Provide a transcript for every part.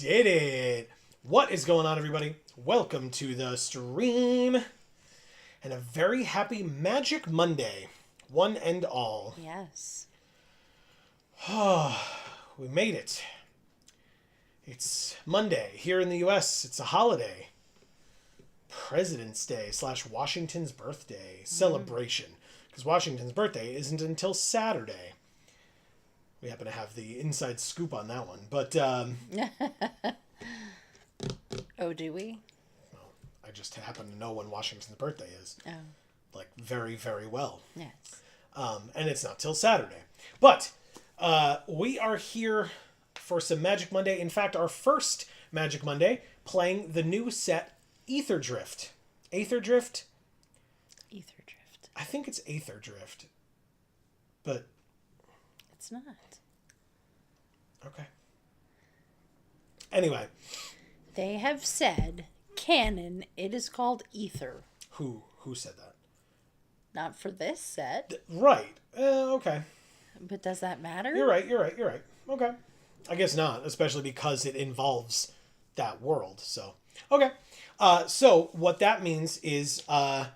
did it! What is going on, everybody? Welcome to the stream. And a very happy Magic Monday. One and all. Yes. We made it. It's Monday. Here in the U.S., it's a holiday. President's Day / Washington's birthday celebration. Because Washington's birthday isn't until Saturday. We happen to have the inside scoop on that one. But, Oh, do we? well, I just happen to know when Washington's birthday is. Oh. Like, very, very well. Yes. And it's not till Saturday. But we are here for some Magic Monday. In fact, our first Magic Monday, playing the new set Aetherdrift. Aetherdrift? Aetherdrift. I think it's Aetherdrift. But... It's not. Okay. Anyway. They have said, canon, it is called Ether. Who said that? Not for this set. Right. Okay. But does that matter? You're right. Okay. I guess not, especially because it involves that world. So, okay. So what that means is, I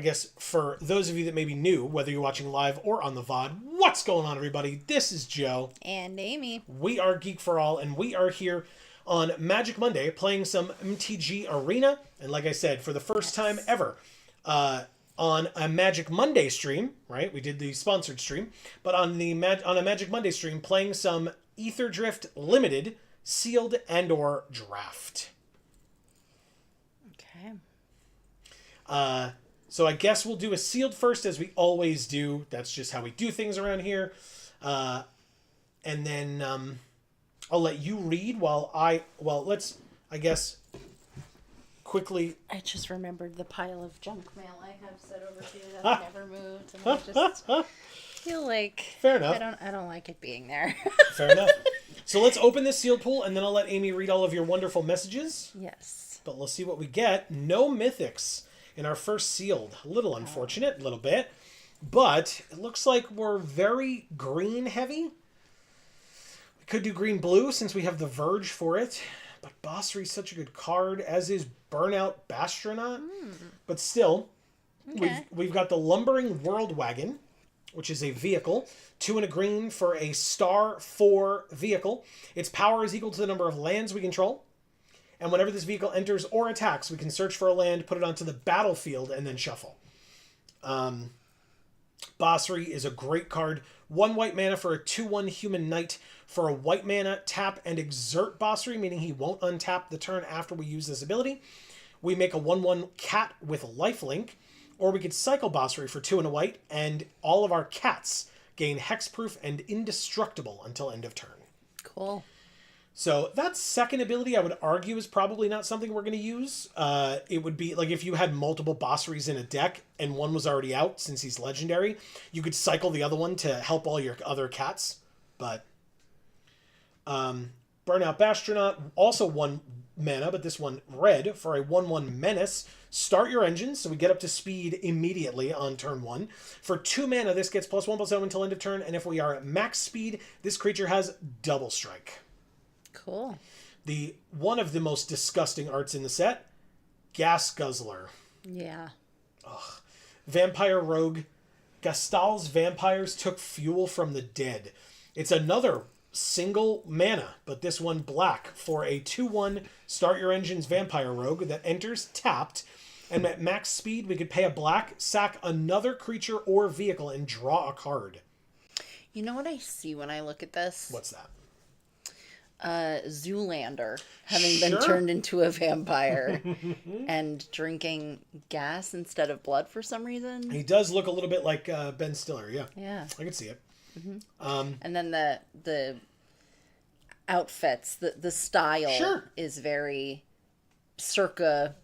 guess for those of you that may be new, whether you're watching live or on the VOD, what's going on, everybody? This is Joe. And Amy. We are Geek for All, and we are here on Magic Monday playing some MTG Arena. And like I said, for the first time ever, on a Magic Monday stream, right? We did the sponsored stream, but on a Magic Monday stream, playing some Aetherdrift Limited Sealed Andor Draft. Okay. So I guess we'll do a sealed first, as we always do. That's just how we do things around here. And then I'll let you read while let's, I guess, quickly... I just remembered the pile of junk mail I have set over here that never moved. And I just feel like... Fair enough. I don't like it being there. Fair enough. So let's open this sealed pool, and then I'll let Amy read all of your wonderful messages. Yes. But let's see what we get. No mythics in our first sealed. A little unfortunate, a little bit. But it looks like we're very green heavy. We could do green-blue since we have the Verge for it. But Bossry's such a good card, as is Burnout Bastronaut. But still, Okay. we've got the Lumbering World Wagon, which is a vehicle. 2 and a green for a star 4 vehicle. Its power is equal to the number of lands we control. And whenever this vehicle enters or attacks, we can search for a land, put it onto the battlefield, and then shuffle. Bossry is a great card. 1 white mana for a 2/1 human knight. For a white mana, tap and exert Bossry, meaning he won't untap the turn after we use this ability. We make a 1/1 cat with lifelink. Or we could cycle Bossry for 2 and a white, and all of our cats gain hexproof and indestructible until end of turn. Cool. So that second ability, I would argue, is probably not something we're going to use. It would be like if you had multiple Bosseries in a deck and one was already out since he's legendary, you could cycle the other one to help all your other cats. But Burnout Bastronaut, also 1 mana, but this one red for a 1/1 menace. Start your engine, so we get up to speed immediately on turn 1. For 2 mana, this gets +1/+0 until end of turn, and if we are at max speed, this creature has double strike. Cool. One of the most disgusting arts in the set, Gas Guzzler. Yeah. Vampire Rogue. Gastal's vampires took fuel from the dead. It's another single mana, but this one black for a 2/1 Start Your Engines Vampire Rogue that enters tapped, and at max speed we could pay a black, sack another creature or vehicle, and draw a card. You know what I see when I look at this? What's that? Zoolander having been Sure. turned into a vampire and drinking gas instead of blood for some reason. He does look a little bit like Ben Stiller, yeah. Yeah. I can see it. And then the outfits, the style Sure. is very circa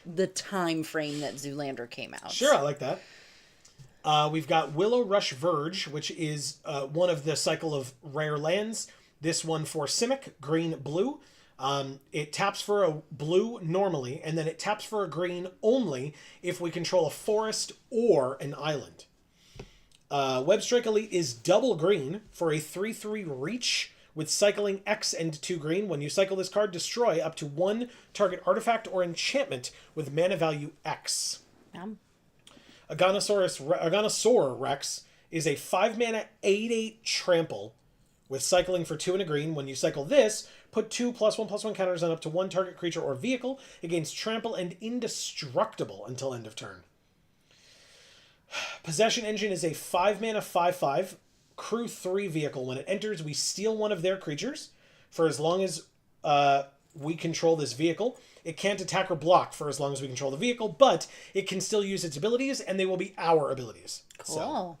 the time frame that Zoolander came out. Sure, I like that. We've got Willow Rush Verge, which is one of the cycle of rare lands. This one for Simic, green, blue. It taps for a blue normally, and then it taps for a green only if we control a forest or an island. Webstrike Elite is double green for a 3/3 reach with cycling X and 2 green. When you cycle this card, destroy up to 1 target artifact or enchantment with mana value X. Aganosaur Rex is a 5 mana 8/8 trample with cycling for 2 and a green. When you cycle this, put 2 +1/+1 counters on up to 1 target creature or vehicle. It gains trample and indestructible until end of turn. Possession Engine is a 5 mana 5/5 crew 3 vehicle. When it enters, we steal one of their creatures for as long as we control this vehicle. It can't attack or block for as long as we control the vehicle, but it can still use its abilities, and they will be our abilities. Cool.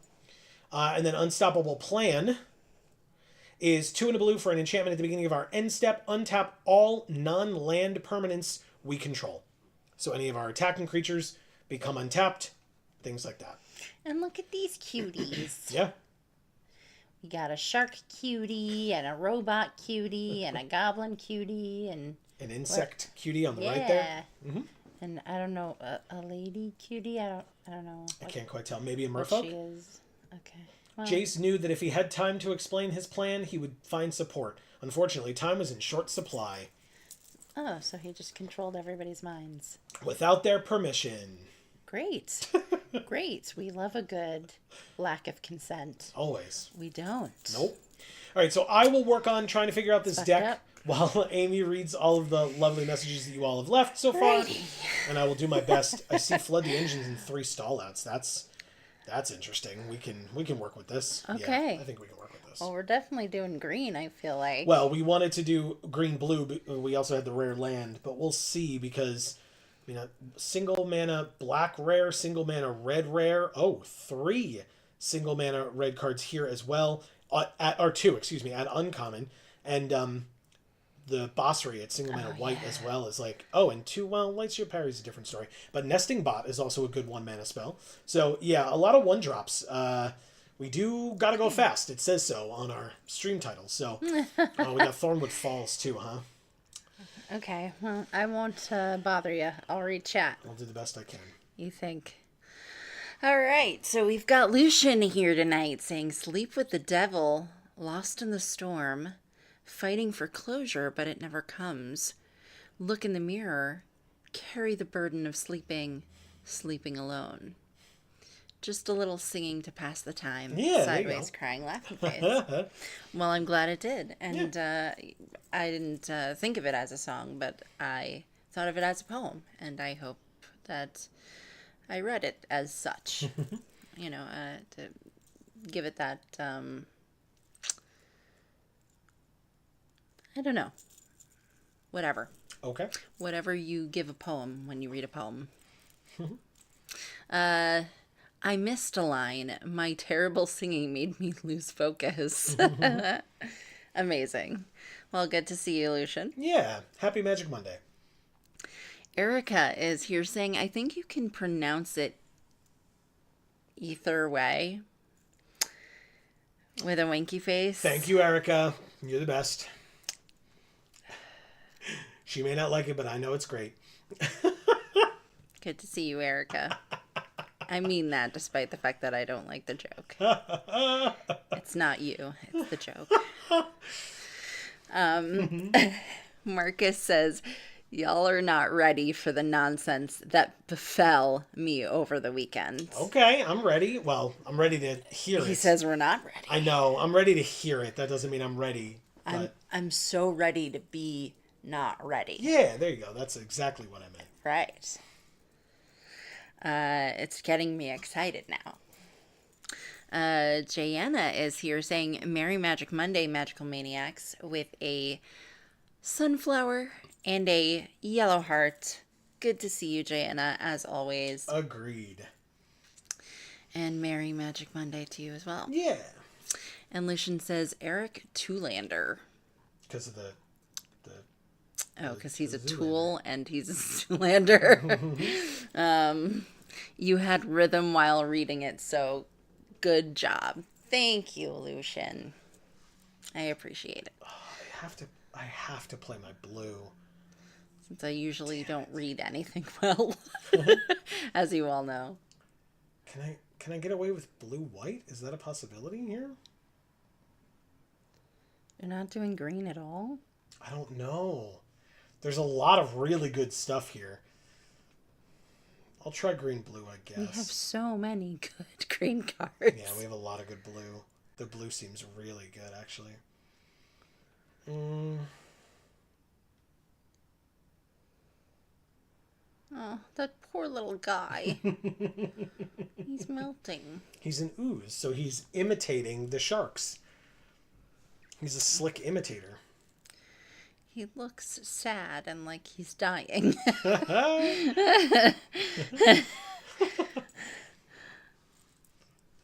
And then Unstoppable Plan is 2 and a blue for an enchantment at the beginning of our end step. Untap all non-land permanents we control. So any of our attacking creatures become untapped, things like that. And look at these cuties. Yeah. We got a shark cutie and a robot cutie and a goblin cutie and an insect cutie on the right there. Mm-hmm. And I don't know, a lady cutie. I don't know. I can't quite tell. Maybe a what merfolk. she is. Okay. Well, Jace knew that if he had time to explain his plan, he would find support. Unfortunately, time was in short supply. Oh, so he just controlled everybody's minds. Without their permission. Great. Great. We love a good lack of consent. Always. We don't. Nope. All right, so I will work on trying to figure out this deck up. while Amy reads all of the lovely messages that you all have left so far. And I will do my best. I see Flood the Engines in 3 stallouts. That's interesting. We can work with this. Okay. Yeah, I think we can work with this. Well, we're definitely doing green, I feel like. Well, we wanted to do green-blue, but we also had the rare land, but we'll see because, single mana black rare, single mana red rare. Oh, 3 single mana red cards here as well. Or 2, at uncommon. And the Bossery at single mana white as well is and 2, Light Shield Parry is a different story. But Nesting Bot is also a good 1 mana spell. So, yeah, a lot of 1-drops. We do gotta go fast. It says so on our stream title. So, we got Thornwood Falls too, huh? Okay, well, I won't bother you. I'll read chat. I'll do the best I can. You think? All right, so we've got Lucian here tonight saying, "Sleep with the devil, lost in the storm, fighting for closure, but it never comes. Look in the mirror, carry the burden of sleeping alone." Just a little singing to pass the time. Yeah, Sideways crying laughing face. Well, I'm glad it did. And I didn't think of it as a song, but I thought of it as a poem. And I hope that I read it as such. To give it that, I don't know. Whatever. Okay. Whatever you give a poem when you read a poem. I missed a line. My terrible singing made me lose focus. Amazing. Well, good to see you, Lucian. Yeah. Happy Magic Monday. Erica is here saying, I think you can pronounce it either way. With a winky face. Thank you, Erica. You're the best. She may not like it, but I know it's great. Good to see you, Erica. I mean that despite the fact that I don't like the joke. It's not you. It's the joke. Marcus says, y'all are not ready for the nonsense that befell me over the weekend. Okay, I'm ready. Well, I'm ready to hear it. He says we're not ready. I know. I'm ready to hear it. That doesn't mean I'm ready. But... I'm so ready to be not ready. Yeah, there you go. That's exactly what I meant. Right. It's getting me excited now. Jayanna is here saying, Merry Magic Monday, Magical Maniacs, with a sunflower and a yellow heart. Good to see you, Jayanna, as always. Agreed. And Merry Magic Monday to you as well. Yeah. And Lucian says, Eric Toolander. Because of the because he's a tool and he's a Zoolander. You had rhythm while reading it, so good job. Thank you, Lucian. I appreciate it. Oh, I have to play my blue. Since I usually don't read anything well, as you all know. Can I get away with blue-white? Is that a possibility here? They're not doing green at all? I don't know. There's a lot of really good stuff here. I'll try green-blue, I guess. We have so many good green cards. Yeah, we have a lot of good blue. The blue seems really good, actually. Oh, that poor little guy. He's melting. He's an ooze, so he's imitating the sharks. He's a slick imitator. He looks sad and like he's dying. I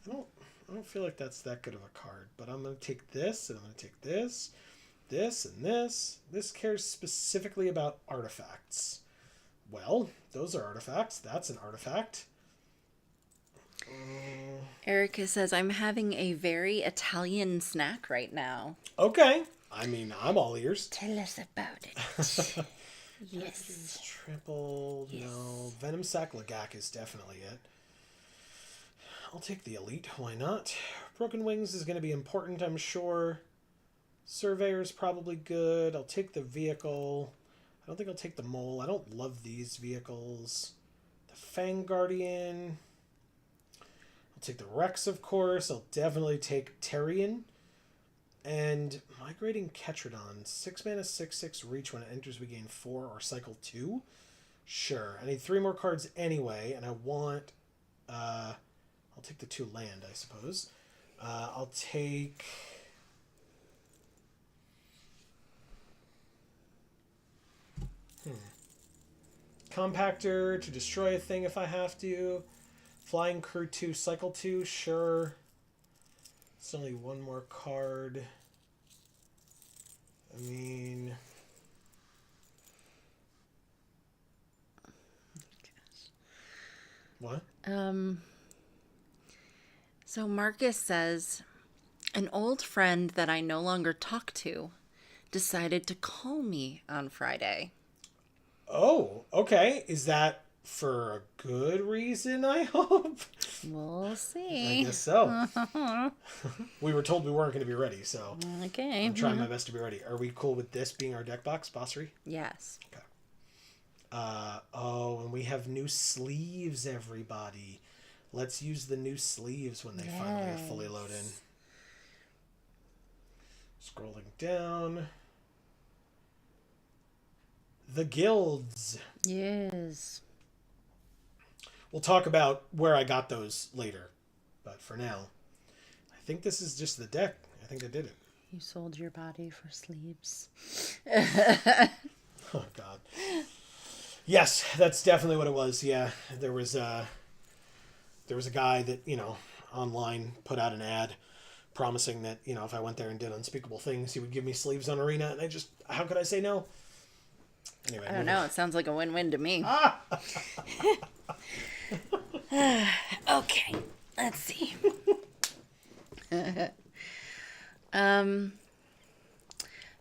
don't feel like that's that good of a card, but I'm going to take this, and I'm going to take this, this, and this. This cares specifically about artifacts. Well, those are artifacts. That's an artifact. Erica says, I'm having a very Italian snack right now. Okay. I mean, I'm all ears. Tell us about it. Yes. Triple, yes. No. Venom Sac Lagak is definitely it. I'll take the Elite. Why not? Broken Wings is going to be important, I'm sure. Surveyor's probably good. I'll take the Vehicle. I don't think I'll take the Mole. I don't love these vehicles. The Fang Guardian. I'll take the Rex, of course. I'll definitely take Terrian. And Migrating Ketrodon. 6 mana, 6/6 reach. When it enters, we gain 4 or cycle 2. Sure. I need 3 more cards anyway, and I want... I'll take the 2 land, I suppose. I'll take... Compactor to destroy a thing if I have to. Flying Crew 2, cycle 2, sure. It's only 1 more card. I mean... What? So Marcus says, an old friend that I no longer talk to decided to call me on Friday. Oh, okay. Is that for a good reason, I hope? We'll see. I guess so. We were told we weren't going to be ready, so okay. I'm trying my best to be ready. Are we cool with this being our deck box, Bossery? Yes. Okay. Oh, and we have new sleeves, everybody. Let's use the new sleeves when they finally fully load in. Scrolling down. The guilds. Yes. We'll talk about where I got those later. But for now, I think this is just the deck. I think I did it. You sold your body for sleeves. Oh, God. Yes, that's definitely what it was. Yeah, there was a guy that, online put out an ad promising that, if I went there and did unspeakable things, he would give me sleeves on Arena. And how could I say no? Anyway, I don't know. It sounds like a win-win to me. Okay, let's see.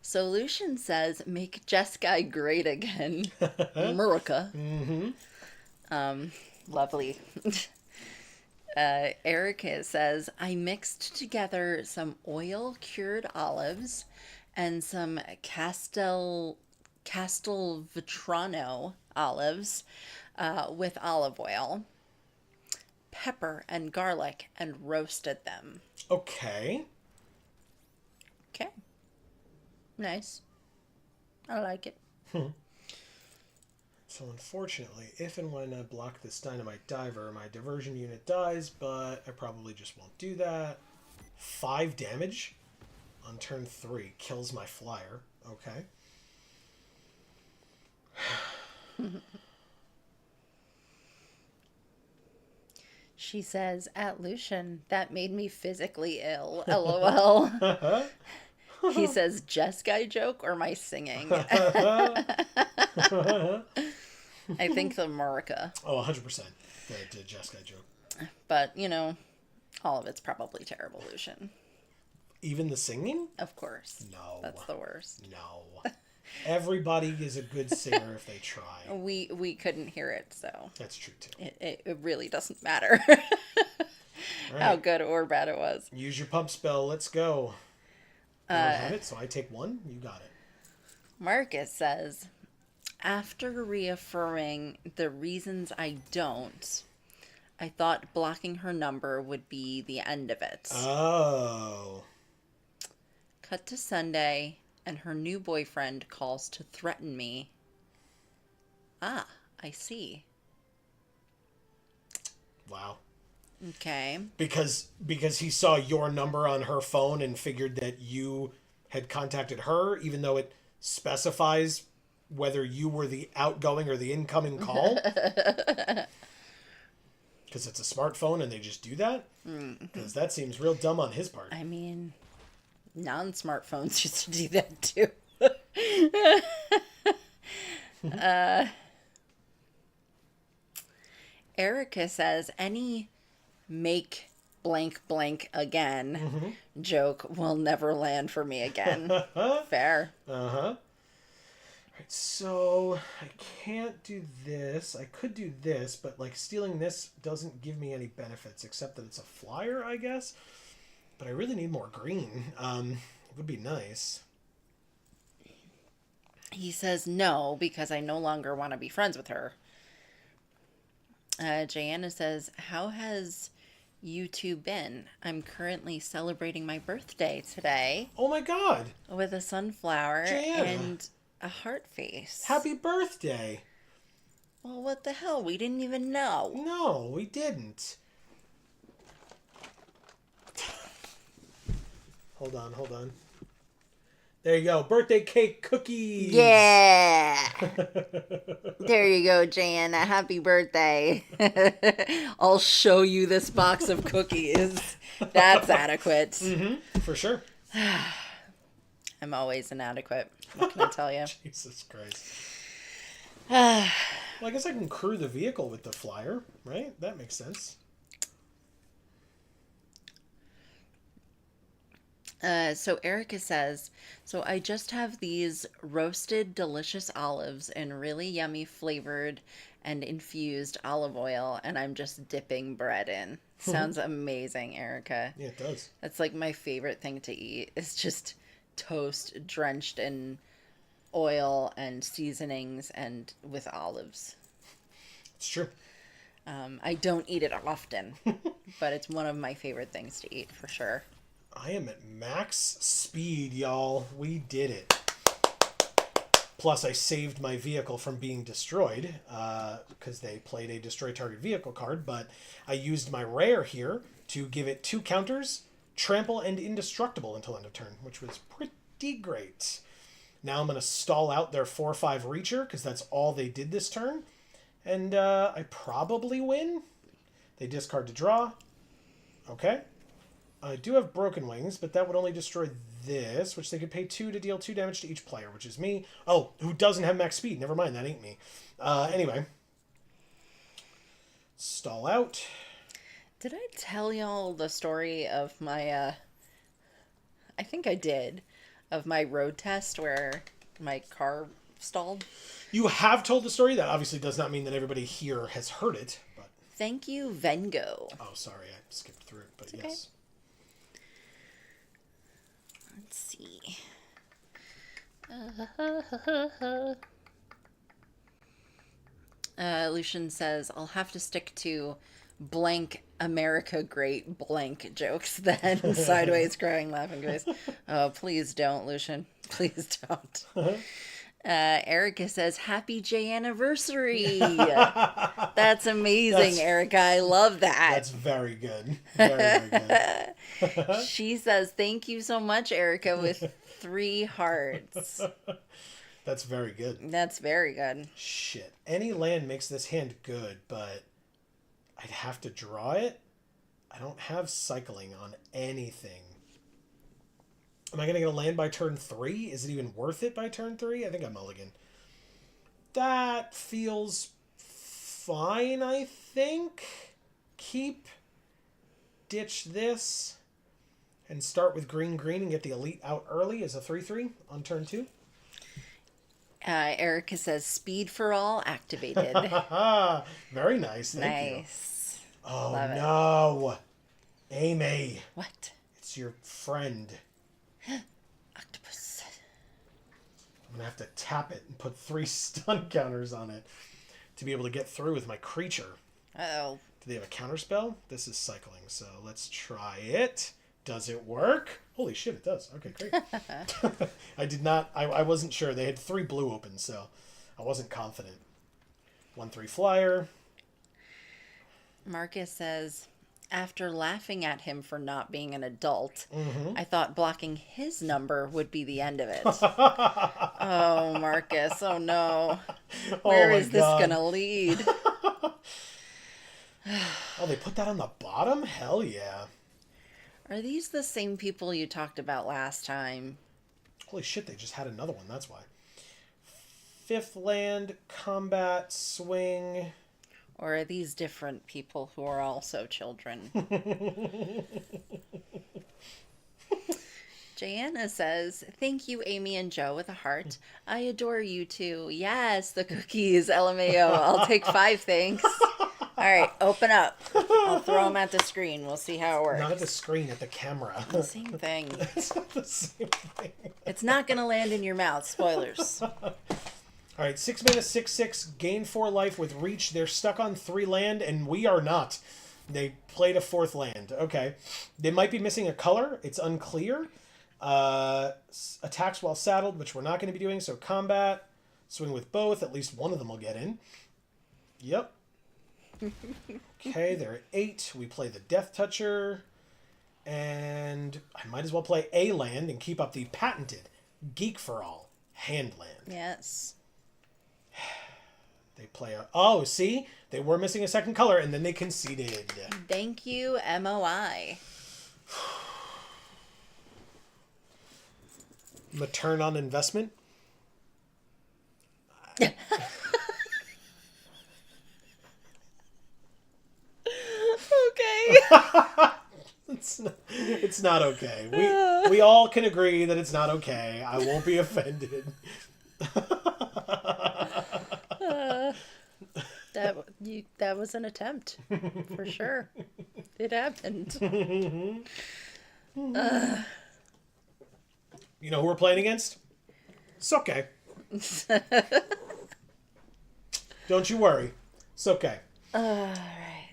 Solution says, make Jeskai great again. Murica. Mm-hmm. Lovely. Erica says, I mixed together some oil-cured olives and some Castelvetrano olives with olive oil, pepper, and garlic, and roasted them. Okay. Okay. Nice. I like it. So unfortunately, if and when I block this Dynamite Diver, my diversion unit dies, but I probably just won't do that. 5 damage on turn 3 kills my flyer. Okay. She says, at Lucian, that made me physically ill. LOL. He says, Jeskai joke or my singing? I think the Murica. Oh, 100%. The Jeskai joke. But, all of it's probably terrible, Lucian. Even the singing? Of course. No. That's the worst. No. Everybody is a good singer if they try. We couldn't hear it, so. That's true, too. It really doesn't matter Right. how good or bad it was. Use your pump spell. Let's go. I don't have it, so I take 1. You got it. Marcus says, after reaffirming the reasons I don't, I thought blocking her number would be the end of it. Oh. Cut to Sunday, and her new boyfriend calls to threaten me. Ah, I see. Wow. Okay. Because he saw your number on her phone and figured that you had contacted her, even though it specifies whether you were the outgoing or the incoming call. Because it's a smartphone and they just do that. Because that seems real dumb on his part. I mean, non-smartphones used to do that too. Erica says, any make blank blank again joke will never land for me again. Fair. Uh-huh. Right, so I can't do this. I could do this, but like stealing this doesn't give me any benefits except that it's a flyer, I guess. But I really need more green. It would be nice. He says no because I no longer want to be friends with her. Jayanna says, how has you two been? I'm currently celebrating my birthday today. Oh my god! With a sunflower Jayanna. and a heart face. Happy birthday! Well, what the hell? We didn't even know. No, we didn't. Hold on. There you go. Birthday cake cookies. Yeah. There you go, Jan. Happy birthday. I'll show you this box of cookies. That's adequate. Mm-hmm. For sure. I'm always inadequate. What can I tell you? Jesus Christ. Well, I guess I can crew the vehicle with the flyer, right? That makes sense. So Erica says, so I just have these roasted delicious olives in really yummy flavored and infused olive oil, and I'm just dipping bread in. Sounds amazing, Erica. Yeah, it does. That's like my favorite thing to eat. It's just toast drenched in oil and seasonings and with olives. It's true. I don't eat it often, but it's one of my favorite things to eat for sure. I am at max speed, y'all. We did it. Plus, I saved my vehicle from being destroyed because they played a destroy target vehicle card, but I used my rare here to give it 2 counters, trample and indestructible until end of turn, which was pretty great. Now I'm going to stall out their 4/5 reacher because that's all they did this turn, and I probably win. They discard to draw. Okay. I do have Broken Wings, but that would only destroy this, which they could pay 2 to deal 2 damage to each player, which is me. Oh, who doesn't have max speed? Never mind, that ain't me. Anyway. Stall out. Did I tell y'all the story of my, I think I did, of my road test where my car stalled? You have told the story. That obviously does not mean that everybody here has heard it. But Thank you, Vengo. oh, sorry, I skipped through it, but It's okay. yes. Let's see. Lucian says, I'll have to stick to blank America great blank jokes then. Sideways crying laughing face. Oh, please don't, Lucian. Please don't. Erica says, happy J anniversary. That's amazing, Erica. I love that. That's very good. Very, very good. She says, thank you so much, Erica, with 3 hearts. That's very good. That's very good. Shit. Any land makes this hand good, but I'd have to draw it. I don't have cycling on anything. Am I going to get a land by turn 3? Is it even worth it by turn 3? I think I mulligan. That feels fine, I think. Keep. Ditch this. And start with green and get the elite out early as a 3/3 on turn 2. Erica says, speed for all activated. Very nice. Thank you. Nice. Oh, Love it. no. Amy. What? It's your friend. Octopus. I'm going to have to tap it and put 3 stun counters on it to be able to get through with my creature. Uh-oh. Do they have a counter spell? This is cycling, so let's try it. Does it work? Holy shit, it does. Okay, great. I wasn't sure. They had 3 blue open, so I wasn't confident. 1/3 flyer. Marcus says, after laughing at him for not being an adult, I thought blocking his number would be the end of it. Oh, Marcus. Oh, no. Where is this going to lead? Oh, they put that on the bottom? Hell yeah. Are these the same people you talked about last time? Holy shit, they just had another one. That's why. 5th land, combat, swing. Or are these different people who are also children? Jana says, thank you, Amy and Joe, with a heart. I adore you too. Yes, the cookies, LMAO. I'll take 5, thanks. All right, open up. I'll throw them at the screen. We'll see how it works. Not at the screen, at the camera. The same thing. It's not the same thing. It's not going to land in your mouth. Spoilers. All right, 6 mana, 6/6, gain 4 life with reach. They're stuck on 3 land, and we are not. They played a 4th land. Okay. They might be missing a color. It's unclear. Attacks while saddled, which we're not going to be doing. So combat, swing with both. At least one of them will get in. Yep. Okay, they're at 8. We play the Death Toucher. And I might as well play a land and keep up the patented Geek for All hand land. Yes. They play a... Oh, see? They were missing a second color, and then they conceded. Thank you, MOI. Return on investment? Okay. It's not okay. We all can agree that it's not okay. I won't be offended. That was an attempt, for sure. It happened. You know who we're playing against? It's okay. Don't you worry. It's okay. Alright.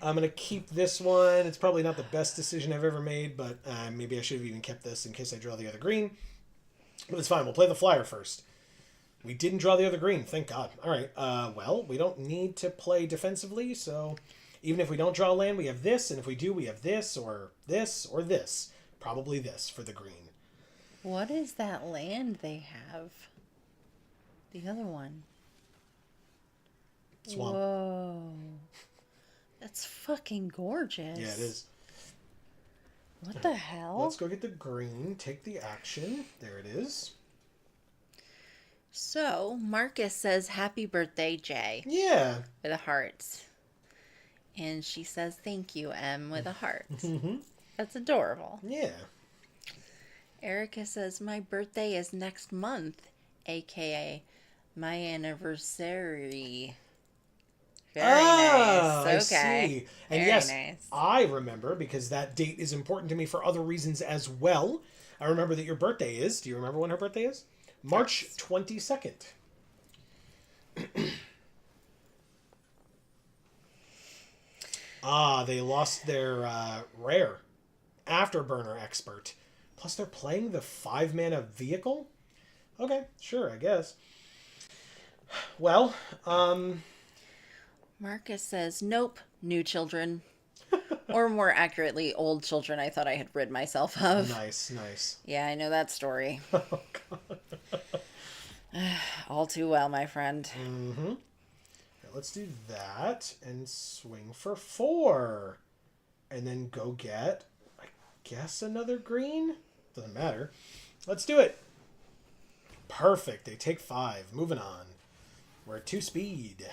I'm going to keep this one. It's probably not the best decision I've ever made, but maybe I should have even kept this in case I draw the other green. But it's fine. We'll play the flyer first. We didn't draw the other green. Thank God. All right. Well, we don't need to play defensively, so even if we don't draw land, we have this, and if we do, we have this, or this, or this. Probably this for the green. What is that land they have? The other one. Swamp. Whoa. That's fucking gorgeous. Yeah, it is. What the hell? Let's go get the green. Take the action. There it is. So, Marcus says, happy birthday, Jay. Yeah. With a heart. And she says, thank you, M, with a heart. That's adorable. Yeah. Erica says, my birthday is next month, a.k.a. my anniversary. Very nice. Okay. I see. And Very yes, nice. I remember because that date is important to me for other reasons as well. I remember that your birthday is. Do you remember when her birthday is? March 22nd. They lost their rare Afterburner Expert. Plus they're playing the 5-mana vehicle? Okay, sure, I guess. Well, Marcus says, nope, new children. Or more accurately, old children I thought I had rid myself of. Nice, nice. Yeah, I know that story. Oh, God. All too well, my friend. Mm-hmm. Okay, let's do that and swing for 4. And then go get, I guess, another green? Doesn't matter. Let's do it. Perfect. They take 5. Moving on. We're at 2 speed.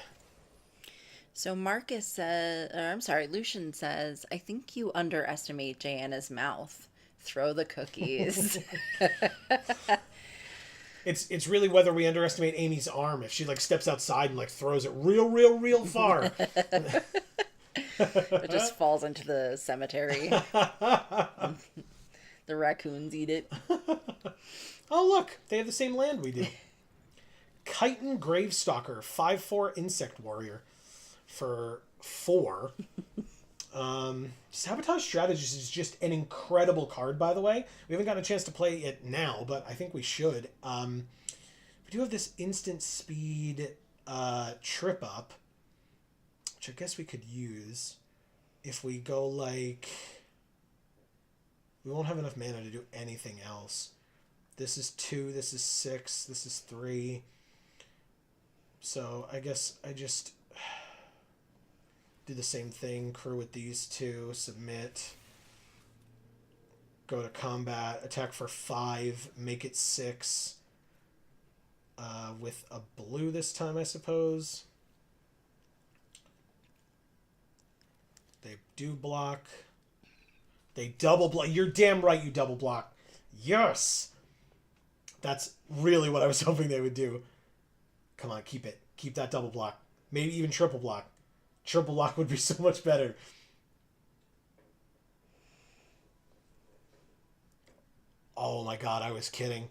So Marcus says, or I'm sorry, Lucian says, I think you underestimate Jana's mouth. Throw the cookies. It's really whether we underestimate Amy's arm. If she like steps outside and like throws it real far. It just falls into the cemetery. The raccoons eat it. Oh, look, they have the same land we do. Chitin Gravestalker, 5/4 Insect Warrior for 4. Sabotage Strategist is just an incredible card, by the way. We haven't gotten a chance to play it now, but I think we should. We do have this instant speed trip up, which I guess we could use if we go like... We won't have enough mana to do anything else. This is 2, this is 6, this is 3. So I guess I just do the same thing, crew with these 2, submit, go to combat, attack for 5, make it 6, with a blue this time, I suppose. They do block. They double block. You're damn right you double block. Yes! That's really what I was hoping they would do. Come on, keep it. Keep that double block. Maybe even triple block. Triple block would be so much better. Oh my god, I was kidding.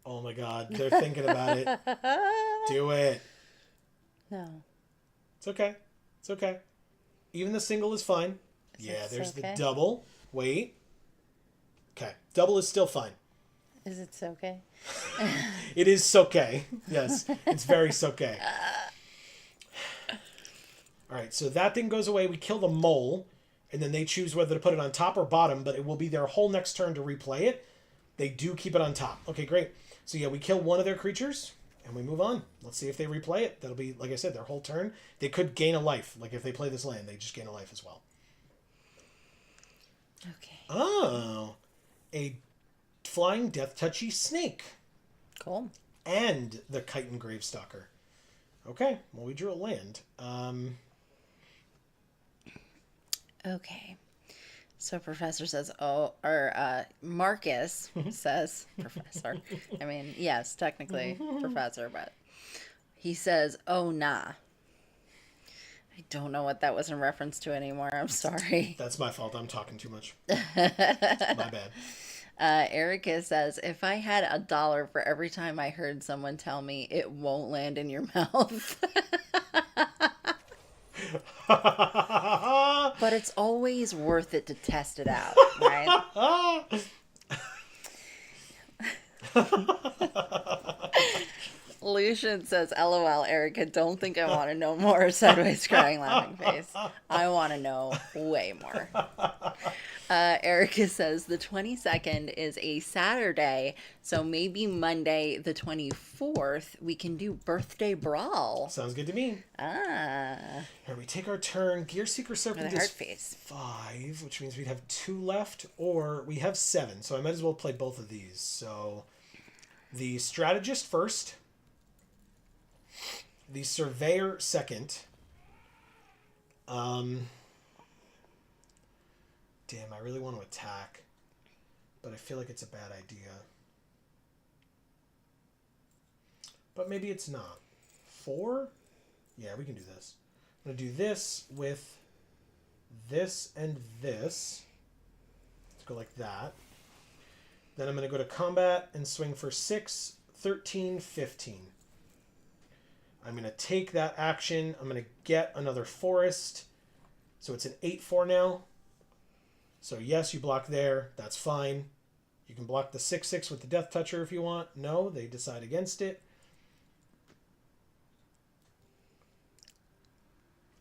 Oh my god, they're thinking about it. Do it. No. It's okay. It's okay. Even the single is fine. Yeah, there's the double. Wait. Okay. Double is still fine. Is it okay? It is okay. Yes, it's very okay. All right, so that thing goes away. We kill the mole, and then they choose whether to put it on top or bottom, but it will be their whole next turn to replay it. They do keep it on top. Okay, great. So yeah, we kill one of their creatures, and we move on. Let's see if they replay it. That'll be, like I said, their whole turn. They could gain a life. Like if they play this land, they just gain a life as well. Okay. Oh, a flying death touchy snake. Cool. And the Chitin Gravestalker. Okay, well we drew a land. Okay. So Professor says, Marcus says, Professor. I mean, yes, technically Professor, but he says, oh, nah. I don't know what that was in reference to anymore. I'm sorry. That's my fault. I'm talking too much. My bad. Erica says, if I had $1 for every time I heard someone tell me it won't land in your mouth. But it's always worth it to test it out, right? Lucian says, LOL, Erica, don't think I want to know more. Sideways crying, laughing face. I want to know way more. Erica says, the 22nd is a Saturday, so maybe Monday the 24th, we can do Birthday Brawl. Sounds good to me. Here we take our turn. Gear Seeker Serpent is 5, which means we'd have 2 left, or we have 7, so I might as well play both of these. So, the Strategist first. The Surveyor second. Damn, I really want to attack, but I feel like it's a bad idea. But maybe it's not. 4? Yeah, we can do this. I'm going to do this with this and this. Let's go like that. Then I'm going to go to combat and swing for 6, 13, 15. I'm going to take that action. I'm going to get another forest. So it's an 8/4 now. So yes, you block there. That's fine. You can block the 6/6 with the Death Toucher if you want. No, they decide against it.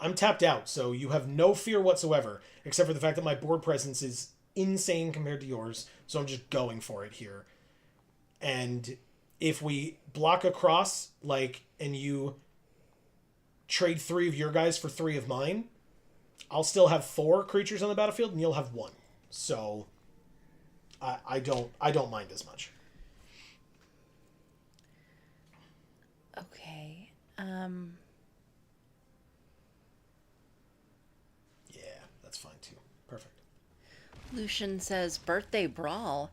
I'm tapped out, so you have no fear whatsoever, except for the fact that my board presence is insane compared to yours, so I'm just going for it here. And if we block across, and you trade 3 of your guys for 3 of mine, I'll still have 4 creatures on the battlefield, and you'll have 1. So, I don't mind as much. Okay. Yeah, that's fine too. Perfect. Lucian says, Birthday Brawl.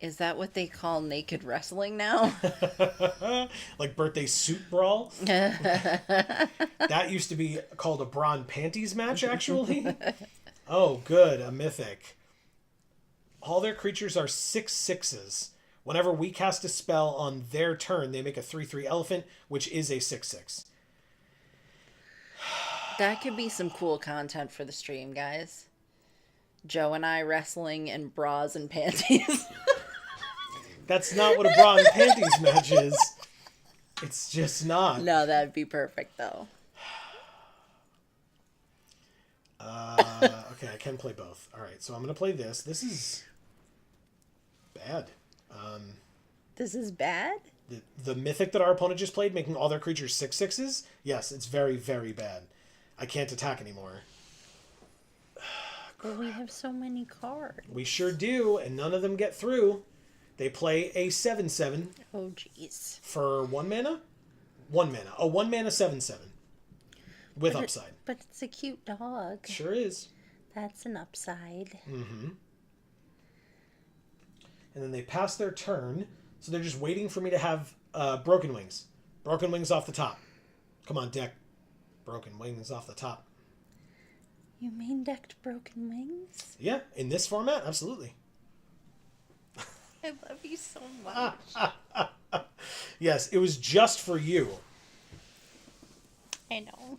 Is that what they call naked wrestling now? Like birthday suit brawl. That used to be called a bra and panties match, actually. Oh, good. A mythic. All their creatures are 6/6s. Whenever we cast a spell on their turn, they make a 3/3 elephant, which is a 6/6. That could be some cool content for the stream, guys. Joe and I wrestling in bras and panties. That's not what a bra and panties match is. It's just not. No, that'd be perfect, though. Okay, I can play both. All right, so I'm going to play this. This is bad. This is bad? The mythic that our opponent just played, making all their creatures 6/6s, yes, it's very, very bad. I can't attack anymore. But we have so many cards. We sure do, and none of them get through. They play a 7/7 Oh, jeez. for 1 mana? 1 mana. A 1 mana 7/7 with upside. But it's a cute dog. Sure is. That's an upside. Mm-hmm. And then they pass their turn, so they're just waiting for me to have Broken Wings. Broken Wings off the top. Come on, deck. Broken Wings off the top. You main decked Broken Wings? Yeah, in this format, absolutely. I love you so much. Yes, it was just for you. I know.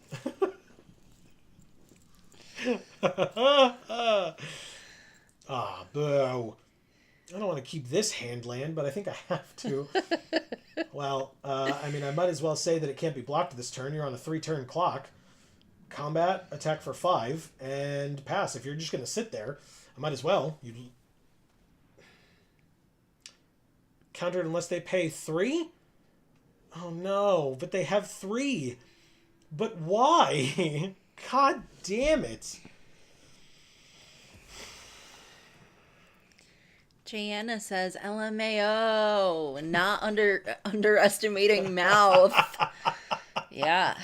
Boo. I don't want to keep this hand land, but I think I have to. Well, I mean, I might as well say that it can't be blocked this turn. You're on a 3-turn clock. Combat, attack for 5, and pass. If you're just going to sit there, I might as well. You countered unless they pay 3? Oh no, but they have 3. But why? God damn it. Jana says LMAO, not underestimating mouth. Yeah.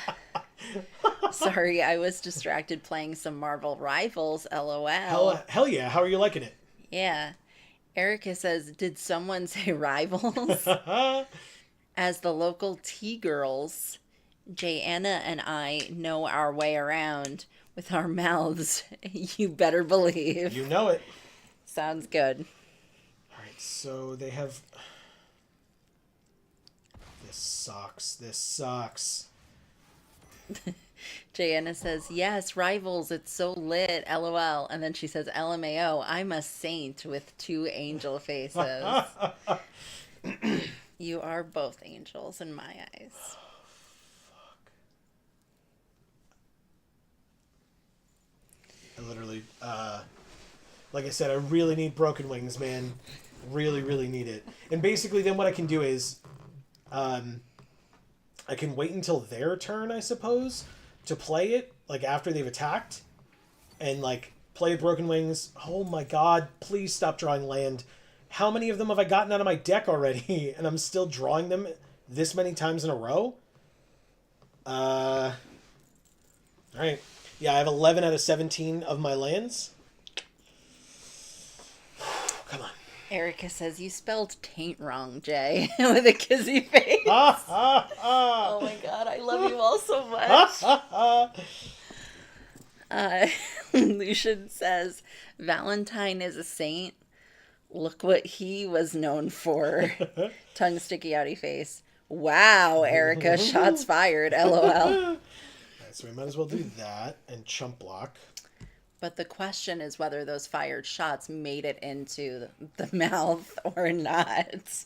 Sorry, I was distracted playing some Marvel Rivals, LOL. Hell yeah, how are you liking it? Yeah. Erica says, did someone say Rivals? As the local T-girls, Jana and I know our way around with our mouths. You better believe. You know it. Sounds good. Alright, so they have... This sucks. Jana says, yes, Rivals, it's so lit, LOL. And then she says, LMAO, I'm a saint with 2 angel faces. You are both angels in my eyes. Fuck. I literally, like I said, I really need Broken Wings, man. Really, really need it. And basically then what I can do is, I can wait until their turn, I suppose, to play it, like, after they've attacked, and, like, play Broken Wings. Oh my god, please stop drawing land. How many of them have I gotten out of my deck already, and I'm still drawing them this many times in a row? Alright. Yeah, I have 11 out of 17 of my lands. Come on. Erica says, you spelled taint wrong, Jay, with a kizzy face. Oh my god, I love you all so much. Lucian says, Valentine is a saint. Look what he was known for. Tongue sticky outy face. Wow, Erica, shots fired, LOL. Alright, so we might as well do that and chump block. But the question is whether those fired shots made it into the mouth or not.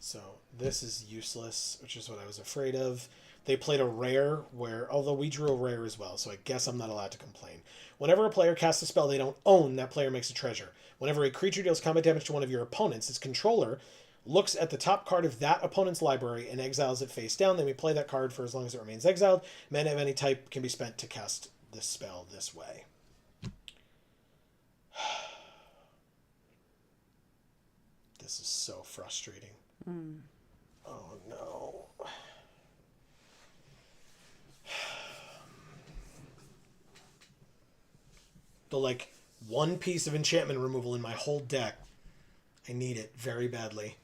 So this is useless, which is what I was afraid of. They played a rare where, although we drew a rare as well, so I guess I'm not allowed to complain. Whenever a player casts a spell they don't own, that player makes a treasure. Whenever a creature deals combat damage to one of your opponents, its controller looks at the top card of that opponent's library and exiles it face down. They may play that card for as long as it remains exiled. Mana of any type can be spent to cast this spell this way. This is so frustrating. Oh no. The, like, one piece of enchantment removal in my whole deck I need it very badly.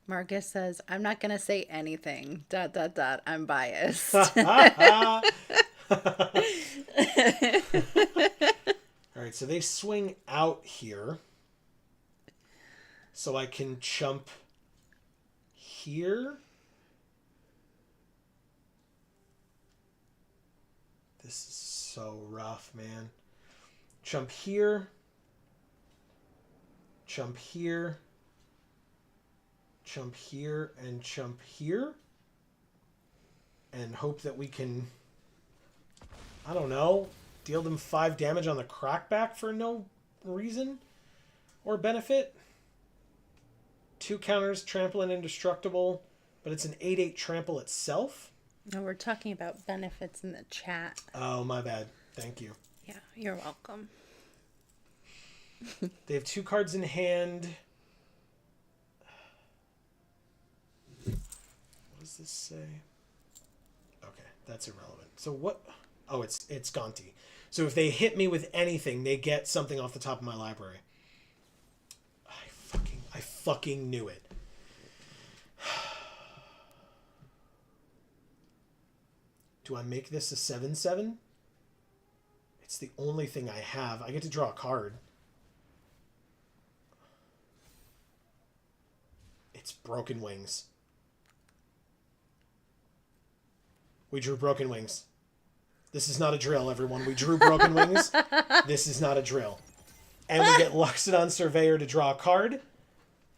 Marcus says, I'm not going to say anything. ... I'm biased. All right, so they swing out here. So I can chump here. This is so rough, man. Chump here. Chump here. Chump here and chump here. And hope that we can, I don't know, deal them 5 damage on the crackback for no reason or benefit. 2 counters, trample and indestructible, but it's an 8/8 trample itself. No, we're talking about benefits in the chat. Oh, my bad. Thank you. Yeah, you're welcome. They have 2 cards in hand. What does this say? Okay, that's irrelevant. So what? Oh, it's Gonti. So if they hit me with anything, they get something off the top of my library. I fucking knew it. Do I make this a 7/7? It's the only thing I have. I get to draw a card. It's Broken Wings. We drew Broken Wings. This is not a drill, everyone. We drew Broken Wings. This is not a drill. And we get Luxodon Surveyor to draw a card.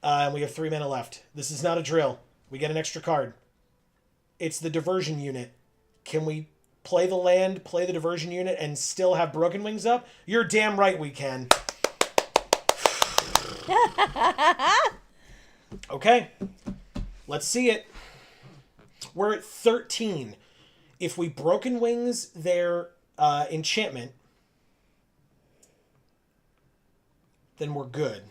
And we have 3 mana left. This is not a drill. We get an extra card. It's the diversion unit. Can we play the land, play the diversion unit, and still have Broken Wings up? You're damn right we can. Okay. Let's see it. We're at 13. If we Broken Wings their enchantment, then we're good.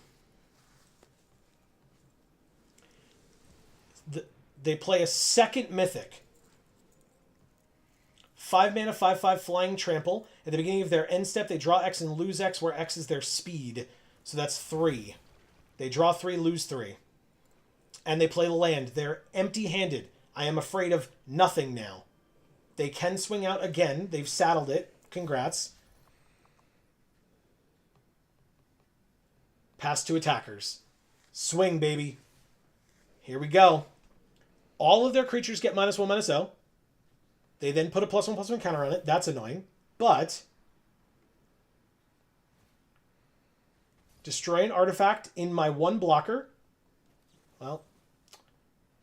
They play a second mythic. 5 mana, 5/5 flying trample. At the beginning of their end step, they draw X and lose X, where X is their speed. So that's 3. They draw 3, lose 3. And they play the land. They're empty-handed. I am afraid of nothing now. They can swing out again. They've saddled it. Congrats. Pass to attackers. Swing, baby. Here we go. All of their creatures get -1/-0. They then put a +1/+1 counter on it. That's annoying. But destroy an artifact in my 1 blocker. Well,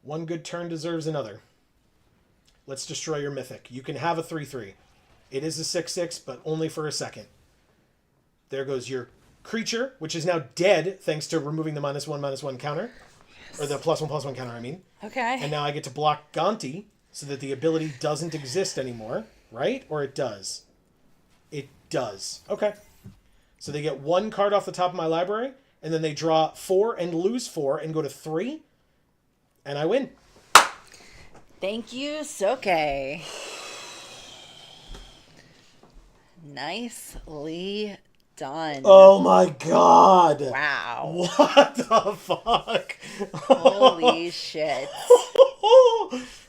one good turn deserves another. Let's destroy your mythic. You can have a 3/3. It is a 6/6, but only for a second. There goes your creature, which is now dead thanks to removing the -1/-1 counter. Yes. Or the +1/+1 counter, I mean. Okay. And now I get to block Gonti so that the ability doesn't exist anymore, right? Or it does? It does. Okay. So they get 1 card off the top of my library, and then they draw 4 and lose 4 and go to 3, and I win. Thank you, Soke. Nicely done. Oh my god. Wow. What the fuck? Holy shit.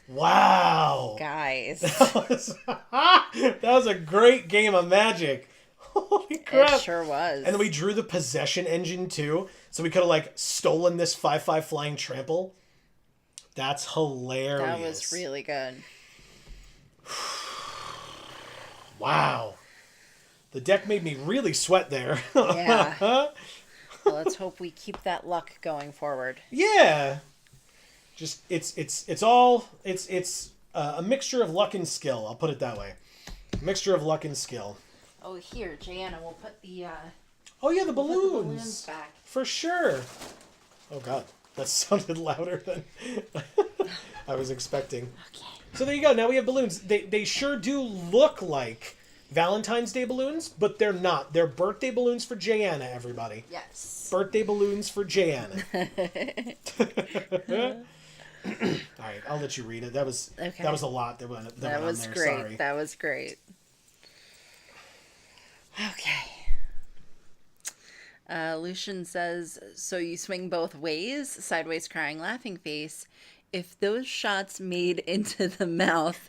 Wow. Guys. That was a great game of Magic. Holy crap. It sure was. And then we drew the possession engine too. So we could have like stolen this 5/5 flying trample. That's hilarious. That was really good. Wow. The deck made me really sweat there. Yeah. Well, let's hope we keep that luck going forward. Yeah. Just it's a mixture of luck and skill. I'll put it that way. A mixture of luck and skill. Oh, here, Jana, we'll put the Oh yeah, the we'll balloons. put the balloons back. For sure. Oh god, that sounded louder than I was expecting. Okay. So there you go. Now we have balloons. They sure do look like Valentine's Day balloons, but they're not. They're birthday balloons for Jana, everybody. Yes. Birthday balloons for Jana. All right, I'll let you read it. That was Okay. that was a lot that went That on was there. great. Sorry. That was great. Okay. Lucian says, so you swing both ways, sideways crying, laughing face. If those shots made into the mouth,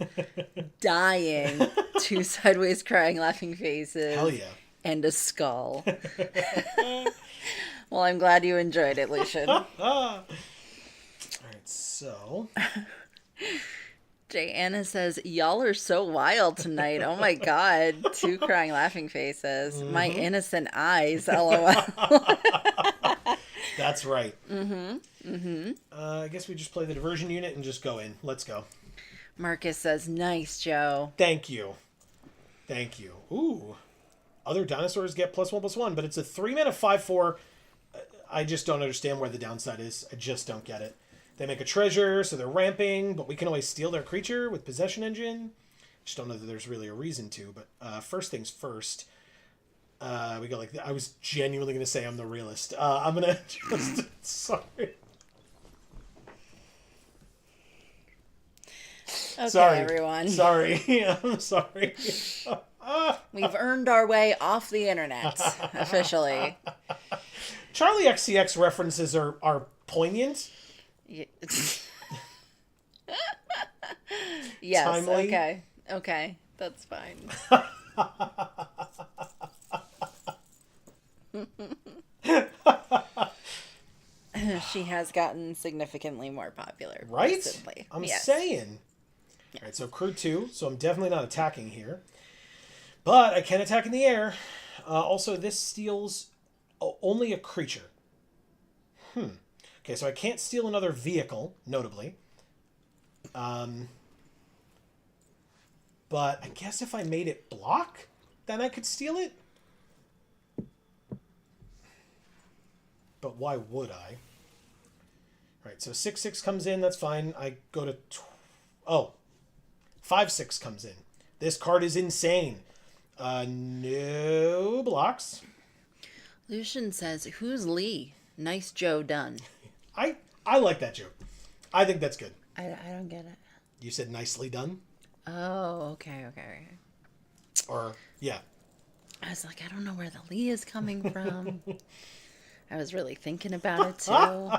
dying, two sideways crying, laughing faces, Hell yeah. and a skull. Well, I'm glad you enjoyed it, Lucian. All right, so Jay Anna says, y'all are so wild tonight. Oh my god. Two crying, laughing faces. My innocent eyes, lol. that's right. I guess we just play the diversion unit and just go in. Let's go. Marcus says, nice, Joe. Thank you. Ooh. Other dinosaurs get +1/+1, but it's a 3-mana 5/4. I just don't understand where the downside is. I just don't get it. They make a treasure, so they're ramping, but we can always steal their creature with Possession Engine. Just don't know that there's really a reason to, but first things first. We go like that. I was genuinely going to say I'm the realist. I'm going to just... Sorry. Okay, Sorry. everyone. Sorry. I'm sorry. We've earned our way off the internet, officially. Charlie XCX references are poignant. Yes, Timely. Okay, that's fine. She has gotten significantly more popular. Right? Recently. I'm Yes. saying. All right, so crew 2, so I'm definitely not attacking here. But I can attack in the air. Also, this steals only a creature. Okay, so I can't steal another vehicle, notably. But I guess if I made it block, then I could steal it. But why would I? All right, so 6/6 comes in, that's fine. I go to... 5/6 comes in. This card is insane. No blocks. Lucian says, who's Lee? Nice Joe done. I like that joke. I think that's good. I don't get it. You said nicely done? Oh, okay. Or, yeah. I was like, I don't know where the Lee is coming from. I was really thinking about it, too.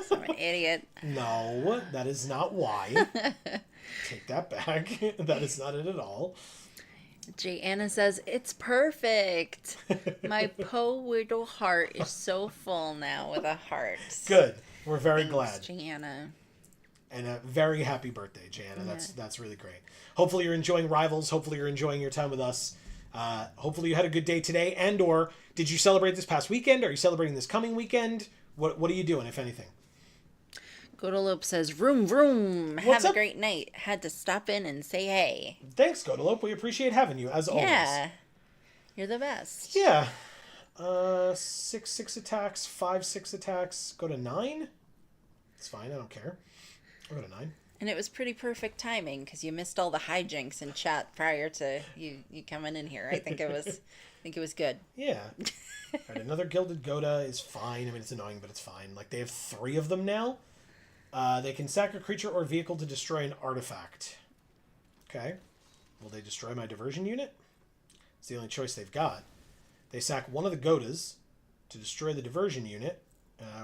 So I'm an idiot. No, that is not why. Take that back. That is not it at all. Jay Anna says, it's perfect. My widow heart is so full now with a heart. Good. We're very Thanks, glad. Jay Anna. And a very happy birthday, Jana. That's really great. Hopefully you're enjoying Rivals. Hopefully you're enjoying your time with us. Hopefully you had a good day today. And or did you celebrate this past weekend? Are you celebrating this coming weekend? What are you doing, if anything? Godolope says, vroom, vroom. What's Have up? a great night. Had to stop in and say hey. Thanks, Godolope. We appreciate having you, as always. Yeah. You're the best. Yeah. 6/6 attacks, 5/6 attacks. Go to 9? It's fine. I don't care. I'll go to 9. And it was pretty perfect timing because you missed all the hijinks in chat prior to you coming in here. I think it was good. Yeah. All right, another Gilded Goda is fine. I mean, it's annoying, but it's fine. Like, they have 3 of them now. They can sack a creature or vehicle to destroy an artifact. Okay. Will they destroy my diversion unit? It's the only choice they've got. They sack one of the Godas to destroy the diversion unit,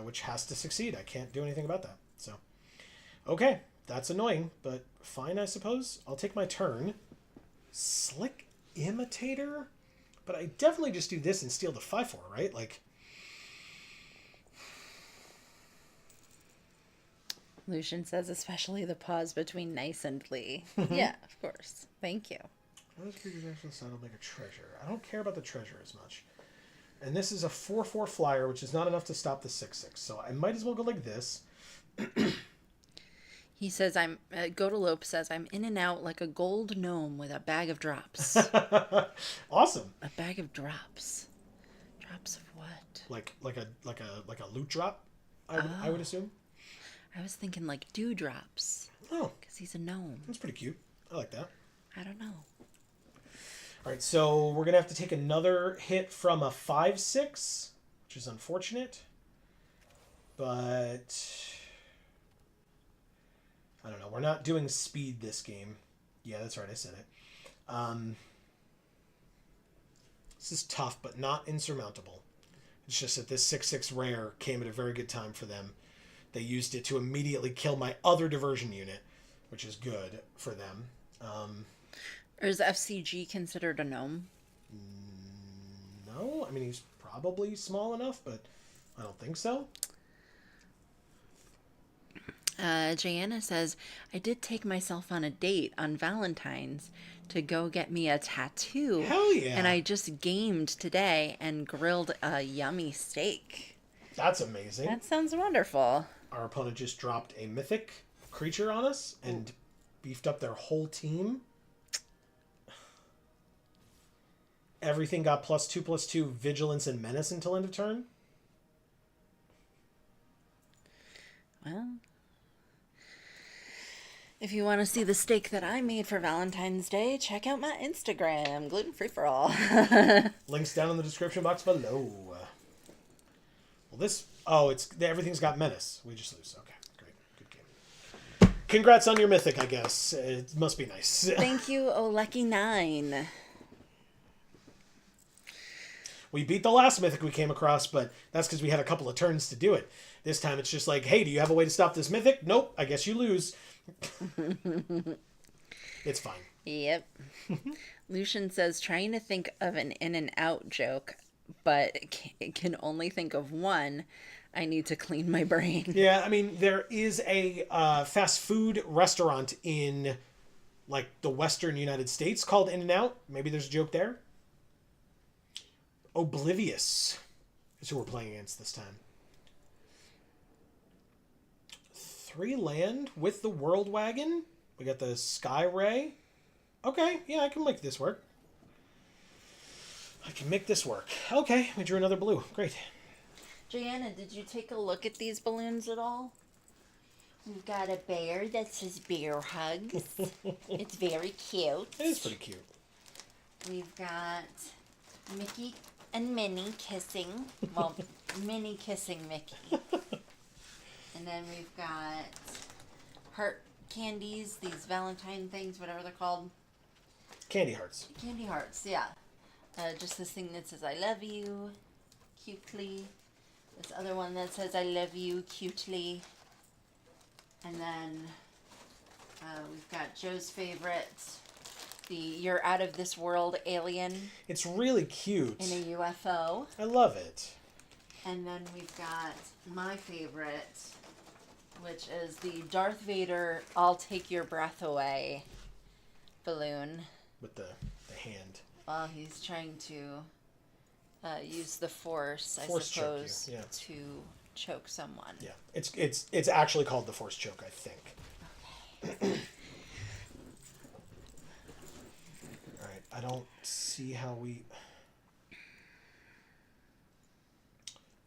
which has to succeed. I can't do anything about that. So, okay. That's annoying, but fine, I suppose. I'll take my turn. Slick Imitator? But I definitely just do this and steal the 5/4, right? Like... Lucian says, especially the pause between nice and Lee. Yeah, of course. Thank you. I'll make a treasure. I don't care about the treasure as much. And this is a 4/4 flyer, which is not enough to stop the 6/6. So I might as well go like this. He says, Godolope says, I'm in and out like a gold gnome with a bag of drops. Awesome. A bag of drops. Drops of what? Like a loot drop, I would assume. I was thinking like dewdrops. Oh, Because he's a gnome. that's pretty cute. I like that. I don't know. All right, so we're going to have to take another hit from a 5/6, which is unfortunate. But I don't know. We're not doing speed this game. Yeah, that's right. I said it. This is tough, but not insurmountable. It's just that this 6/6 rare came at a very good time for them. They used it to immediately kill my other diversion unit, which is good for them. Or is FCG considered a gnome? No, I mean, he's probably small enough, but I don't think so. Jana says, I did take myself on a date on Valentine's to go get me a tattoo. Hell yeah. And I just gamed today and grilled a yummy steak. That's amazing. That sounds wonderful. Our opponent just dropped a mythic creature on us and beefed up their whole team. Everything got +2/+2 vigilance and menace until end of turn. Well, if you want to see the steak that I made for Valentine's Day, check out my Instagram, Gluten Free for All. Links down in the description box below. Well, everything's got menace. We just lose. Okay, great. Good game. Congrats on your mythic, I guess. It must be nice. Thank you, Oleki9. We beat the last mythic we came across, but that's because we had a couple of turns to do it. This time it's just like, hey, do you have a way to stop this mythic? Nope, I guess you lose. It's fine. Yep. Lucian says, trying to think of an in and out joke, but can only think of one. I need to clean my brain. Yeah, I mean, there is a fast food restaurant in, like, the western United States called In-N-Out. Maybe there's a joke there. Oblivious is who we're playing against this time. 3 land with the World Wagon. We got the Sky Ray. Okay, yeah, I can make this work. Okay, we drew another blue. Great. Joanna, did you take a look at these balloons at all? We've got a bear that says bear hugs. It's very cute. It is pretty cute. We've got Mickey and Minnie kissing. Well, Minnie kissing Mickey. And then we've got heart candies, these Valentine things, whatever they're called. Candy hearts. Candy hearts, yeah. Just this thing that says I love you, cutely. This other one that says I love you, cutely. And then we've got Joe's favorite, the You're Out of This World alien. It's really cute. In a UFO. I love it. And then we've got my favorite, which is the Darth Vader I'll Take Your Breath Away balloon. With the hand. While he's trying to use the Force, I Force suppose, choke you, yeah. to choke someone. Yeah, it's actually called the Force choke, I think. Okay. All right, I don't see how we.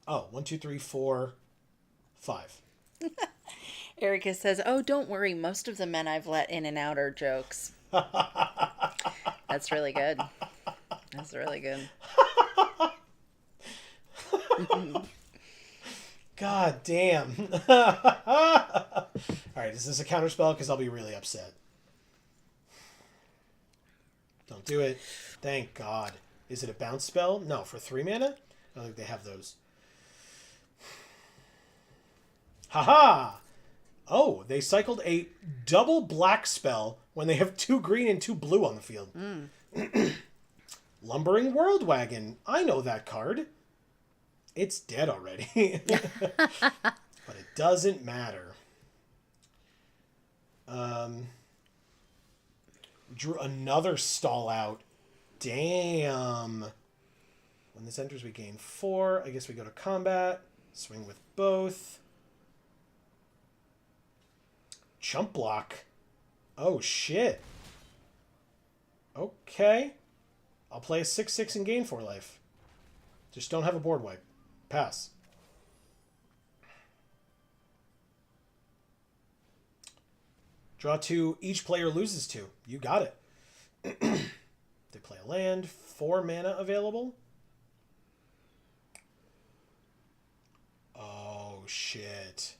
Oh, 1, 2, 3, 4, 5. Erica says, "Oh, don't worry. Most of the men I've let in and out are jokes." That's really good. That's really good. God damn. All right, is this a counterspell? Because I'll be really upset. Don't do it. Thank God. Is it a bounce spell? No, for 3 mana? I don't think they have those. Haha! Oh, they cycled a double black spell when they have 2 green and 2 blue on the field. Lumbering World Wagon. I know that card. It's dead already. But it doesn't matter. Drew another stall out. Damn. When this enters, we gain 4. I guess we go to combat. Swing with both. Chump block. Oh, shit. Okay. I'll play a 6/6 and gain 4 life. Just don't have a board wipe. Pass. Draw 2. Each player loses 2. You got it. They play a land. 4 mana available. Oh, shit.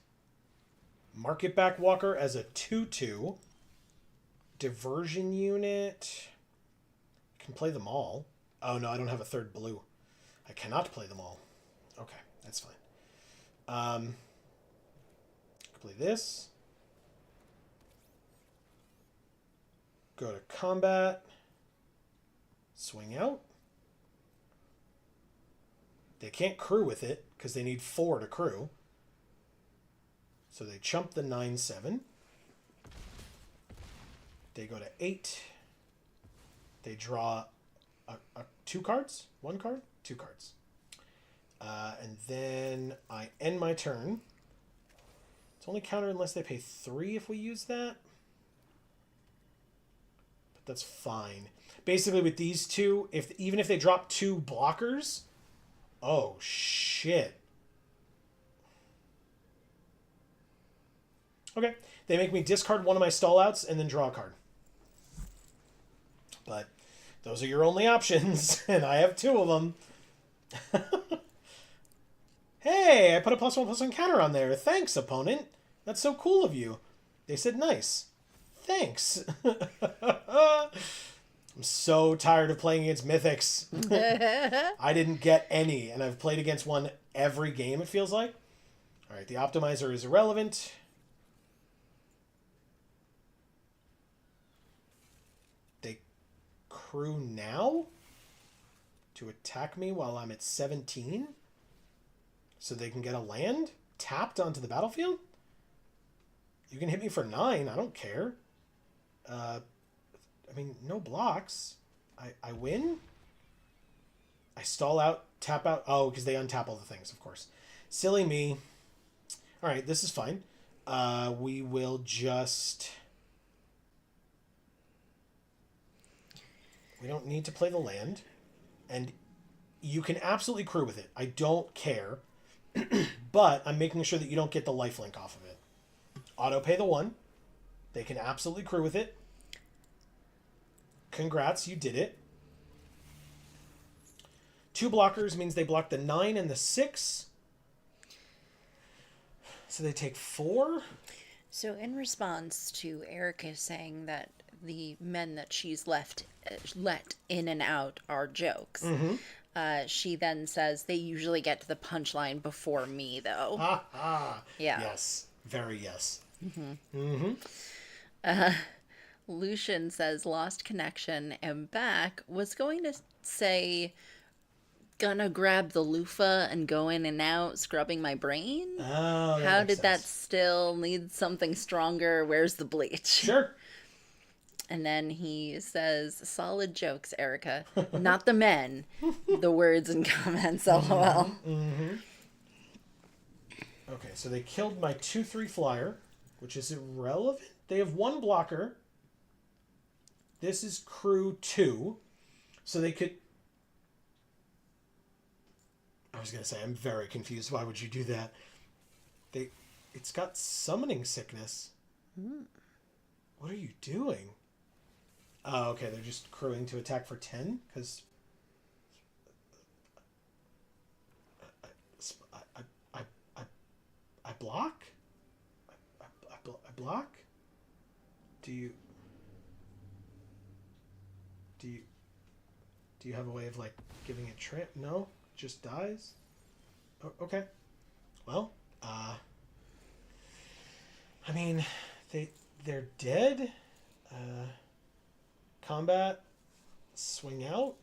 Market Back Walker as a 2/2. Diversion unit. Can play them all. Oh no, I don't have a third blue. I cannot play them all. Okay, that's fine. Play this. Go to combat. Swing out. They can't crew with it because they need 4 to crew. So they chump the 9/7. They go to 8. They draw 2 cards? 1 card? 2 cards. And then I end my turn. It's only counter unless they pay 3 if we use that. But that's fine. Basically with these two, even if they drop 2 blockers... Oh, shit. Okay. They make me discard one of my stallouts and then draw a card. But those are your only options, and I have 2 of them. Hey, I put a +1/+1 counter on there. Thanks, opponent. That's so cool of you. They said nice. Thanks. I'm so tired of playing against Mythics. I didn't get any, and I've played against one every game, it feels like. All right, the Optimizer is irrelevant. They crew now to attack me while I'm at 17? So they can get a land tapped onto the battlefield? You can hit me for 9, I don't care. I mean, no blocks. I win? I stall out, tap out. Oh, because they untap all the things, of course. Silly me. All right, this is fine. We will just... We don't need to play the land. And you can absolutely crew with it. I don't care. But I'm making sure that you don't get the lifelink off of it. Auto pay the 1. They can absolutely crew with it. Congrats, you did it. 2 blockers means they block the 9 and the 6. So they take 4. So in response to Erica saying that the men that she's let in and out are jokes, she then says they usually get to the punchline before me, though. Ha ha. Yeah. Yes. Very yes. Lucian says lost connection and back. Was going to say gonna grab the loofah and go in and out scrubbing my brain. Oh, How did that sense. still need something stronger? Where's the bleach? Sure. And then he says, solid jokes, Erica. Not the men. The words and comments, lol. Okay, so they killed my 2/3 flyer, which is irrelevant. They have 1 blocker. This is crew 2. So they could... I was going to say, I'm very confused. Why would you do that? It's got summoning sickness. What are you doing? Oh, okay, they're just crewing to attack for 10? Because... I block? I block? Do you have a way of, like, giving it trip? No? It just dies? Oh, okay. Well, I mean, they're dead. Combat. Swing out.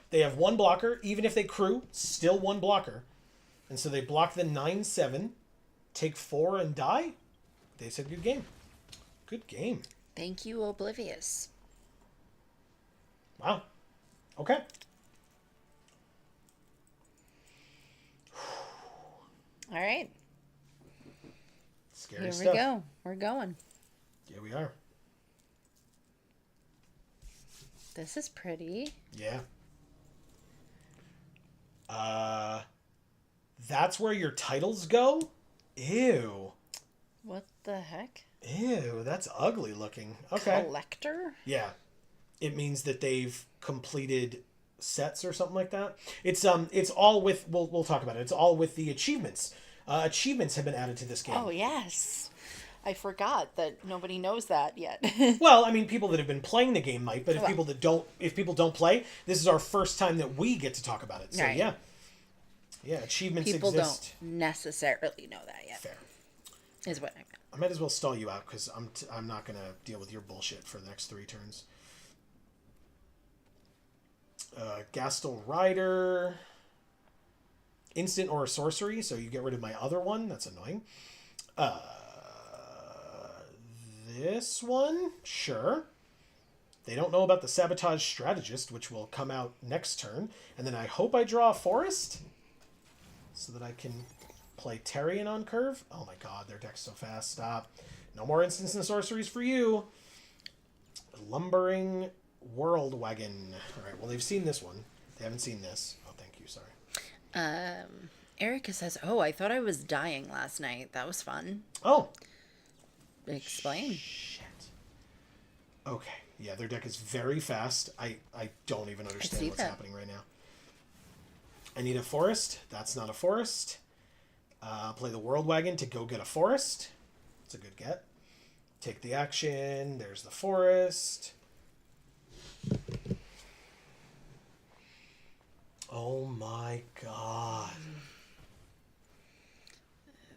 They have 1 blocker. Even if they crew, still 1 blocker. And so they block the 9/7, take 4 and die. They said good game. Good game. Thank you, Oblivious. Wow. Okay. All right. Scary Here stuff. we go. We're going. Here we are. This is pretty. Yeah. That's where your titles go? Ew. What the heck? Ew, that's ugly looking. Okay. Collector? Yeah. It means that they've completed sets or something like that. It's all with we'll talk about it. It's all with the achievements. Achievements have been added to this game. Oh, yes. I forgot that nobody knows that yet. Well, I mean, people that have been playing the game might, but if Well. people don't play, this is our first time that we get to talk about it. So Right. yeah, achievements People exist. don't necessarily know that yet. Fair. Is what I meant. I might as well stall you out because I'm not gonna deal with your bullshit for the next 3 turns. Gastel Rider. Instant or a sorcery, so you get rid of my other one. That's annoying. This one, sure. They don't know about the Sabotage Strategist, which will come out next turn. And then I hope I draw a forest so that I can play Terrian on curve. Oh my god, their deck's so fast. Stop. No more instants and sorceries for you. Lumbering World Wagon. All right, well, they've seen this one. They haven't seen this. Oh, thank you. Sorry. Erica says, "Oh, I thought I was dying last night. That was fun." Oh. Explain. Shit. Okay. Yeah, their deck is very fast. I don't even understand what's happening right now. I need a forest. That's not a forest. Play the World Wagon to go get a forest. It's a good get. Take the action. There's the forest. Oh my god.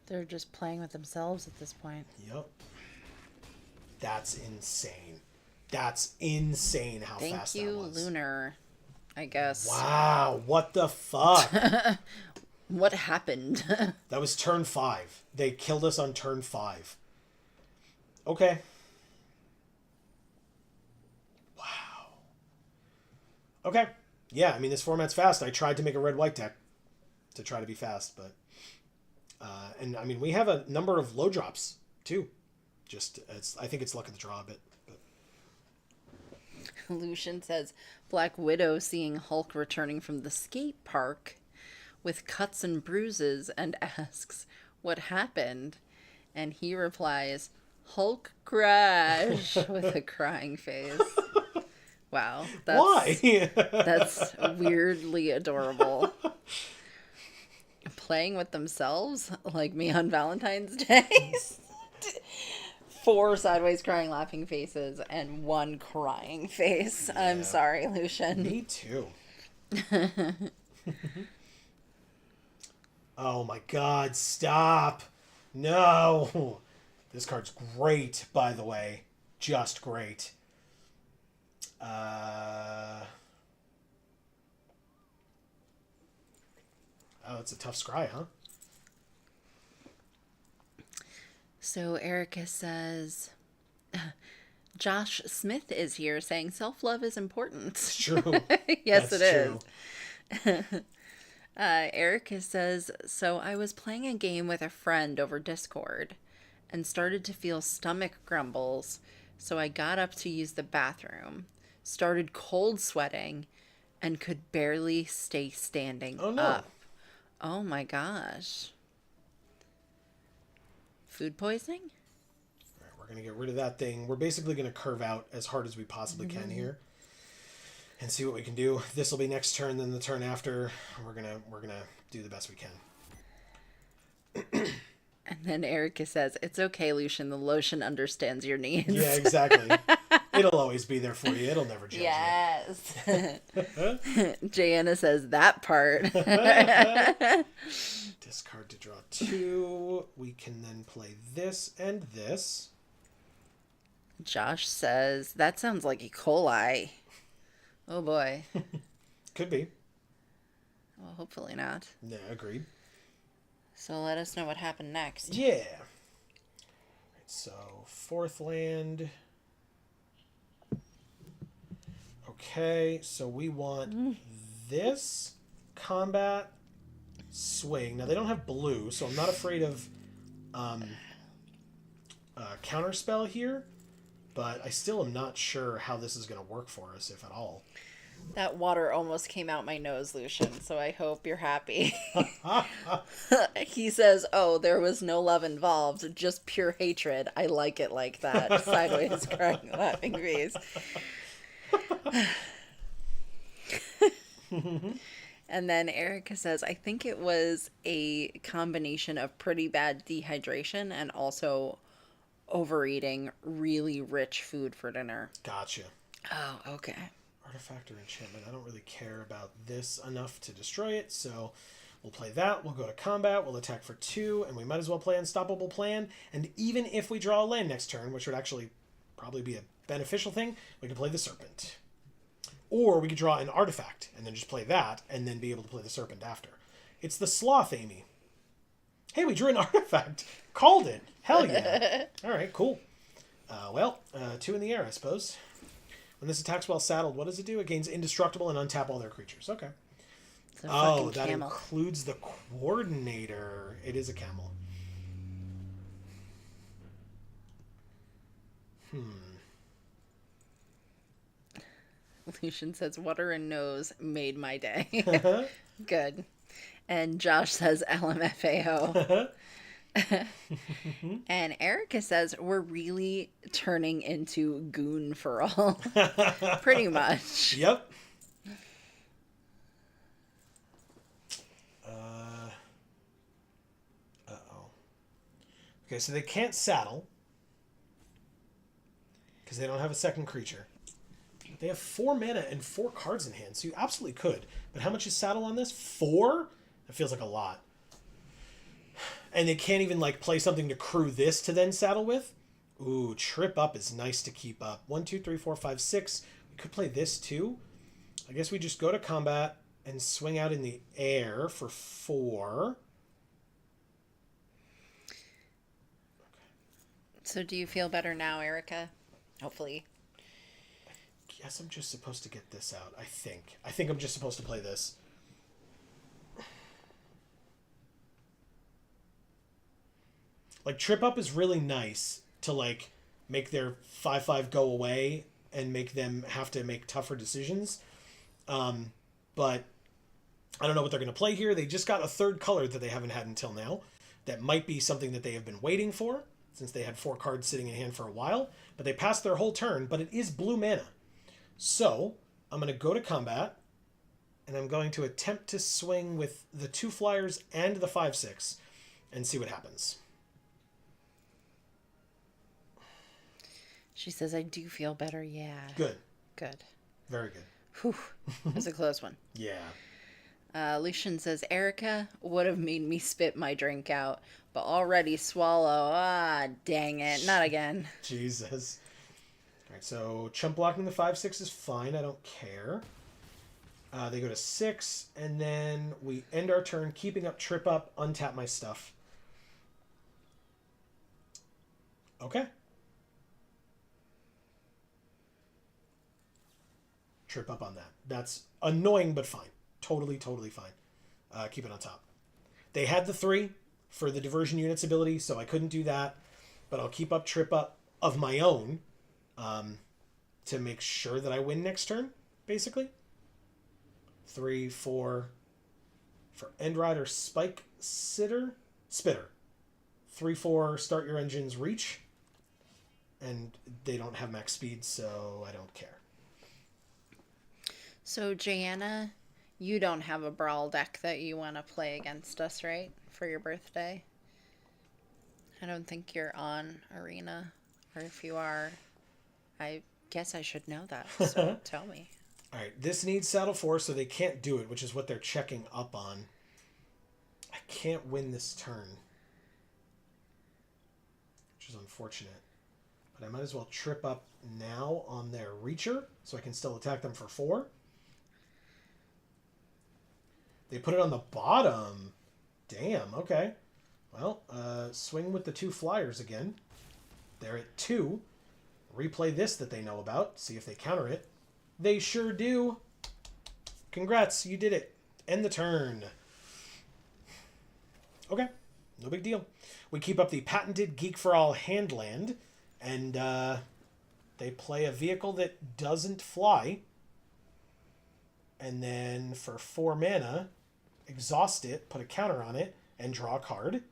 They're just playing with themselves at this point. Yep. That's insane. That's insane how Thank fast you, that was. Lunar, I guess. Wow, what the fuck? What happened? That was turn 5. They killed us on turn 5. Okay. Wow. Okay. Yeah, I mean, this format's fast. I tried to make a red-white deck to try to be fast, but... and, I mean, we have a number of low drops, too. Just, I think it's luck of the draw a bit. But... Lucian says, Black Widow seeing Hulk returning from the skate park with cuts and bruises and asks, "What happened?" And he replies, "Hulk crash," with a crying face. Wow. Why? That's weirdly adorable. Playing with themselves, like me on Valentine's Day. 4 sideways crying laughing faces and 1 crying face. Yeah. I'm sorry, Lucian. Me too. Oh my god, stop. No. This card's great, by the way. Just great. Oh, it's a tough scry, huh? So Erica says, Josh Smith is here saying self-love is important. It's true. Yes, That's it true. is. Erica says, so I was playing a game with a friend over Discord and started to feel stomach grumbles. So I got up to use the bathroom, started cold sweating, and could barely stay standing up. Oh my gosh. Food poisoning? All right, we're going to get rid of that thing. We're basically going to curve out as hard as we possibly can here and see what we can do. This will be next turn, then the turn after. We're going to do the best we can. And then Erica says, it's okay, Lucian. The lotion understands your needs. Yeah, exactly. It'll always be there for you. It'll never judge yes. you. Jana says that part. Discard to draw 2. We can then play this and this. Josh says, that sounds like E. coli. Oh boy. Could be. Well, hopefully not. Yeah, agreed. So let us know what happened next. Yeah. Right, so, 4th land. Okay, so we want this combat swing. Now, they don't have blue, so I'm not afraid of counterspell here, but I still am not sure how this is going to work for us, if at all. That water almost came out my nose, Lucian, so I hope you're happy. He says, oh, there was no love involved, just pure hatred. I like it like that. Sideways crying laughing face. And then Erica says, I think it was a combination of pretty bad dehydration and also overeating really rich food for dinner. Gotcha. Oh, okay. Artifact or enchantment. I don't really care about this enough to destroy it, so we'll play that. We'll go to combat. We'll attack for 2, and we might as well play Unstoppable Plan. And even if we draw a land next turn, which would actually probably be a beneficial thing, we can play the Serpent. Or we could draw an artifact and then just play that and then be able to play the Serpent after. It's the Sloth, Amy. Hey, we drew an artifact. Called it. Hell yeah. All right, cool. 2 in the air, I suppose. When this attacks while saddled, what does it do? It gains indestructible and untap all their creatures. Okay. Oh, that camel. Includes the coordinator. It is a camel. Lucian says, water and nose made my day. Good. And Josh says, LMFAO. And Erica says, we're really turning into goon for all. Pretty much. Yep. Okay, so they can't saddle because they don't have a second creature. They have 4 mana and 4 cards in hand, so you absolutely could. But how much is saddle on this? 4? That feels like a lot. And they can't even like play something to crew this to then saddle with. Ooh, trip up is nice to keep up. 1, 2, 3, 4, 5, 6. We could play this too. I guess we just go to combat and swing out in the air for 4. So do you feel better now, Erica? Hopefully. I guess I'm just supposed to get this out, I think. I think I'm just supposed to play this. Like, Trip Up is really nice to, like, make their 5/5 go away and make them have to make tougher decisions. But I don't know what they're going to play here. They just got a third color that they haven't had until now. That might be something that they have been waiting for, since they had 4 cards sitting in hand for a while. But they passed their whole turn, but it is blue mana. So, I'm going to go to combat, and I'm going to attempt to swing with the 2 flyers and the 5/6, and see what happens. She says, I do feel better, yeah. Good. Good. Very good. Whew. That was a close one. Yeah. Lucian says, Erica would have made me spit my drink out, but already swallow. Ah, dang it. Not again. Jesus. All right, so chump blocking the 5/6 is fine. I don't care. They go to 6, and then we end our turn, keeping up Trip Up, untap my stuff. Okay. Trip Up on that. That's annoying, but fine. Totally fine. Keep it on top. They had the 3 for the diversion units ability, so I couldn't do that. But I'll keep up Trip Up of my own to make sure that I win next turn, basically. 3, 4 for End Rider, Spike Spitter. 3, 4, start your engines, reach. And they don't have max speed, so I don't care. So, Jana, you don't have a Brawl deck that you want to play against us, right? For your birthday? I don't think you're on Arena. Or if you are, I guess I should know that, so tell me. All right, this needs Saddle 4, so they can't do it, which is what they're checking up on. I can't win this turn, which is unfortunate. But I might as well Trip Up now on their Reacher, so I can still attack them for 4. They put it on the bottom. Damn, okay. Well, swing with the 2 flyers again. They're at 2. Replay this that they know about. See if they counter it. They sure do. Congrats, you did it. End the turn. Okay, no big deal. We keep up the patented Geek for All Handland, and they play a vehicle that doesn't fly. And then for 4 mana, exhaust it, put a counter on it, and draw a card.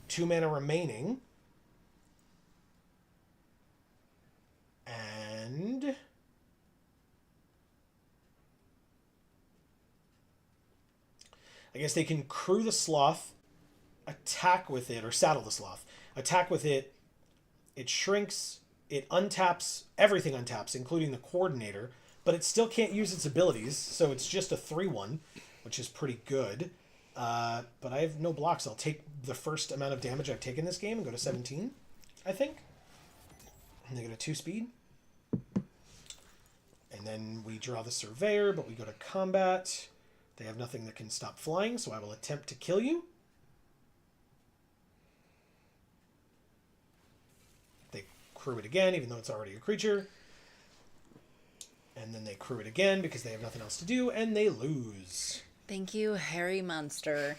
2 mana remaining. And I guess they can crew the sloth, attack with it, or saddle the sloth, attack with it. It shrinks, it untaps, everything untaps, including the coordinator, but it still can't use its abilities, so it's just a 3/1, which is pretty good. But I have no blocks. I'll take the first amount of damage I've taken this game and go to 17, I think. And they go to 2 speed. And then we draw the Surveyor, but we go to combat. They have nothing that can stop flying, so I will attempt to kill you. They crew it again, even though it's already a creature. And then they crew it again because they have nothing else to do, and they lose. Thank you, hairy monster.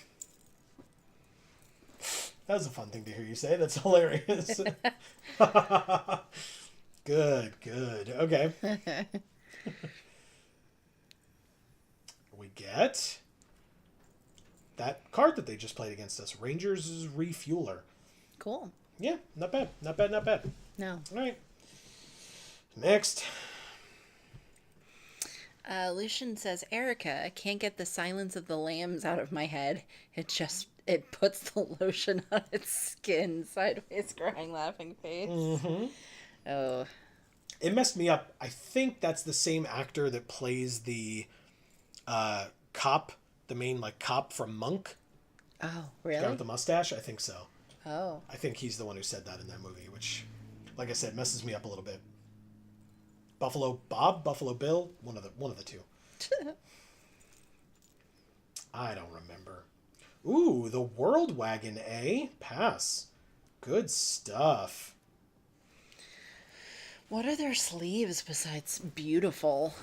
That was a fun thing to hear you say. That's hilarious. Good. Okay. We get that card that they just played against us, Rangers' Refueler. Cool. Yeah, not bad. No. All right. Next. Lucian says, Erica, I can't get the Silence of the Lambs out of my head. It puts the lotion on its skin. Sideways crying, laughing face. Mm-hmm. Oh. It messed me up. I think that's the same actor that plays the cop, the main cop from Monk. Oh, The guy really? with the mustache. I think so. Oh. I think he's the one who said that in that movie, which, like I said, messes me up a little bit. Buffalo Bob, Buffalo Bill, one of the two. I don't remember. Ooh, the World Wagon, eh? Pass. Good stuff. What are their sleeves besides beautiful?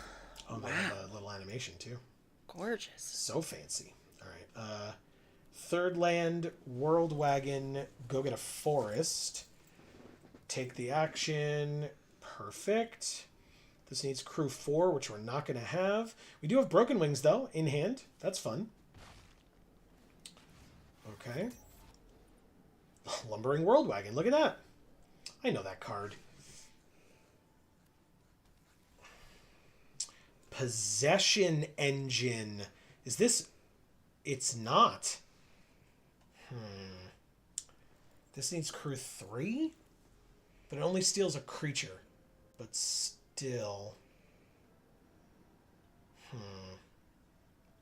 Oh, they have a little animation too. Gorgeous. So fancy. All right. Third land, World Wagon, go get a forest. Take the action. Perfect. This needs crew 4, which we're not going to have. We do have Broken Wings, though, in hand. That's fun. Okay. Lumbering World Wagon. Look at that. I know that card. Possession Engine. Is this... It's not. This needs crew 3? But it only steals a creature. But still...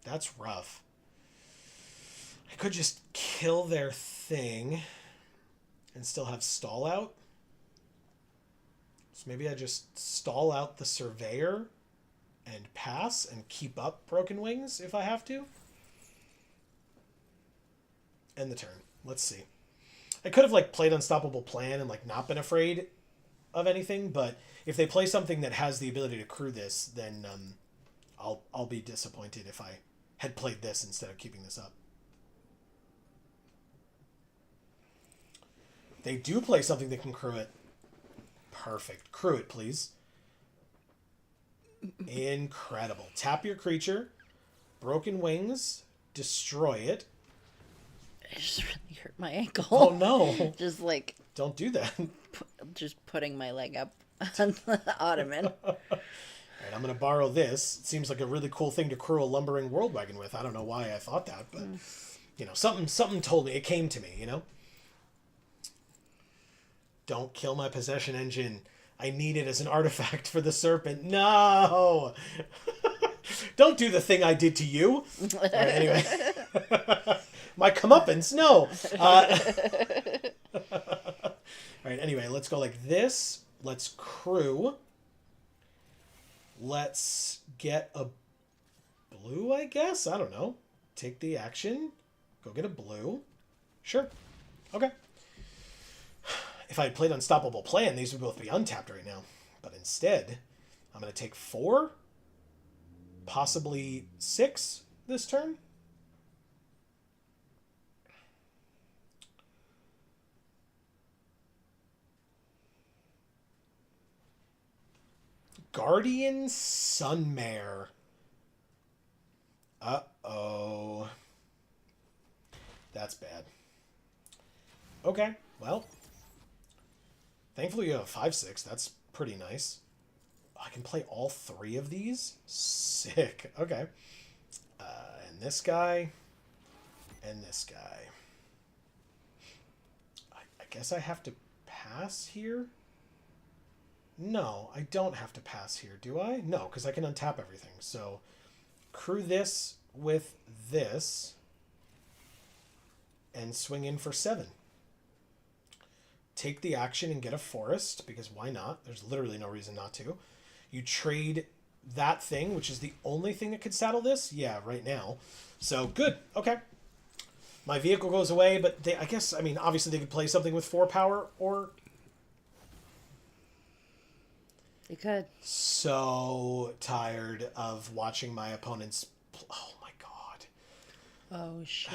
That's rough. I could just kill their thing and still have stall out. So maybe I just stall out the Surveyor and pass and keep up Broken Wings if I have to. End the turn. Let's see. I could have played Unstoppable Plan and not been afraid of anything, but if they play something that has the ability to crew this, then I'll be disappointed if I had played this instead of keeping this up. They do play something that can crew it. Perfect. Crew it, please. Incredible. Tap your creature. Broken Wings. Destroy it. It just really hurt my ankle. Oh, no. Just Don't do that. just putting my leg up on the ottoman. All right, I'm going to borrow this. It seems like a really cool thing to crew a lumbering world wagon with. I don't know why I thought that, but, something told me. It came to me, Don't kill my possession engine. I need it as an artifact for the serpent. No! Don't do the thing I did to you. All right, anyway. My comeuppance, no. All right, anyway, let's go like this. Let's crew. Let's get a blue, I guess. I don't know. Take the action. Go get a blue. Sure. Okay. If I had played Unstoppable Plan, these would both be untapped right now. But instead, I'm going to take 4, possibly 6 this turn. Guardian Sunmare. Uh-oh. That's bad. Okay, well. Thankfully you have 5/6. That's pretty nice. I can play all 3 of these? Sick. Okay. And this guy. and this guy. I guess I have to pass here? No, I don't have to pass here, do I? No, because I can untap everything. So, crew this with this, and swing in for 7. Take the action and get a forest, because why not? There's literally no reason not to. You trade that thing, which is the only thing that could saddle this? Yeah, right now. So, good. Okay. My vehicle goes away, but I guess, I mean, obviously they could play something with 4 power, or... They could. So tired of watching my opponents... Oh, my God. Oh, shit.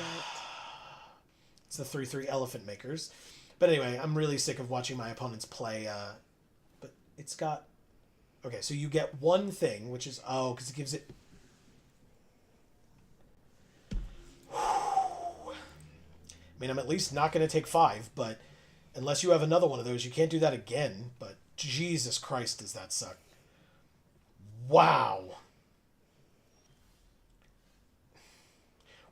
It's the 3/3 elephant makers. But anyway, I'm really sick of watching my opponents play, but it's got... Okay, so you get one thing, which is... Oh, because it gives it... I mean, I'm at least not going to take 5, but unless you have another one of those, you can't do that again. But Jesus Christ, does that suck. Wow.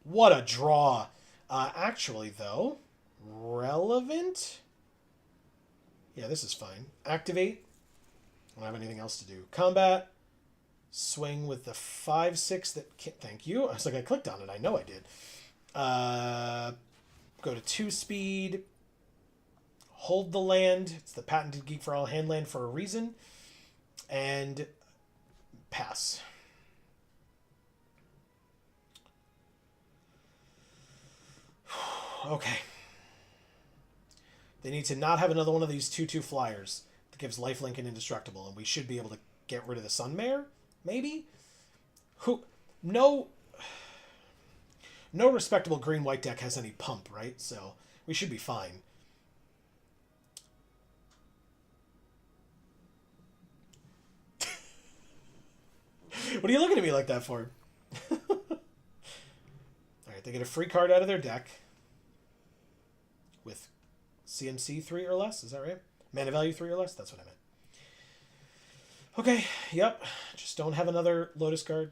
What a draw. Actually, though, relevant? Yeah, this is fine. Activate. I don't have anything else to do. Combat. Swing with the 5/6 that... Thank you. I was like, I clicked on it. I know I did. Go to 2 speed. Hold the land. It's the patented Geek for All hand land for a reason. And pass. Okay. They need to not have another one of these 2/2 flyers that gives lifelink and indestructible, and we should be able to get rid of the Sunmare, maybe? No respectable green-white deck has any pump, right? So we should be fine. What are you looking at me like that for? Alright, they get a free card out of their deck with CMC 3 or less, is that right? Mana value 3 or less? That's what I meant. Okay, yep. Just don't have another Lotus card.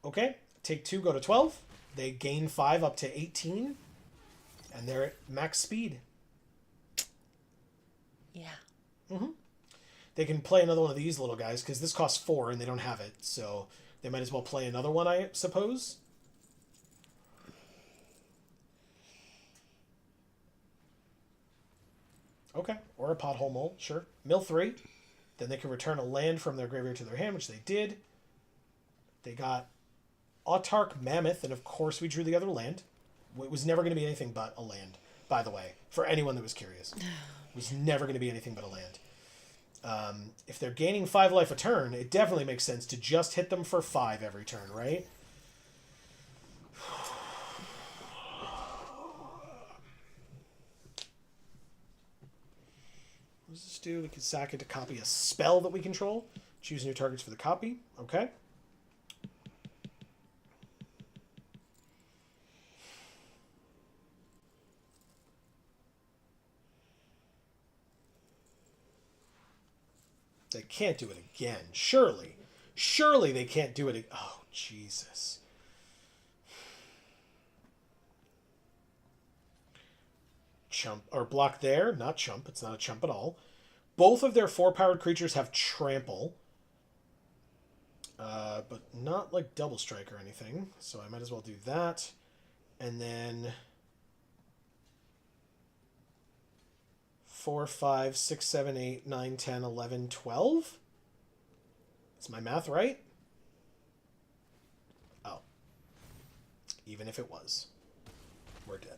Okay, take 2, go to 12. They gain 5 up to 18. And they're at max speed. Yeah. Mm-hmm. They can play another one of these little guys, because this costs 4 and they don't have it. So they might as well play another one, I suppose. Okay, or a pothole mole, sure. Mill 3. Then they can return a land from their graveyard to their hand, which they did. They got Autark Mammoth, and of course we drew the other land. It was never going to be anything but a land, by the way, for anyone that was curious. It was never going to be anything but a land. If they're gaining 5 life a turn, it definitely makes sense to just hit them for 5 every turn, right? What does this do? We can sack it to copy a spell that we control. Choose new targets for the copy. Okay. They can't do it again. Surely. Surely they can't do it. Oh, Jesus. Chump. Or block there. Not chump. It's not a chump at all. Both of their 4-powered creatures have trample. But not like double strike or anything. So I might as well do that. And then 4, 5, 6, 7, 8, 9, 10, 11, 12? Is my math right? Oh. Even if it was. We're dead.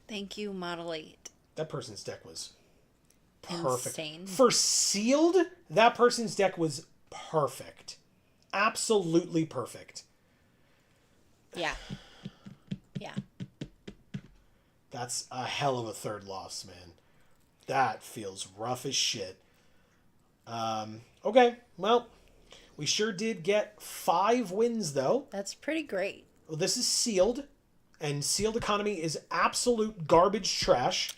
Thank you, Model 8. That person's deck was perfect. Insane. For sealed, that person's deck was perfect. Absolutely perfect. Yeah. Yeah. That's a hell of a third loss, man. That feels rough as shit. Okay, well, we sure did get 5 wins, though. That's pretty great. Well, this is sealed, and sealed economy is absolute garbage trash.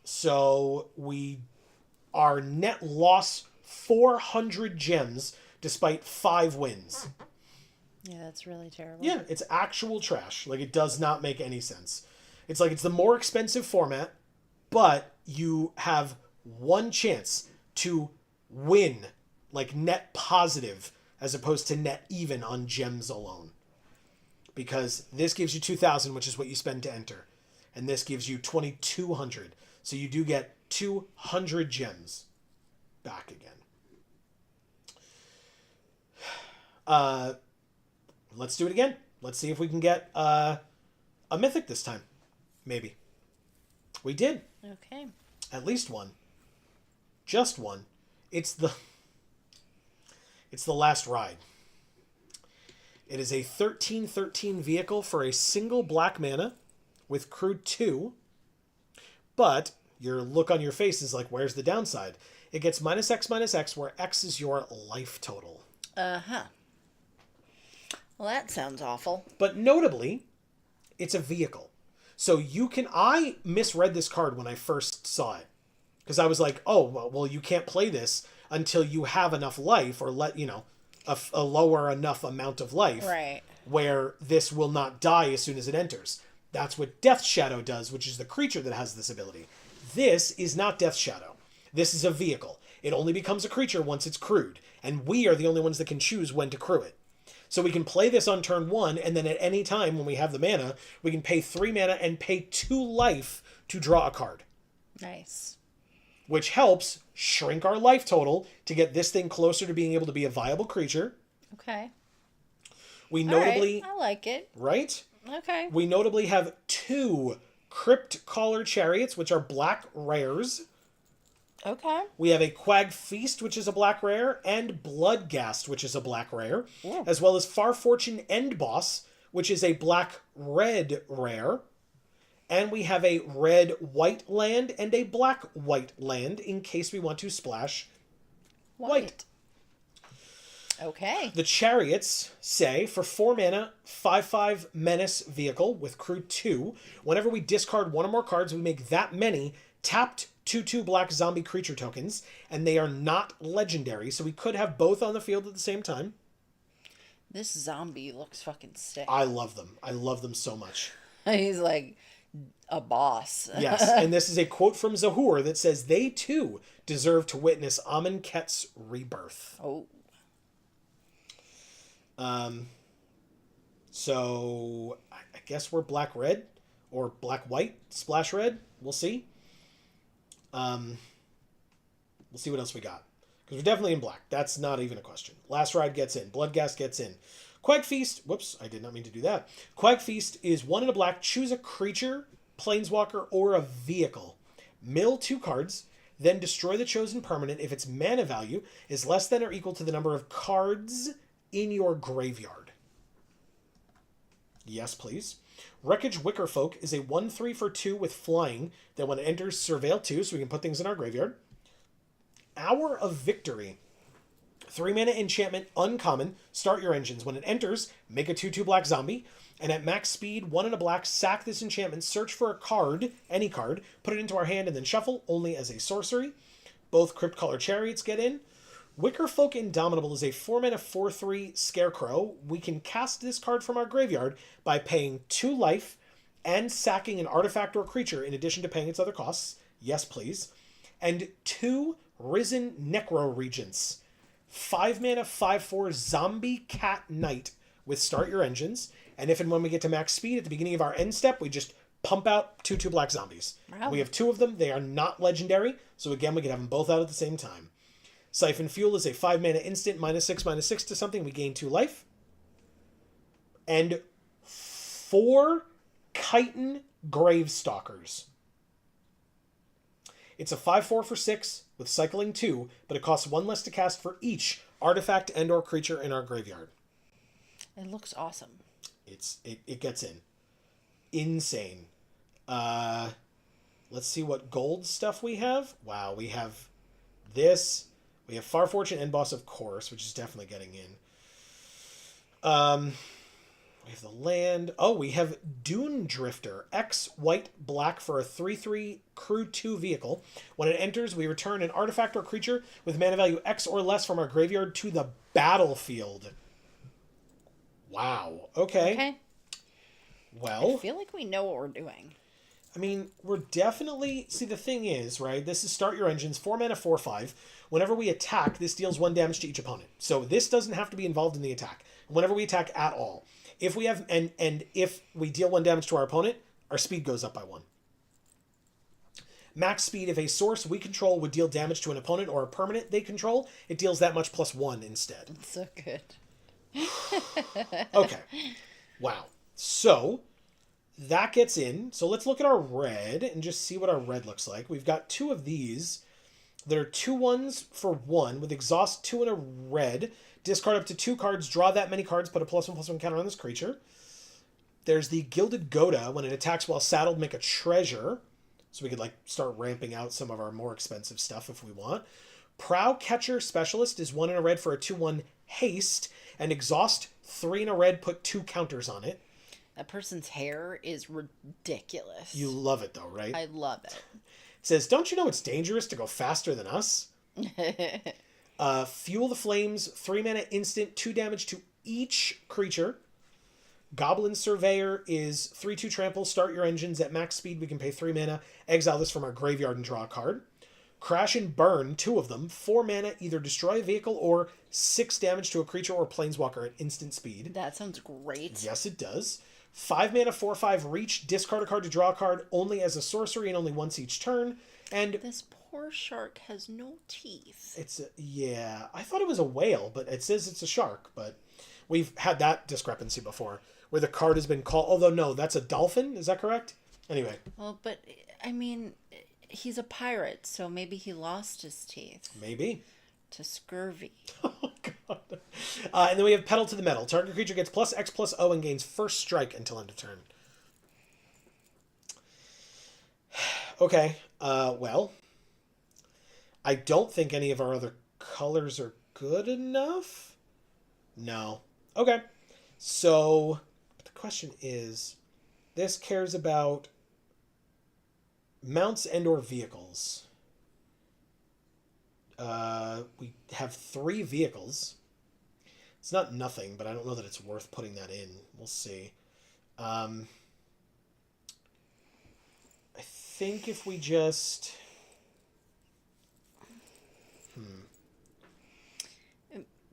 So we our net loss 400 gems despite 5 wins. Yeah, that's really terrible. Yeah, it's actual trash. Like, it does not make any sense. It's like it's the more expensive format, but you have one chance to win, like net positive, as opposed to net even on gems alone. Because this gives you 2,000, which is what you spend to enter. And this gives you 2,200. So you do get 200 gems back again. Let's do it again. Let's see if we can get a mythic this time. Maybe. We did. Okay. At least one. Just one. It's the last ride. It is a 13/13 vehicle for a single black mana with crew 2. But your look on your face is like, where's the downside? It gets -X, where X is your life total. Uh-huh. Well, that sounds awful. But notably, it's a vehicle. So I misread this card when I first saw it. Because I was like, oh, well, you can't play this until you have enough life, or a lower enough amount of life. Right. Where this will not die as soon as it enters. That's what Death Shadow does, which is the creature that has this ability. This is not Death Shadow. This is a vehicle. It only becomes a creature once it's crewed. And we are the only ones that can choose when to crew it. So we can play this on turn 1, and then at any time when we have the mana, we can pay 3 mana and pay 2 life to draw a card. Nice. Which helps shrink our life total to get this thing closer to being able to be a viable creature. Okay. We notably... All right. I like it. Right? Okay. We notably have 2 Crypt Caller Chariots, which are black rares. Okay. We have a Quag Feast, which is a black rare, and Bloodghast, which is a black rare, Ooh. as well as Far Fortune End Boss, which is a black-red rare. And we have a red-white land and a black-white land in case we want to splash white. Okay. The Chariots say, for 4 mana, 5/5 Menace vehicle with crew 2, whenever we discard one or more cards, we make that many tapped 2/2 black zombie creature tokens, and they are not legendary, so we could have both on the field at the same time. This zombie looks fucking sick. I love them. I love them so much. He's like a boss. Yes, and this is a quote from Zahur that says, they too deserve to witness Amonkhet's rebirth. Oh. So I guess we're black-red or black-white, splash red. We'll see. We'll see what else we got. Because we're definitely in black. That's not even a question. Last Ride gets in. Bloodghast gets in. Quag Feast. Whoops, I did not mean to do that. Quag Feast is 1 in a black. Choose a creature, planeswalker, or a vehicle. Mill 2 cards. Then destroy the chosen permanent if its mana value is less than or equal to the number of cards in your graveyard. Yes, please. Wreckage Wickerfolk is a 1/3 for 2 with flying that when it enters, surveil 2, so we can put things in our graveyard. Hour of Victory. 3 mana enchantment, uncommon. Start your engines. When it enters, make a 2/2 black zombie. And at max speed, 1 in a black, sack this enchantment, search for a card, any card, put it into our hand, and then shuffle, only as a sorcery. Both Crypt Caller Chariots get in. Wickerfolk Indomitable is a 4 mana 4/3 Scarecrow. We can cast this card from our graveyard by paying 2 life and sacking an artifact or creature in addition to paying its other costs. Yes, please. And 2 Risen Necro Regents. 5 mana 5/4 Zombie Cat Knight with Start Your Engines. And if and when we get to max speed at the beginning of our end step, we just pump out 2/2 black zombies. Wow. We have 2 of them. They are not legendary. So again, we can have them both out at the same time. Siphon Fuel is a 5 mana instant, -6/6 to something. We gain 2 life. And 4 Chitin Gravestalkers. It's a 5/4 for 6 with cycling 2, but it costs 1 less to cast for each artifact and or creature in our graveyard. It looks awesome. It gets in. Insane. Let's see what gold stuff we have. Wow, we have this. We have Far Fortune End Boss, of course, which is definitely getting in. We have the land. Oh, we have Dune Drifter. X, white, black for a 3/3 crew 2 vehicle. When it enters, we return an artifact or creature with mana value X or less from our graveyard to the battlefield. Wow. Okay. Okay. Well, I feel like we know what we're doing. I mean, we're definitely... See, the thing is, right, this is start your engines, 4 mana, 4/5. Whenever we attack, this deals 1 damage to each opponent. So this doesn't have to be involved in the attack. Whenever we attack at all. If we have... And if we deal 1 damage to our opponent, our speed goes up by 1. Max speed, if a source we control would deal damage to an opponent or a permanent they control, it deals that much plus 1 instead. So good. Okay. Wow. So... that gets in. So let's look at our red and just see what our red looks like. We've got 2 of these. There are 2 ones for 1 with exhaust 2 and a red. Discard up to 2 cards, draw that many cards, put a +1/+1 counter on this creature. There's the Gilded Goda. When it attacks while saddled, make a treasure. So we could like start ramping out some of our more expensive stuff if we want. Prow Catcher Specialist is 1 in a red for a 2/1 haste. And exhaust 3 in a red, put 2 counters on it. That person's hair is ridiculous. You love it though, right? I love it. It says, don't you know it's dangerous to go faster than us? Fuel the Flames, 3 mana instant, 2 damage to each creature. Goblin Surveyor is 3/2 trample, start your engines at max speed. We can pay 3 mana, exile this from our graveyard and draw a card. Crash and Burn, 2 of them, 4 mana, either destroy a vehicle or 6 damage to a creature or planeswalker at instant speed. That sounds great. Yes, it does. 5 mana, 4/5 reach, discard a card to draw a card only as a sorcery and only once each turn. And This poor shark has no teeth. it's yeah, I thought it was a whale, but it says it's a shark. But we've had that discrepancy before, where the card has been called. Although no, that's a dolphin. Is that correct? Anyway, Well, but I mean, he's a pirate, so maybe he lost his teeth maybe. to scurvy. Oh god. And then we have Pedal to the Metal. Target creature gets +X/+O and gains first strike until end of turn. Okay. Well, I don't think any of our other colors are good enough. No. Okay. So, the question is, this cares about mounts and/or vehicles. We have 3 vehicles. It's not nothing, but I don't know that it's worth putting that in. We'll see. I think if we just...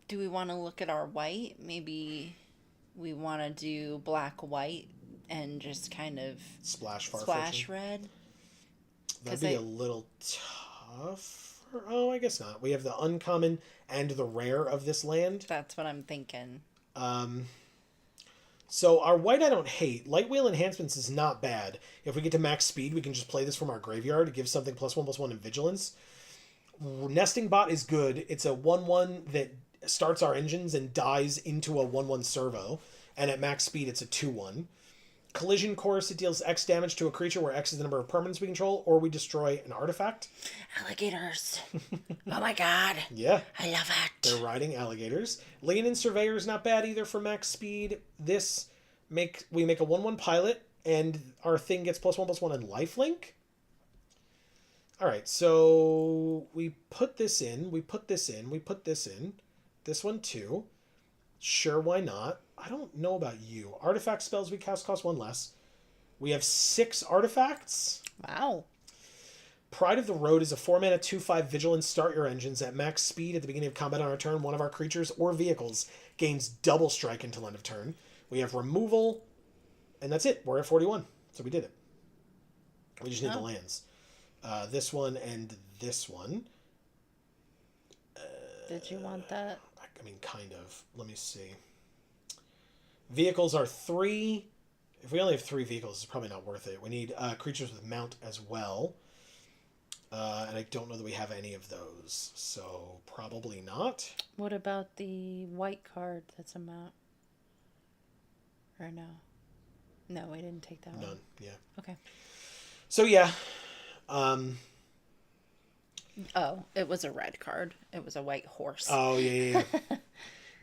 Do we want to look at our white? Maybe we want to do black-white and just kind of Splash splash red? That'd be a little tough. Oh, I guess not. We have the uncommon and the rare of this land. That's what I'm thinking. So our white I don't hate. Light Wheel Enhancements is not bad. If we get to max speed, we can just play this from our graveyard. It gives something +1/+1 in Vigilance. Nesting Bot is good. It's a 1/1 that starts our engines and dies into a 1/1 servo. And at max speed, it's a 2/1. Collision Course, it deals X damage to a creature where X is the number of permanents we control, or we destroy an artifact. Alligators. Oh my god. Yeah. I love it. They're riding alligators. Leonin Surveyor is not bad either for max speed. This we make a 1/1 pilot, and our thing gets +1/+1 in lifelink. All right, so we put this in. We put this in. We put this in. This one too. Sure, why not? I don't know about you. Artifact spells we cast cost 1 less. We have 6 artifacts. Wow. Pride of the Road is a 4 mana 2/5 vigilance. Start your engines at max speed at the beginning of combat on our turn. One of our creatures or vehicles gains double strike until end of turn. We have removal, and that's it. We're at 41, so we did it. We just need the lands. This one and this one. Did you want that? I mean, kind of. Let me see. Vehicles are 3. If we only have 3 vehicles, it's probably not worth it. We need creatures with mount as well. And I don't know that we have any of those, so probably not. What about the white card that's a mount? Or no? No, we didn't take that one. None, yeah. Okay. So, yeah. Oh, it was a red card. It was a white horse. Oh, yeah.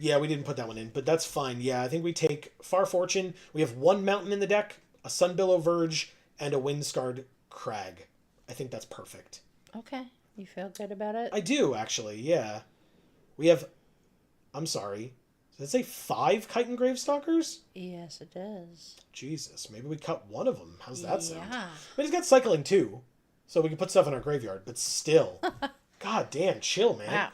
Yeah, we didn't put that one in, but that's fine. Yeah, I think we take Far Fortune. We have one mountain in the deck, a Sunbillow Verge, and a Windscarred Crag. I think that's perfect. Okay. You feel good about it? I do, actually, yeah. We have... I'm sorry. Does it say 5 Chitin Gravestalkers? Yes, it does. Jesus, maybe we cut one of them. How's that sound? Yeah. But he's got cycling too, so we can put stuff in our graveyard. But still, god damn, chill, man. Wow.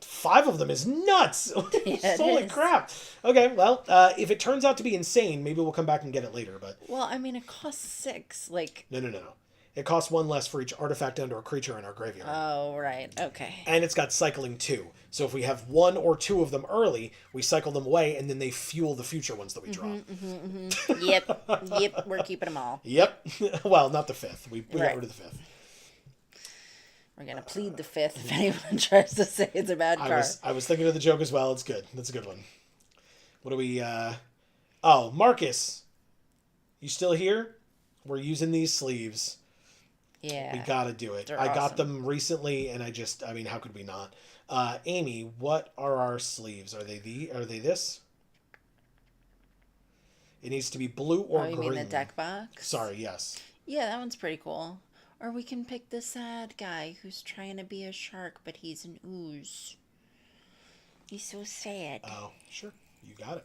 5 of them is nuts. Yeah, Holy is. crap. Okay, well, if it turns out to be insane, maybe we'll come back and get it later. But Well, I mean, it costs 6. Like. no. It costs 1 less for each artifact and/or creature in our graveyard. Oh, right. Okay. And it's got cycling too. So if we have 1 or 2 of them early, we cycle them away, and then they fuel the future ones that we draw. Yep. We're keeping them all. Yep. Well, not the 5th. We got Right. rid of the 5th. We're gonna plead the 5th if anyone tries to say it's a bad card. I was thinking of the joke as well. It's good. That's a good one. What do we... Oh, Marcus. You still here? We're using these sleeves. Yeah. We gotta do it. They're I got awesome. them recently, and I mean, how could we not? Amy, what are our sleeves? Are they this? It needs to be blue or you green. mean the deck box? Sorry, yes. Yeah, that one's pretty cool. Or we can pick the sad guy who's trying to be a shark, but he's an ooze. He's so sad. Oh, sure. You got it.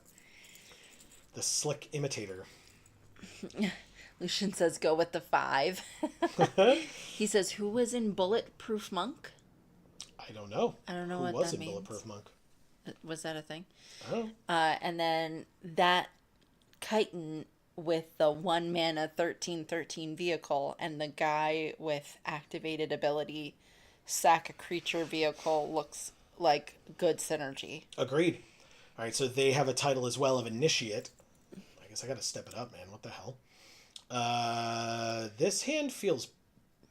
The slick imitator. Lucian says go with the 5. He says, who was in Bulletproof Monk? I don't know. I don't know Who what was that in means. Bulletproof Monk? Was that a thing? Oh. And then that chitin with the 1 mana 13/13 vehicle and the guy with activated ability sack a creature vehicle looks like good synergy. Agreed. All right, so they have a title as well of Initiate. I guess I got to step it up, man. What the hell? This hand feels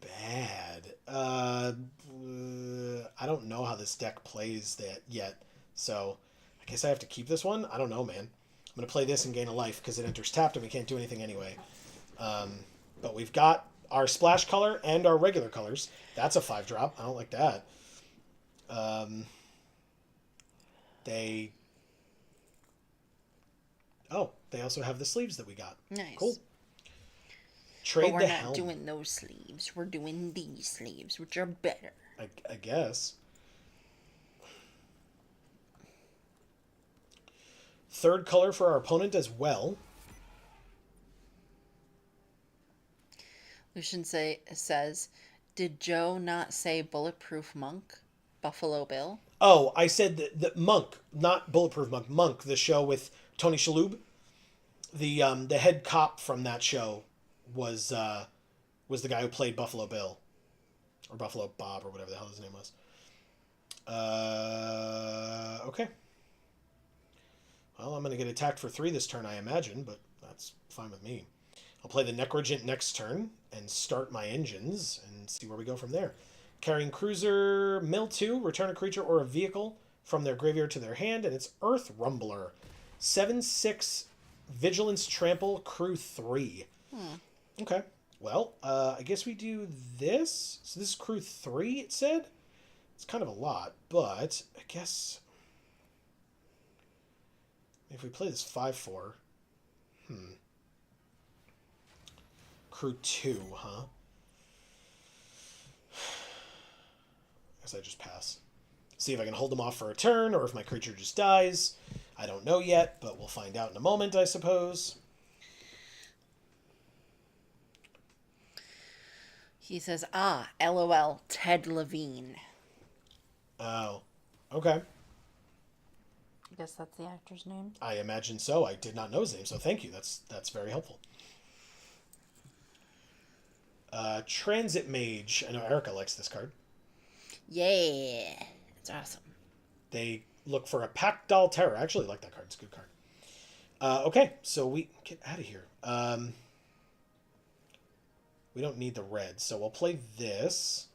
bad. I don't know how this deck plays that yet, so I guess I have to keep this one. I don't know, man. I'm going to play this and gain a life because it enters tapped and we can't do anything anyway. But we've got our splash color and our regular colors. That's a 5-drop. I don't like that. They also have the sleeves that we got. Nice. Cool. But Trade we're the not helm. doing those sleeves. We're doing these sleeves, which are better. I guess. 3rd color for our opponent as well. Lucian says, did Joe not say Bulletproof Monk? Buffalo Bill? Oh, I said the Monk, not Bulletproof Monk. Monk, the show with Tony Shalhoub. The head cop from that show was the guy who played Buffalo Bill, or Buffalo Bob, or whatever the hell his name was. Okay. Well, I'm going to get attacked for 3 this turn, I imagine, but that's fine with me. I'll play the Necrogent next turn and start my engines and see where we go from there. Carrying Cruiser, mill 2, return a creature or a vehicle from their graveyard to their hand, and it's Earth Rumbler. 7/6 Vigilance Trample, Crew 3. Okay. Well, I guess we do this. So this is Crew 3, it said? It's kind of a lot, but I guess if we play this 5/4, Crew 2, huh? I guess I just pass. See if I can hold them off for a turn, or if my creature just dies. I don't know yet, but we'll find out in a moment, I suppose. He says, LOL, Ted Levine. Oh, okay. I guess that's the actor's name. I imagine so. I did not know his name, so thank you. That's very helpful. Transit Mage. I know Erica likes this card. Yeah, it's awesome. They look for a Pack Doll Terror. I actually like that card. It's a good card. Okay, so we get out of here. We don't need the red, so we'll play this.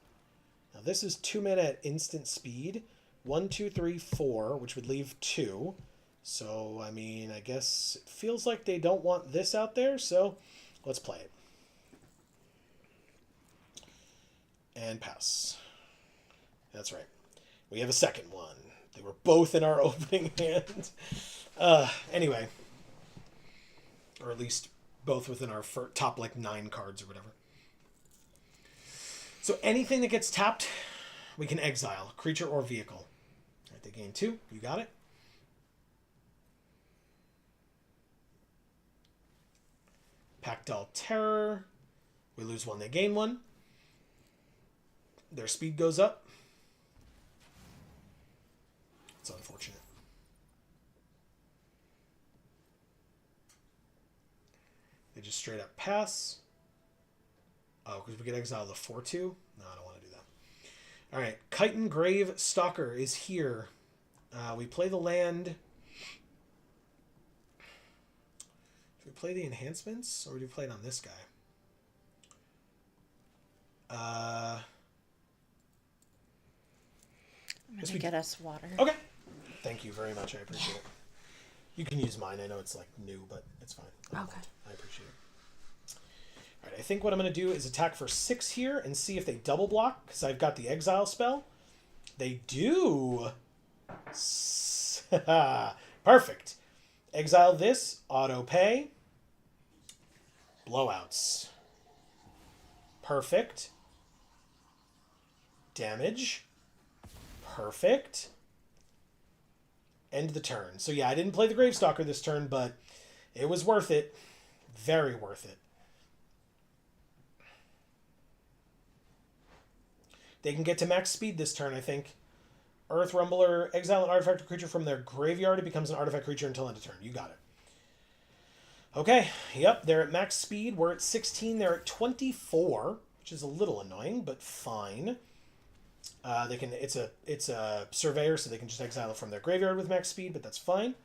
Now this is 2 mana at instant speed. 1, 2, 3, 4, which would leave 2. So, I mean, I guess it feels like they don't want this out there, so let's play it. And pass. That's right. We have a second one. They were both in our opening hand. Anyway. Or at least both within our top, like, 9 cards or whatever. So anything that gets tapped, we can exile. Creature or vehicle. All right, they gain 2. You got it. Pactol Terror. We lose 1, they gain 1. Their speed goes up. It's unfortunate. They just straight up pass. Oh, because we could exile the 4-2? No, I don't want to do that. Alright, Chitin Grave Stalker is here. We play the land. Do we play the enhancements? Or do we play it on this guy? I'm going to get us water. Okay. Thank you very much. I appreciate it. You can use mine. I know it's, like, new, but it's fine. Okay. I appreciate it. All right, I think what I'm going to do is attack for 6 here and see if they double block, because I've got the exile spell. They do. Perfect. Exile this. Auto pay. Blowouts. Perfect. Damage. Perfect. End the turn. So yeah, I didn't play the Gravestalker this turn, but it was worth it. Very worth it. They can get to max speed this turn, I think. Earth Rumbler, exile an artifact or creature from their graveyard. It becomes an artifact creature until end of turn. You got it. Okay, yep, they're at max speed. We're at 16. They're at 24, which is a little annoying, but fine. They can. It's a surveyor, so they can just exile it from their graveyard with max speed, but that's fine.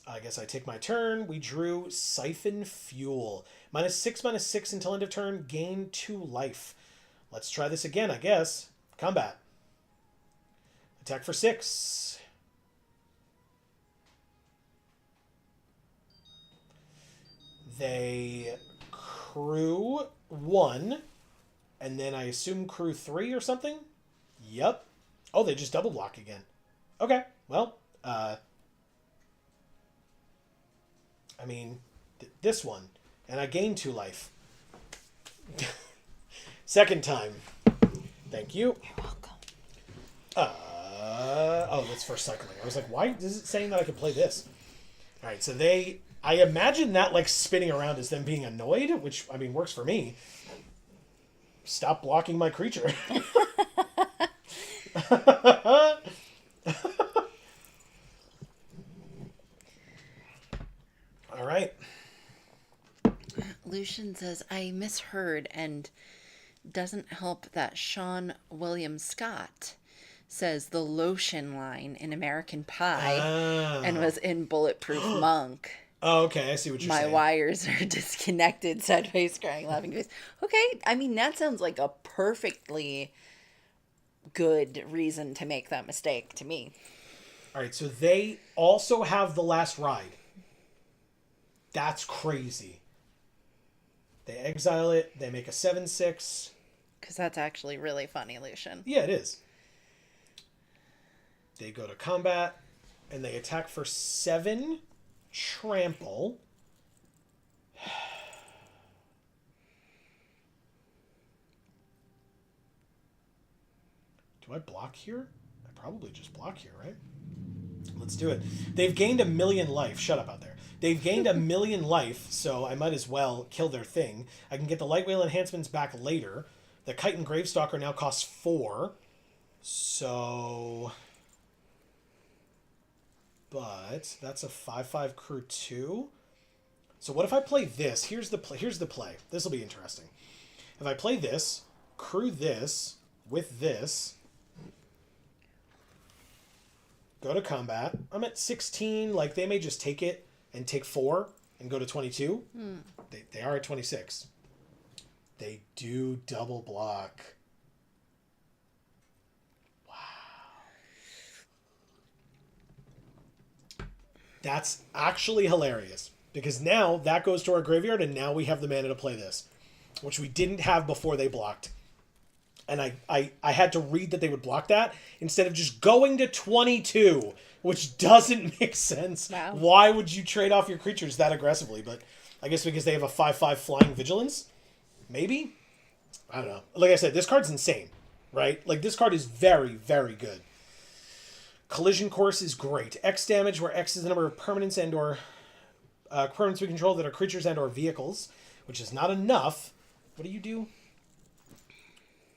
I guess I take my turn. We drew Siphon Fuel. -6/6 until end of turn. Gain 2 life. Let's try this again, I guess. Combat. Attack for 6. They crew 1, and then I assume crew 3 or something? Yep. Oh, they just double block again. Okay, well, I mean, this one. And I gain 2 life. Second time. Thank you. You're welcome. Oh, that's for cycling. I was like, why is it saying that I can play this? All right, so I imagine that, like, spinning around is them being annoyed, which, I mean, works for me. Stop blocking my creature. All right. Lucian says, I misheard, and doesn't help that Sean William Scott says the lotion line in American Pie and was in Bulletproof Monk. Oh, okay. I see what you're saying. My wires are disconnected, sad face, crying, laughing face. Okay, I mean, that sounds like a perfectly good reason to make that mistake to me. All right, so they also have the last ride. That's crazy. They exile it. They make a 7/6. Because that's actually really funny, Lucian. Yeah, it is. They go to combat, and they attack for 7. Trample. Do I block here? I probably just block here, right? Let's do it. They've gained 1,000,000 life. Shut up out there. They've gained 1,000,000 life, so I might as well kill their thing. I can get the Light Whale enhancements back later. The Chitin Gravestalker now costs 4. So... But that's a 5/5 crew 2. So what if I play this? Here's the play. This will be interesting. If I play this, crew this with this, go to combat. I'm at 16. Like, they may just take it and take 4 and go to 22. They are at 26. They do double block. That's actually hilarious, because now that goes to our graveyard, and now we have the mana to play this, which we didn't have before they blocked. And I had to read that they would block that instead of just going to 22, which doesn't make sense. Wow. Why would you trade off your creatures that aggressively? But I guess because they have a 5/5 flying vigilance? Maybe? I don't know. Like I said, this card's insane, right? Like, this card is very, very good. Collision Course is great. X damage, where X is the number of permanents and/or permanents we control that are creatures and/or vehicles, which is not enough. What do you do?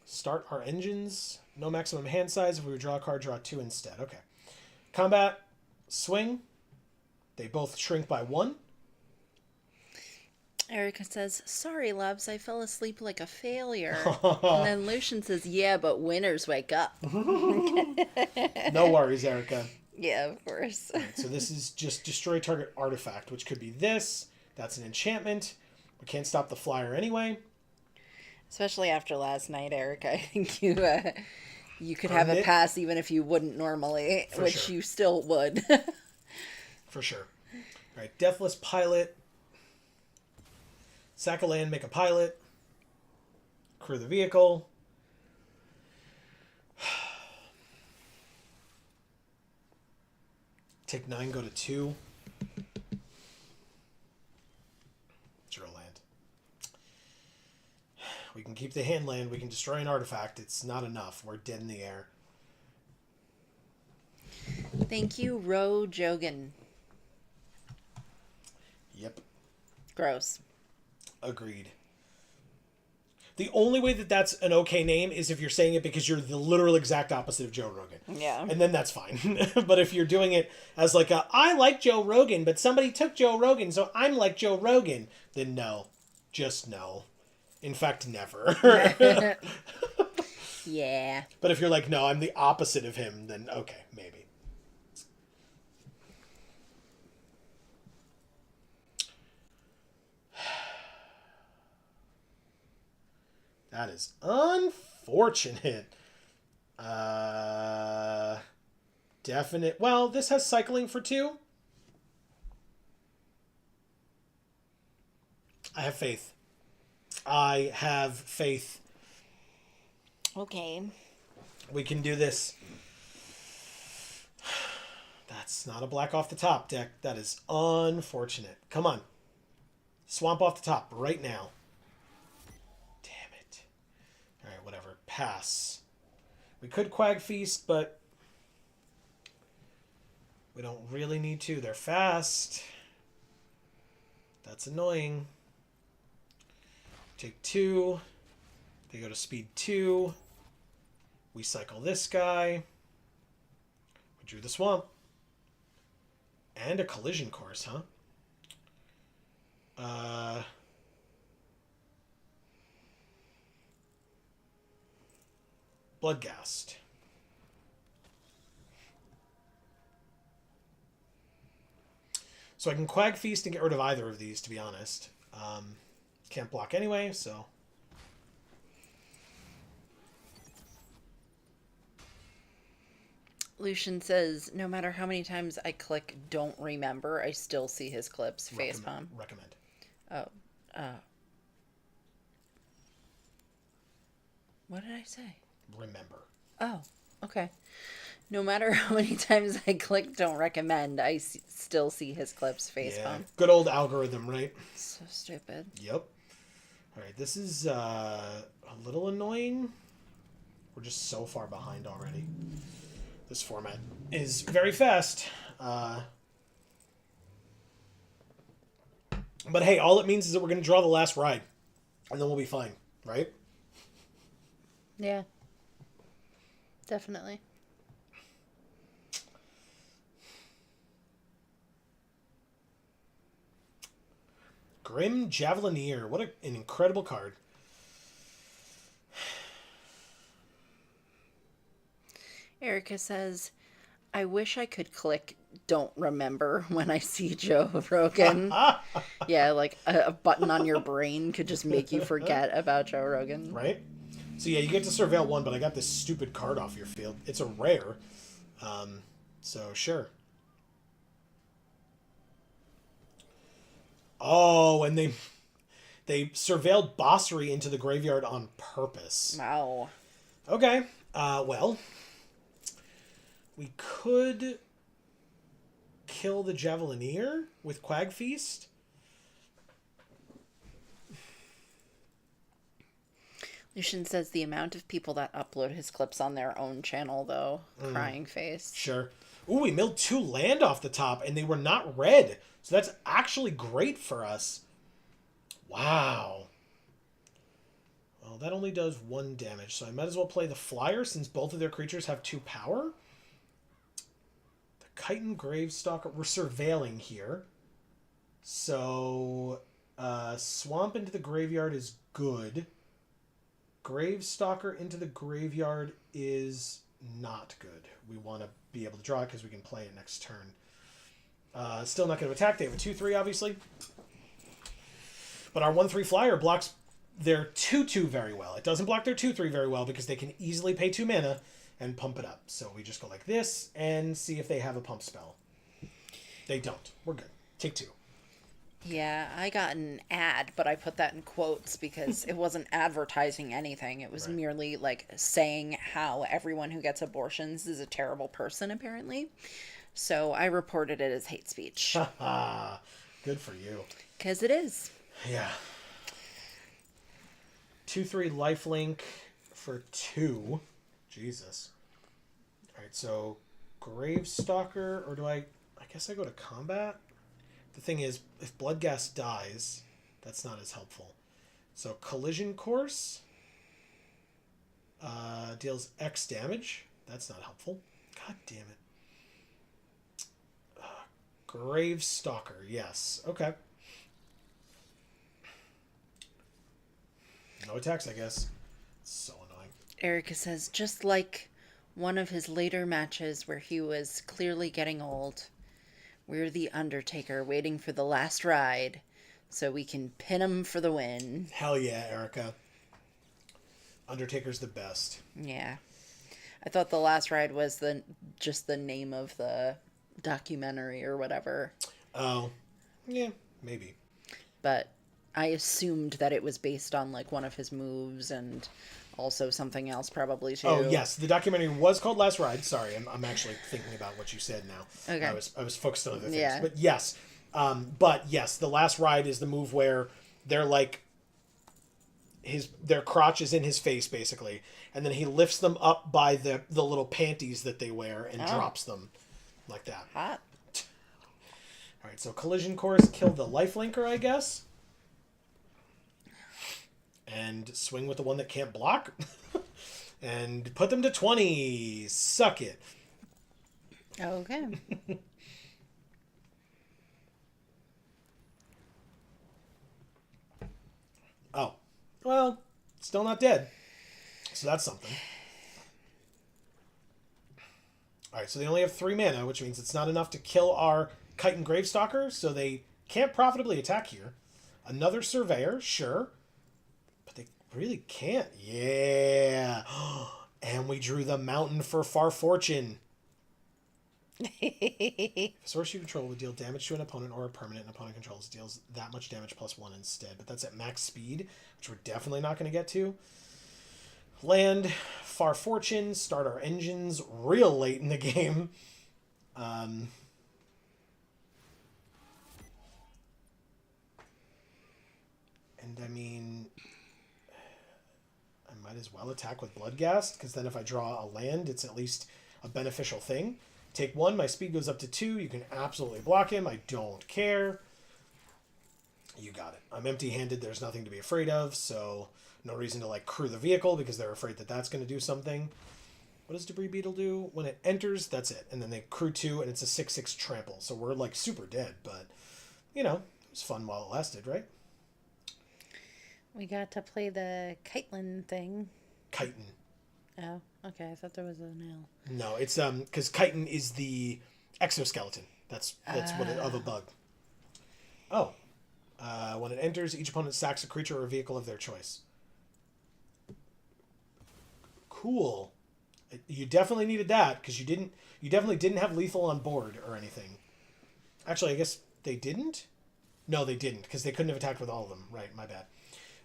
Start our engines. No maximum hand size. If we would draw a card, draw 2 instead. Okay. Combat. Swing. They both shrink by 1. Erica says, sorry, loves, I fell asleep like a failure. And then Lucian says, yeah, but winners wake up. No worries, Erica. Yeah, of course. Right, so this is just destroy target artifact, which could be this. That's an enchantment. We can't stop the flyer anyway. Especially after last night, Erica. I think you could have Earned a it. pass even if you wouldn't normally, For which sure. you still would. For sure. All right, Deathless Pilot. Sack a land, make a pilot. Crew the vehicle. Take 9, go to 2. Draw land. We can keep the hand land. We can destroy an artifact. It's not enough. We're dead in the air. Thank you, Ro Jogan. Yep. Gross. Agreed. The only way that that's an okay name is if you're saying it because you're the literal exact opposite of Joe Rogan. Yeah. And then that's fine. But if you're doing it as like I like Joe Rogan, but somebody took Joe Rogan, so I'm like Joe Rogan, then no. Just no. In fact, never. Yeah. But if you're like, no, I'm the opposite of him, then okay, maybe. That is unfortunate. Definite. Well, this has cycling for 2. I have faith. I have faith. Okay. We can do this. That's not a black off the top deck. That is unfortunate. Come on. Swamp off the top right now. Damn it. Alright, whatever. Pass. We could Quag Feast, but we don't really need to. They're fast. That's annoying. Take 2. They go to speed 2. We cycle this guy. We drew the swamp. And a collision course, huh? Bloodghast. So I can Quag Feast and get rid of either of these, to be honest. Can't block anyway, so... Lucian says, no matter how many times I click don't remember, I still see his clips. Facepalm. Recommend. Oh. What did I say? Remember. Oh, okay. No matter how many times I click don't recommend, I still see his clips. Facepalm. Yeah. Good old algorithm, right? So stupid. Yep. Alright, this is a little annoying. We're just so far behind already. This format is very fast. But hey, all it means is that we're going to draw the last ride. And then we'll be fine, right? Yeah. Definitely. Grim Javelineer. What an incredible card. Erica says, I wish I could click don't remember when I see Joe Rogan. Yeah, like a button on your brain could just make you forget about Joe Rogan. Right? So yeah, you get to surveil 1, but I got this stupid card off your field. It's a rare. So sure. Oh, and they surveilled Bossery into the graveyard on purpose. Wow. Okay. Well, we could kill the Javelineer with Quag Feast. Lucian says the amount of people that upload his clips on their own channel, though. Crying face. Sure. Ooh, we milled 2 land off the top, and they were not red. So that's actually great for us. Wow. Well, that only does 1 damage, so I might as well play the Flyer since both of their creatures have 2 power. The Chitin Gravestalker, we're surveilling here. So, Swamp into the graveyard is good. Gravestalker into the graveyard is not good. We want to be able to draw it because we can play it next turn. Still not going to attack. They have a 2/3, obviously. But our 1/3 flyer blocks their 2/2 very well. It doesn't block their 2/3 very well because they can easily pay 2 mana and pump it up. So we just go like this and see if they have a pump spell. They don't. We're good. Take 2. Yeah, I got an ad, but I put that in quotes because it wasn't advertising anything. It was merely like saying how everyone who gets abortions is a terrible person, apparently. So I reported it as hate speech. Good for you. Because it is. Yeah. 2/3 lifelink for 2. Jesus. Alright, so Gravestalker, or do I guess I go to combat? The thing is, if Bloodghast dies, that's not as helpful. So Collision Course deals X damage. That's not helpful. God damn it. Gravestalker, yes. Okay. No attacks, I guess. So annoying. Erica says, just like one of his later matches where he was clearly getting old, we're the Undertaker waiting for the last ride so we can pin him for the win. Hell yeah, Erica. Undertaker's the best. Yeah. I thought the last ride was just the name of the documentary or whatever. Oh. Yeah, maybe. But I assumed that it was based on like one of his moves and also something else probably too. Oh yes, the documentary was called Last Ride. Sorry, I'm actually thinking about what you said now. Okay. I was focused on other things. Yeah. But yes, the Last Ride is the move where they're like their crotch is in his face basically, and then he lifts them up by the little panties that they wear and drops them like that. Hot. All right, so Collision Course killed the lifelinker, I guess. And swing with the one that can't block. And put them to 20. Suck it. Okay. Oh. Well, still not dead. So that's something. Alright, so they only have 3 mana, which means it's not enough to kill our Chitin Gravestalker, so they can't profitably attack here. Another Surveyor, sure. Really can't. Yeah. And we drew the Mountain for Far Fortune. A source you control would deal damage to an opponent or a permanent an opponent controls deals that much damage plus 1 instead. But that's at max speed, which we're definitely not going to get to. Land, Far Fortune, start our engines real late in the game. And I mean, I might as well attack with Bloodghast, because then if I draw a land, it's at least a beneficial thing. Take 1, my speed goes up to 2. You can absolutely block him. I don't care. You got it. I'm empty-handed. There's nothing to be afraid of, so no reason to like crew the vehicle because they're afraid that that's going to do something. What does Debris Beetle do? When it enters, that's it. And then they crew 2, and it's a 6/6 trample. So we're like super dead, but you know, it was fun while it lasted, right? We got to play the Chitin thing. Chitin. Oh, okay. I thought there was an L. No, it's because chitin is the exoskeleton. That's what it, of a bug. Oh, when it enters, each opponent sacks a creature or a vehicle of their choice. Cool. You definitely needed that because you definitely didn't have lethal on board or anything. Actually, I guess they didn't. No, they didn't because they couldn't have attacked with all of them. Right, my bad.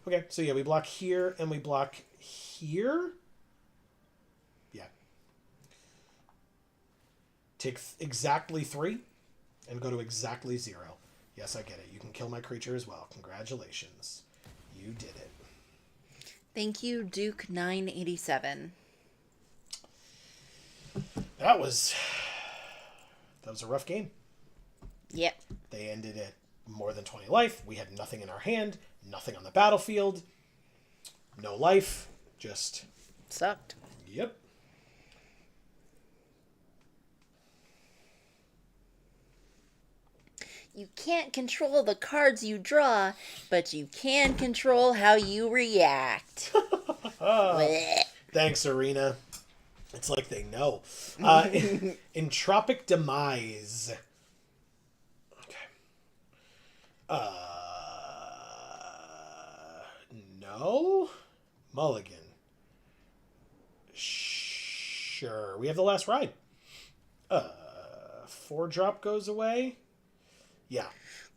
Okay, so yeah, we block here and we block here. Take exactly 3 and go to exactly 0. Yes, I get it. You can kill my creature as well. Congratulations. You did it. Thank you, Duke 987. That was a rough game. Yep. They ended at more than 20 life. We had nothing in our hand, nothing on the battlefield, no life, just... Sucked. Yep. You can't control the cards you draw, but you can control how you react. Thanks, Arena. It's like they know. Entropic Demise. Okay. No? Mulligan. Sure. We have the last ride. 4-drop goes away. Yeah.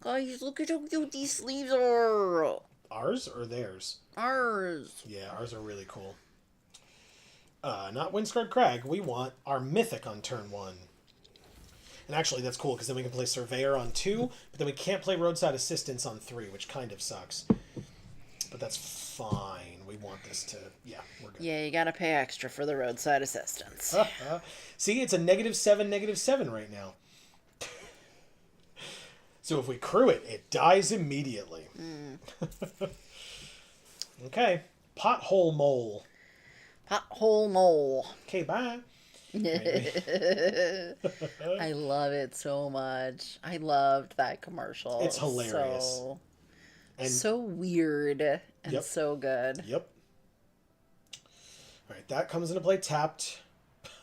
Guys, look at how cute these sleeves are. Ours or theirs? Ours. Yeah, ours are really cool. Not Windscarred Crag. We want our Mythic on turn 1. And actually, that's cool, because then we can play Surveyor on 2, but then we can't play Roadside Assistance on 3, which kind of sucks. But that's fine. We want this to... Yeah, we're good. Yeah, you gotta pay extra for the roadside assistance. See, it's a -7 right now. So if we crew it, it dies immediately. Okay. Pothole Mole. Pothole Mole. Okay, bye. I love it so much. I loved that commercial. It's hilarious. So weird and Yep. so good. Yep. All right, that comes into play tapped.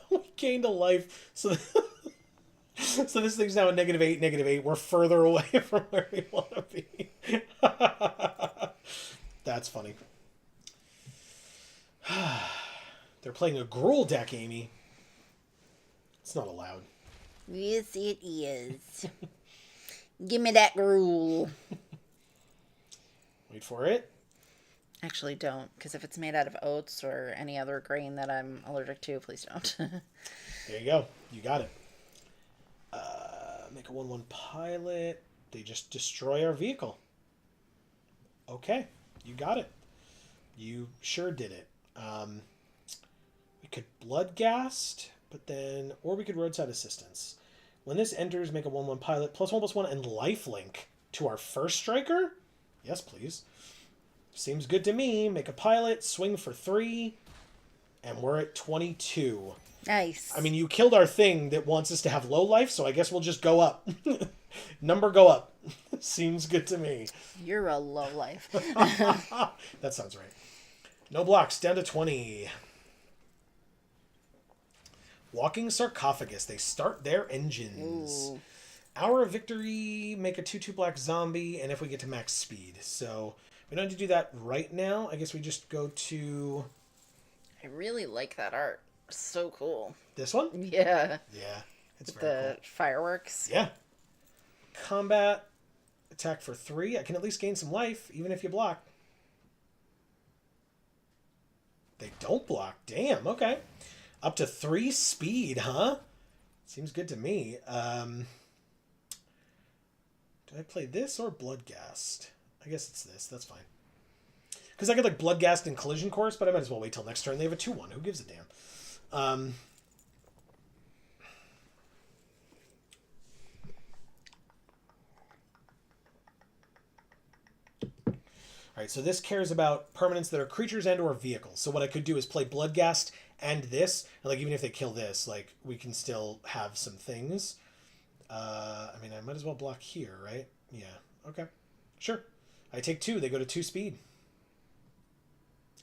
We gained a life. So this thing's now a -8. We're further away from where we want to be. That's funny. They're playing a Gruul deck, Amy. It's not allowed. Yes, it is. Give me that gruel. Wait for it. Actually, don't, because if it's made out of oats or any other grain that I'm allergic to, please don't. There you go. You got it. Make a 1/1 pilot. They just destroy our vehicle. Okay. You got it. You sure did it. We could Bloodghast, but then... Or we could Roadside Assistance. When this enters, make a 1/1 pilot, +1/+1, and lifelink to our first striker? Yes, please. Seems good to me. Make a pilot, swing for 3, and we're at 22. Nice. I mean, you killed our thing that wants us to have low life, so I guess we'll just go up. Number go up. Seems good to me. You're a lowlife. That sounds right. No blocks, down to 20. Walking Sarcophagus. They start their engines. Ooh. Hour of Victory, make a 2/2 black zombie, and if we get to max speed. So we don't have to do that right now. I guess we just go to... I really like that art. So cool. This one? Yeah. Yeah, it's With very the fireworks. cool. Yeah. Combat, attack for 3. I can at least gain some life, even if you block. They don't block. Damn, okay. Up to 3 speed, huh? Seems good to me. Do I play this or Bloodghast? I guess it's this. That's fine. Because I could like Bloodghast and Collision Course, but I might as well wait till next turn. They have a 2/1. Who gives a damn? Alright, so this cares about permanents that are creatures and or vehicles. So what I could do is play Bloodghast and this. And like even if they kill this, like we can still have some things. I mean, I might as well block here, right? Yeah, okay. Sure. I take 2. They go to 2 speed.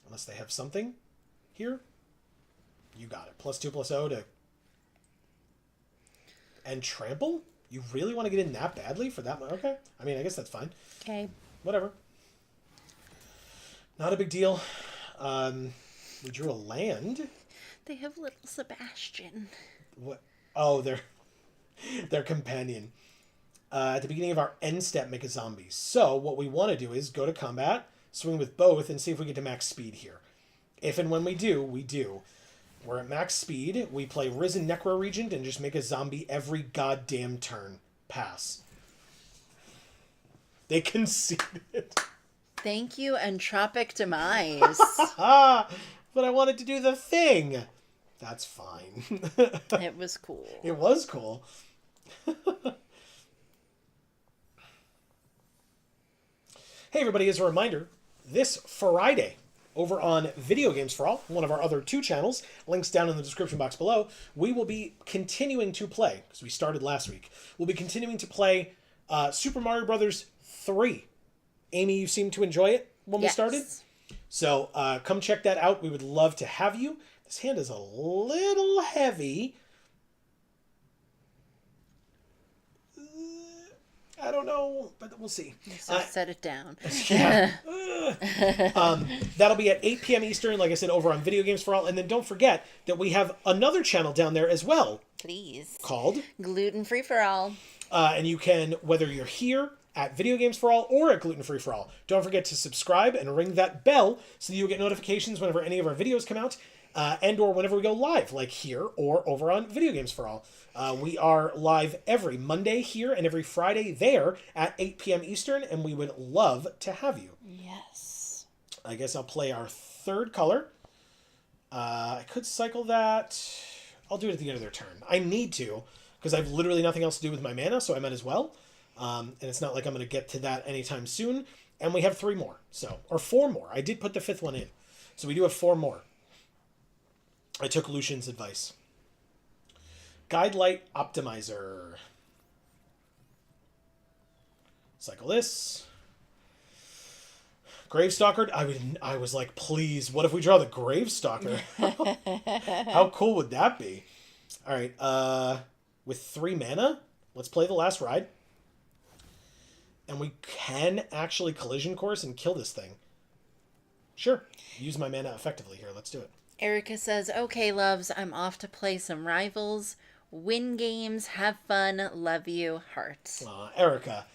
Unless they have something here. You got it. +2/+0 to... And trample? You really want to get in that badly for that much? Okay. I mean, I guess that's fine. Okay. Whatever. Not a big deal. We drew a land. They have little Sebastian. What? Oh, their companion. At the beginning of our end step, make a zombie. So what we want to do is go to combat, swing with both, and see if we get to max speed here. If and when we do, we do. We're at max speed. We play Risen Necro Regent and just make a zombie every goddamn turn. Pass. They conceded. Thank you, Entropic Demise. But I wanted to do the thing. That's fine. It was cool. It was cool. Hey everybody, as a reminder, this Friday, over on Video Games for All, one of our other 2 channels, links down in the description box below, we will be continuing to play, because we started last week, we'll be continuing to play Super Mario Brothers 3. Amy, you seemed to enjoy it when we started. So come check that out. We would love to have you. This hand is a little heavy. I don't know, but we'll see. So set it down. Yeah. That'll be at 8 p.m. Eastern, like I said, over on Video Games for All. And then don't forget that we have another channel down there as well. Please. Called Gluten Free for All. And you can, whether you're here at Video Games for All or at Gluten Free for All, don't forget to subscribe and ring that bell so that you'll get notifications whenever any of our videos come out. And or whenever we go live, like here or over on Video Games for All. We are live every Monday here and every Friday there at 8 p.m. Eastern, and we would love to have you. Yes. I guess I'll play our 3rd color. I could cycle that. I'll do it at the end of their turn. I need to, because I have literally nothing else to do with my mana, so I might as well. And it's not like I'm going to get to that anytime soon. And we have 3 more, or 4 more. I did put the 5th one in. So we do have 4 more. I took Lucian's advice. Guide Light Optimizer. Cycle this. Gravestalker. I was like, please, what if we draw the Gravestalker? How cool would that be? All right, with 3 mana, let's play the last ride. And we can actually Collision Course and kill this thing. Sure. Use my mana effectively here. Let's do it. Erica says, okay, loves, I'm off to play some Rivals. Win games, have fun, love you, hearts. Erica,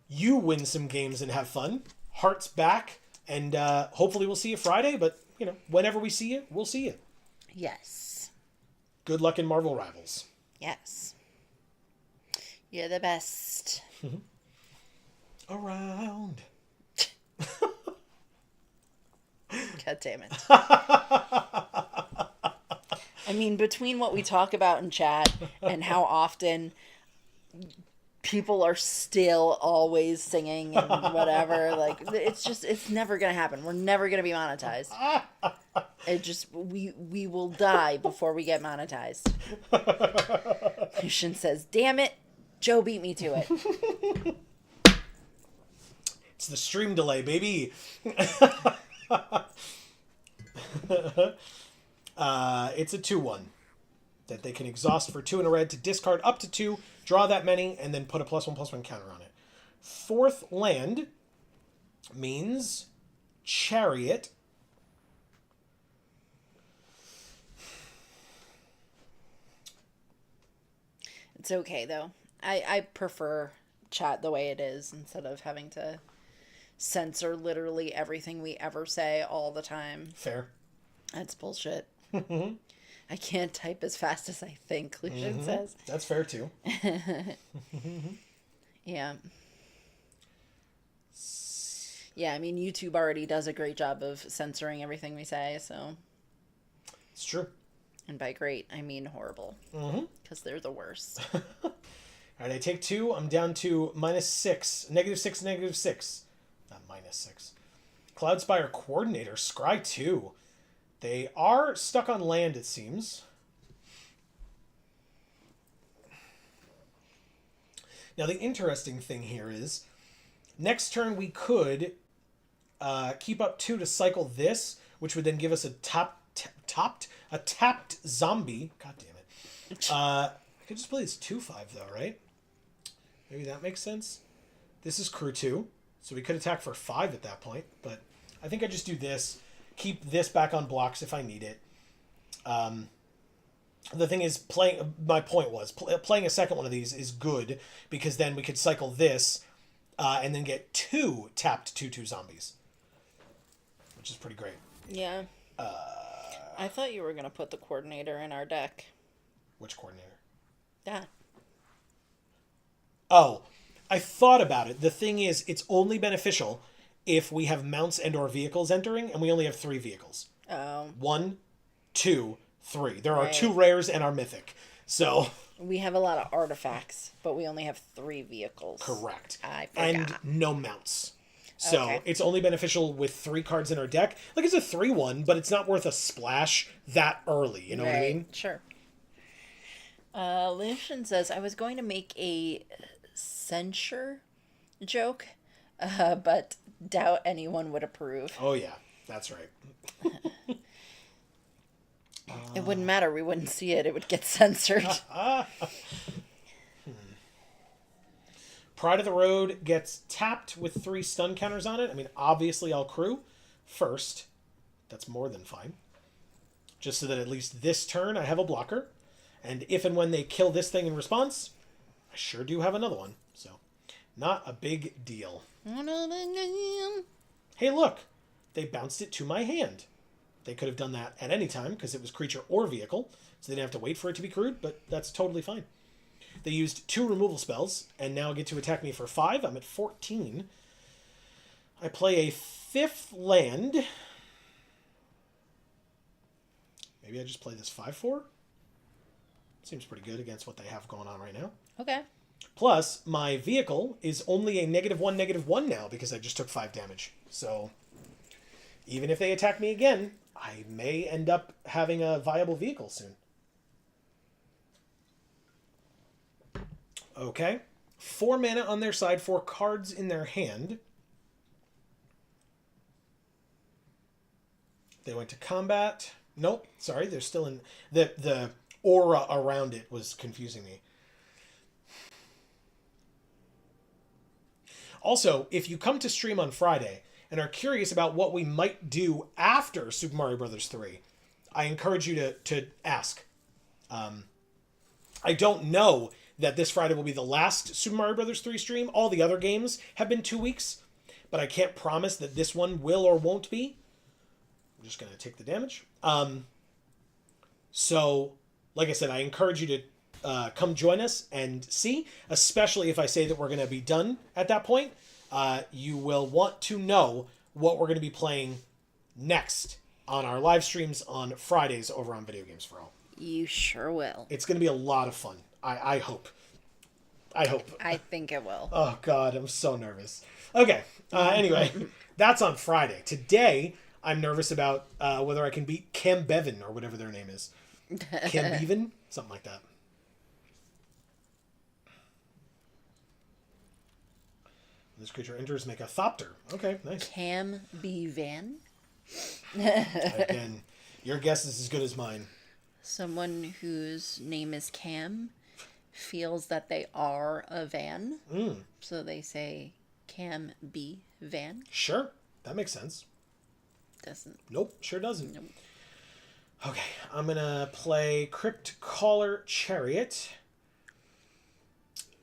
you win some games and have fun. Hearts back, and hopefully we'll see you Friday, but, whenever we see you, we'll see you. Yes. Good luck in Marvel Rivals. Yes. You're the best. Around. God damn it. I mean, between what we talk about in chat and how often people are still always singing and whatever, like, it's never going to happen. We're never going to be monetized. We will die before we get monetized. Lucian says, damn it, Joe beat me to it. It's the stream delay, baby. It's a 2/1 that they can exhaust for 2 in a red to discard up to 2, draw that many, and then put a +1/+1 counter on it. 4th land means Chariot. It's okay, though. I prefer chat the way it is instead of having to censor literally everything we ever say all the time. Fair. That's bullshit. I can't type as fast as I think, Lucian says. That's fair, too. Yeah. Yeah, I mean, YouTube already does a great job of censoring everything we say, so. It's true. And by great, I mean horrible. Because they're the worst. All right, I take 2. I'm down to -6. -6, -6. Not -6. Cloudspire Coordinator, Scry 2. They are stuck on land, it seems. Now, the interesting thing here is, next turn we could keep up 2 to cycle this, which would then give us a tapped zombie. God damn it. I could just play this 2/5 though, right? Maybe that makes sense. This is crew 2, so we could attack for 5 at that point, but I think I just do this. Keep this back on blocks if I need it. The thing is, my point was, playing a second one of these is good, because then we could cycle this, and then get 2 tapped 2/2 zombies, which is pretty great. Yeah. I thought you were going to put the coordinator in our deck. Which coordinator? That. Oh, I thought about it. The thing is, it's only beneficial if we have mounts and or vehicles entering, and we only have 3 vehicles. Oh. 1, 2, 3. There are Right. 2 rares and our mythic. So... We have a lot of artifacts, but we only have 3 vehicles. Correct. I forgot. And no mounts. So Okay. it's only beneficial with 3 cards in our deck. Like, it's a 3-1, but it's not worth a splash that early. You know what I mean? Sure. Lucian says, I was going to make a censure joke, but doubt anyone would approve. Oh, yeah. That's right. It wouldn't matter. We wouldn't see it. It would get censored. Pride of the Road gets tapped with 3 stun counters on it. I mean, obviously I'll crew first. That's more than fine. Just so that at least this turn I have a blocker. And if and when they kill this thing in response, I sure do have another one. So, not a big deal. Hey, look! They bounced it to my hand. They could have done that at any time because it was creature or vehicle, so they didn't have to wait for it to be crewed, but that's totally fine. They used 2 removal spells, and now get to attack me for 5. I'm at 14. I play a 5th land. Maybe I just play this 5/4? Seems pretty good against what they have going on right now. Okay. Plus, my vehicle is only a -1/-1 now because I just took 5 damage. So, even if they attack me again, I may end up having a viable vehicle soon. Okay. 4 mana on their side, 4 cards in their hand. They went to combat. Nope, sorry, they're still in... The aura around it was confusing me. Also, if you come to stream on Friday and are curious about what we might do after Super Mario Bros. 3, I encourage you to ask. I don't know that this Friday will be the last Super Mario Bros. 3 stream. All the other games have been 2 weeks, but I can't promise that this one will or won't be. I'm just going to take the damage. So, like I said, I encourage you to come join us and see, especially if I say that we're going to be done at that point. You will want to know what we're going to be playing next on our live streams on Fridays over on Video Games for All. You sure will. It's going to be a lot of fun. I hope. I hope. I think it will. Oh, God, I'm so nervous. Okay, anyway, that's on Friday. Today, I'm nervous about whether I can beat Cam Bevan or whatever their name is. Cam Bevan? Something like that. This creature enters, make a Thopter. Okay, nice. Cam B. Van? Again, your guess is as good as mine. Someone whose name is Cam feels that they are a van. So they say Cam B. Van. Sure, that makes sense. Doesn't. Nope, sure doesn't. Nope. Okay, I'm going to play Crypt Caller Chariot.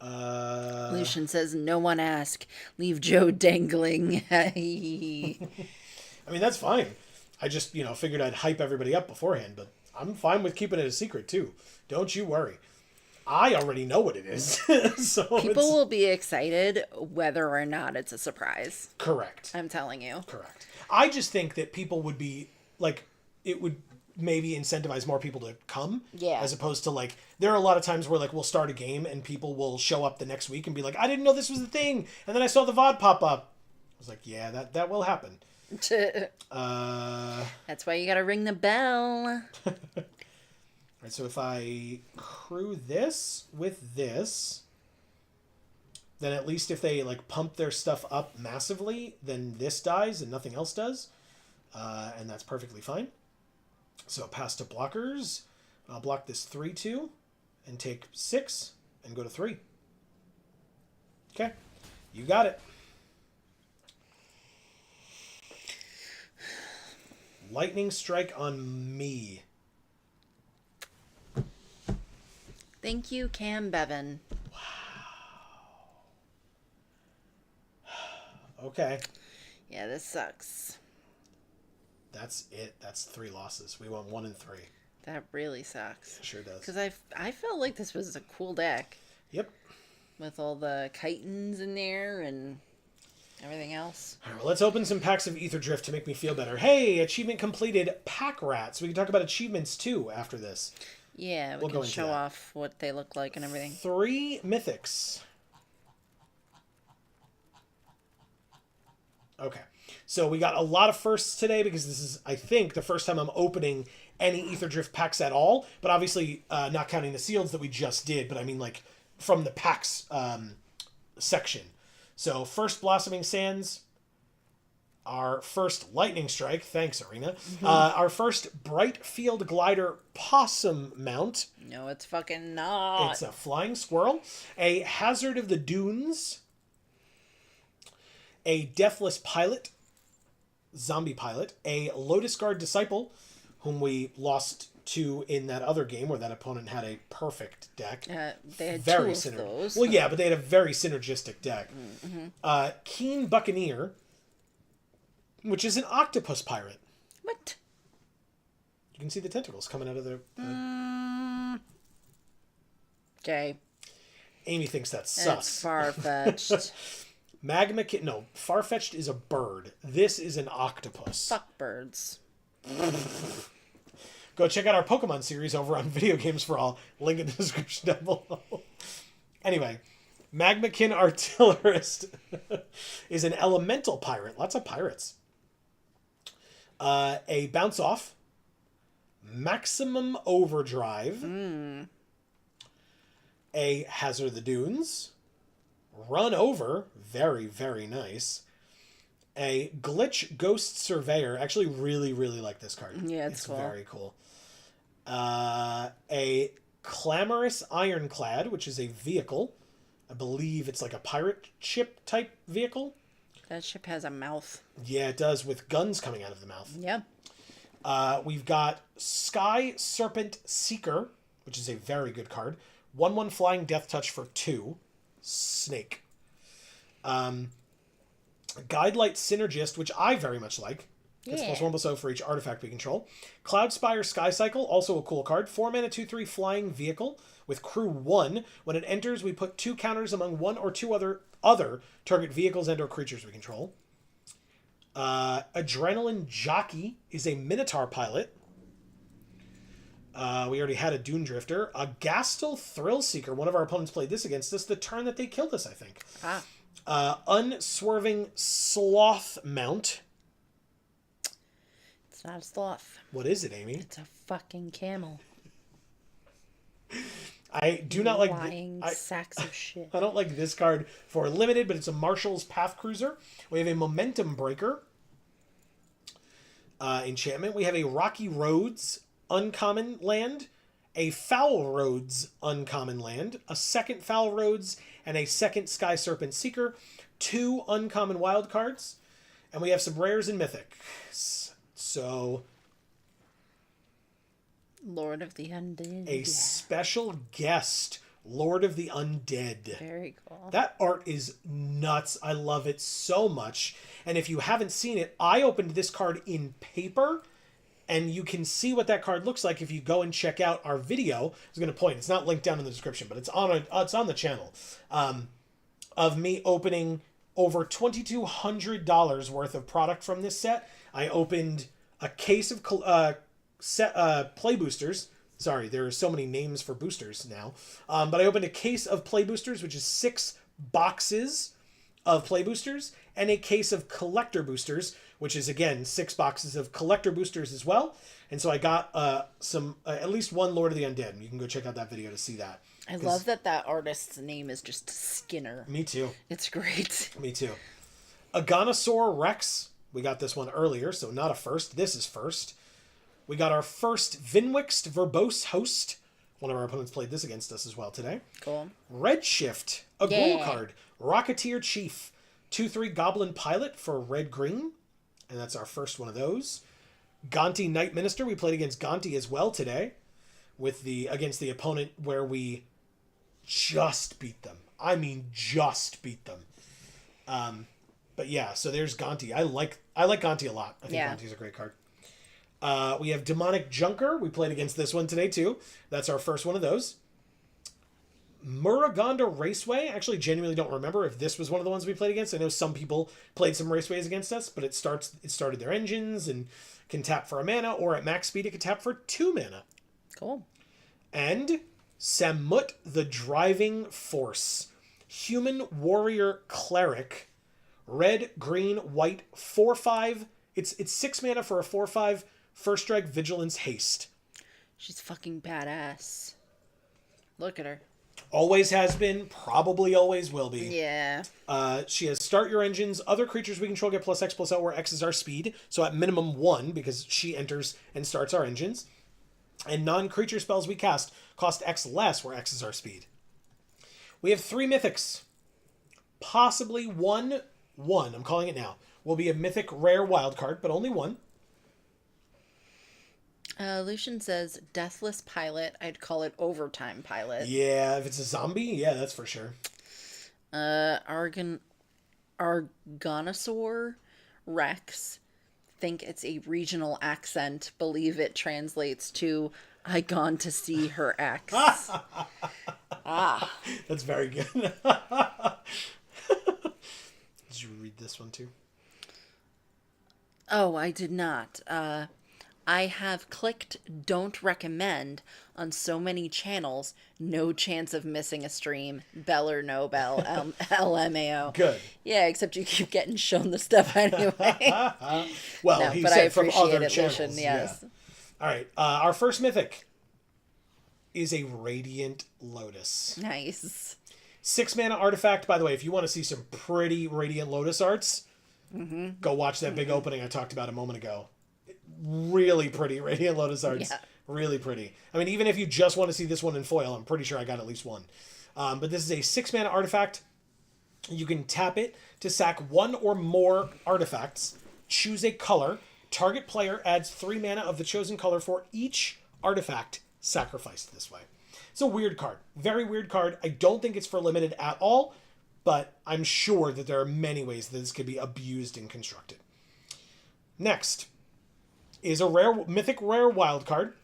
Lucian says, no one ask. Leave Joe dangling. I mean, that's fine. I just, figured I'd hype everybody up beforehand, but I'm fine with keeping it a secret, too. Don't you worry. I already know what it is. So People will be excited whether or not it's a surprise. Correct. I'm telling you. Correct. I just think that people would be, it would maybe incentivize more people to come. Yeah. As opposed to, there are a lot of times where, we'll start a game and people will show up the next week and be like, I didn't know this was a thing. And then I saw the VOD pop up. I was like, yeah, that will happen. That's why you gotta ring the bell. Right, so if I crew this with this, then at least if they pump their stuff up massively, then this dies and nothing else does. And that's perfectly fine. So pass to blockers. I'll block this 3/2 and take 6 and go to 3. Okay, you got it. Lightning strike on me. Thank you, Cam Bevan. Okay. Yeah, this sucks. that's it. That's 3 losses. We won 1 and 3. That really sucks. Sure does. Because I felt like this was a cool deck. Yep. With all the chitons in there and everything else. All right, well, let's open some packs of Aetherdrift to make me feel better. Hey, achievement completed, Pack Rats. We can talk about achievements too after this. Yeah, We'll we go can into show that. off what they look like and everything. 3 mythics. Okay. So we got a lot of firsts today because this is, I think, the first time I'm opening any Aetherdrift packs at all. But obviously, not counting the seals that we just did. But I mean, like, from the packs section. So, first Blossoming Sands. Our first Lightning Strike. Thanks, Arena. Mm-hmm. Our first Bright Field Glider Possum Mount. No, it's fucking not. It's a Flying Squirrel. A Hazard of the Dunes. A Deathless Pilot. Zombie Pilot. A Lotus Guard Disciple, whom we lost to in that other game where that opponent had a perfect deck. They had Very two of those. Well, yeah, but they had a very synergistic deck. Mm-hmm. Keen Buccaneer, which is an octopus pirate. What? You can see the tentacles coming out of the... Okay. Amy thinks that's That's sus. far-fetched. No, Farfetch'd is a bird. This is an octopus. Fuck birds. Go check out our Pokemon series over on Video Games for All. Link in the description down below. Anyway, Magmakin Artillerist is an elemental pirate. Lots of pirates. A Bounce Off. Maximum Overdrive. A Hazard of the Dunes. Run Over. Very, very nice. A Glitch Ghost Surveyor. Actually, really, really like this card. Yeah, it's cool. Very cool. A Clamorous Ironclad, which is a vehicle. I believe it's like a pirate ship type vehicle. That ship has a mouth. Yeah, it does, with guns coming out of the mouth. Yeah. We've got Sky Serpent Seeker, which is a very good card. 1/1 Flying Death Touch for 2. Snake. Guidelight Synergist, which I very much like. It's Yeah. +1/+0 for each artifact we control. Cloudspire Sky Cycle, also a cool card. 4 mana, 2/3 flying vehicle with crew 1. When it enters, we put 2 counters among 1 or 2 other target vehicles and/or creatures we control. Adrenaline Jockey is a Minotaur pilot. We already had a Dune Drifter. A Gastel Thrill Seeker. One of our opponents played this against us the turn that they killed us, I think. Unswerving Sloth Mount. It's not a sloth. What is it, Amy? It's a fucking camel. I do not like... Lying sacks of shit. I don't like this card for limited, but it's a Marshall's Path Cruiser. We have a Momentum Breaker enchantment. We have a Rocky Roads uncommon land, a Foul Roads uncommon land, a second Foul Roads, and a second Sky Serpent Seeker, 2 uncommon wild cards, and we have some rares and mythics. So... Lord of the Undead. A special guest, Lord of the Undead. Very cool. That art is nuts. I love it so much. And if you haven't seen it, I opened this card in paper, and you can see what that card looks like if you go and check out our video. I was going to point. It's not linked down in the description, but it's on the channel of me opening over $2,200 worth of product from this set. I opened a case of play boosters. Sorry, there are so many names for boosters now. But I opened a case of play boosters, which is 6 boxes of play boosters, and a case of collector boosters, which is, again, 6 boxes of collector boosters as well. And so I got at least one Lord of the Undead. You can go check out that video to see that. I love that artist's name is just Skinner. Me too. It's great. Me too. Aganosaur Rex. We got this one earlier, so not a first. This is first. We got our first Vinwixt Verbose Host. One of our opponents played this against us as well today. Cool. Redshift, a ghoul card. Rocketeer Chief, 2/3 Goblin Pilot for red-green. And that's our first one of those. Gonti Knight Minister. We played against Gonti as well today. Against the opponent where we just beat them. I mean, just beat them. But yeah, so there's Gonti. I like Gonti a lot. I think Gonti's a great card. We have Demonic Junker. We played against this one today, too. That's our first one of those. Muragonda Raceway. I actually genuinely don't remember if this was one of the ones we played against. I know some people played some raceways against us, but it started their engines and can tap for a mana, or at max speed it can tap for 2 mana. Cool. And Samut the Driving Force. Human Warrior Cleric. Red, green, white, 4/5. It's 6 mana for a 4/5. First strike, vigilance, haste. She's fucking badass. Look at her. Always has been, probably always will be. Yeah. She has start your engines. Other creatures we control get +X/+L, where X is our speed. So at minimum 1, because she enters and starts our engines. And non-creature spells we cast cost X less, where X is our speed. We have 3 mythics. Possibly one, I'm calling it now, will be a mythic rare wild card, but only one. Lucian says Deathless Pilot. I'd call it Overtime Pilot. Yeah, if it's a zombie, yeah, that's for sure. Argonosaur Rex. Think it's a regional accent. Believe it translates to I gone to see her ex. That's very good. Did you read this one too? Oh, I did not. I have clicked don't recommend on so many channels. No chance of missing a stream. Bell or no bell. LMAO. Good. Yeah, except you keep getting shown the stuff anyway. Well, No, he but said I from appreciate other it, channels. Lucian, yes. Yeah. All right. Our first mythic is a Radiant Lotus. Nice. 6 mana artifact. By the way, if you want to see some pretty Radiant Lotus arts, go watch that big opening I talked about a moment ago. Really pretty Radiant Lotus arts. Yeah. Really pretty. I mean, even if you just want to see this one in foil, I'm pretty sure I got at least one. But this is a 6 mana artifact. You can tap it to sack 1 or more artifacts. Choose a color. Target player adds 3 mana of the chosen color for each artifact sacrificed this way. It's a weird card. Very weird card. I don't think it's for limited at all, but I'm sure that there are many ways that this could be abused and constructed. Next is a mythic rare wild card.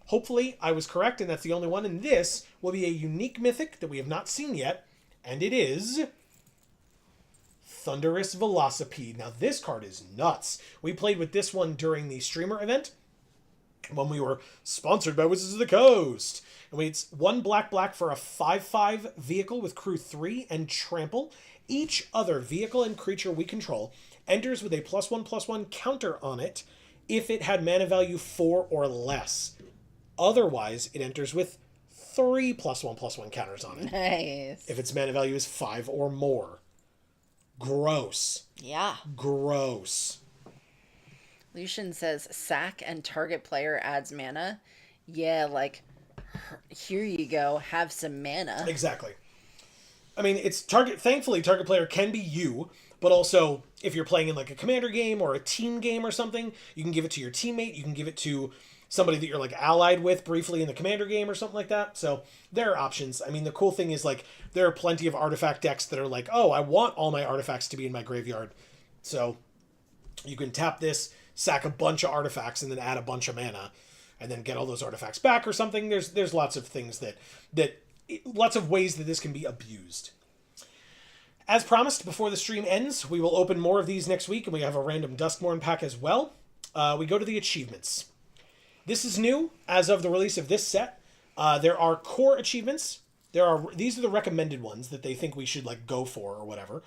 Hopefully I was correct and that's the only one, and this will be a unique mythic that we have not seen yet, and it is Thunderous Velocipede. Now this card is nuts. We played with this one during the streamer event when we were sponsored by Wizards of the Coast. And it's 1 black for a 5/5 vehicle with crew 3 and trample. Each other vehicle and creature we control enters with a +1/+1 counter on it if it had mana value 4 or less. Otherwise, it enters with 3 +1/+1 counters on it. Nice. If its mana value is 5 or more. Gross. Yeah. Gross. Lucian says sack and target player adds mana. Yeah, like, here you go. Have some mana. Exactly. I mean, thankfully, target player can be you, but also if you're playing in like a commander game or a team game or something, you can give it to your teammate. You can give it to somebody that you're like allied with briefly in the commander game or something like that. So there are options. I mean, the cool thing is like there are plenty of artifact decks that are like, oh, I want all my artifacts to be in my graveyard. So you can tap this, sack a bunch of artifacts, and then add a bunch of mana, and then get all those artifacts back or something. There's lots of things lots of ways that this can be abused. As promised, before the stream ends, we will open more of these next week, and we have a random Duskmourn pack as well. We go to the achievements. This is new as of the release of this set. There are core achievements. These are the recommended ones that they think we should like go for or whatever.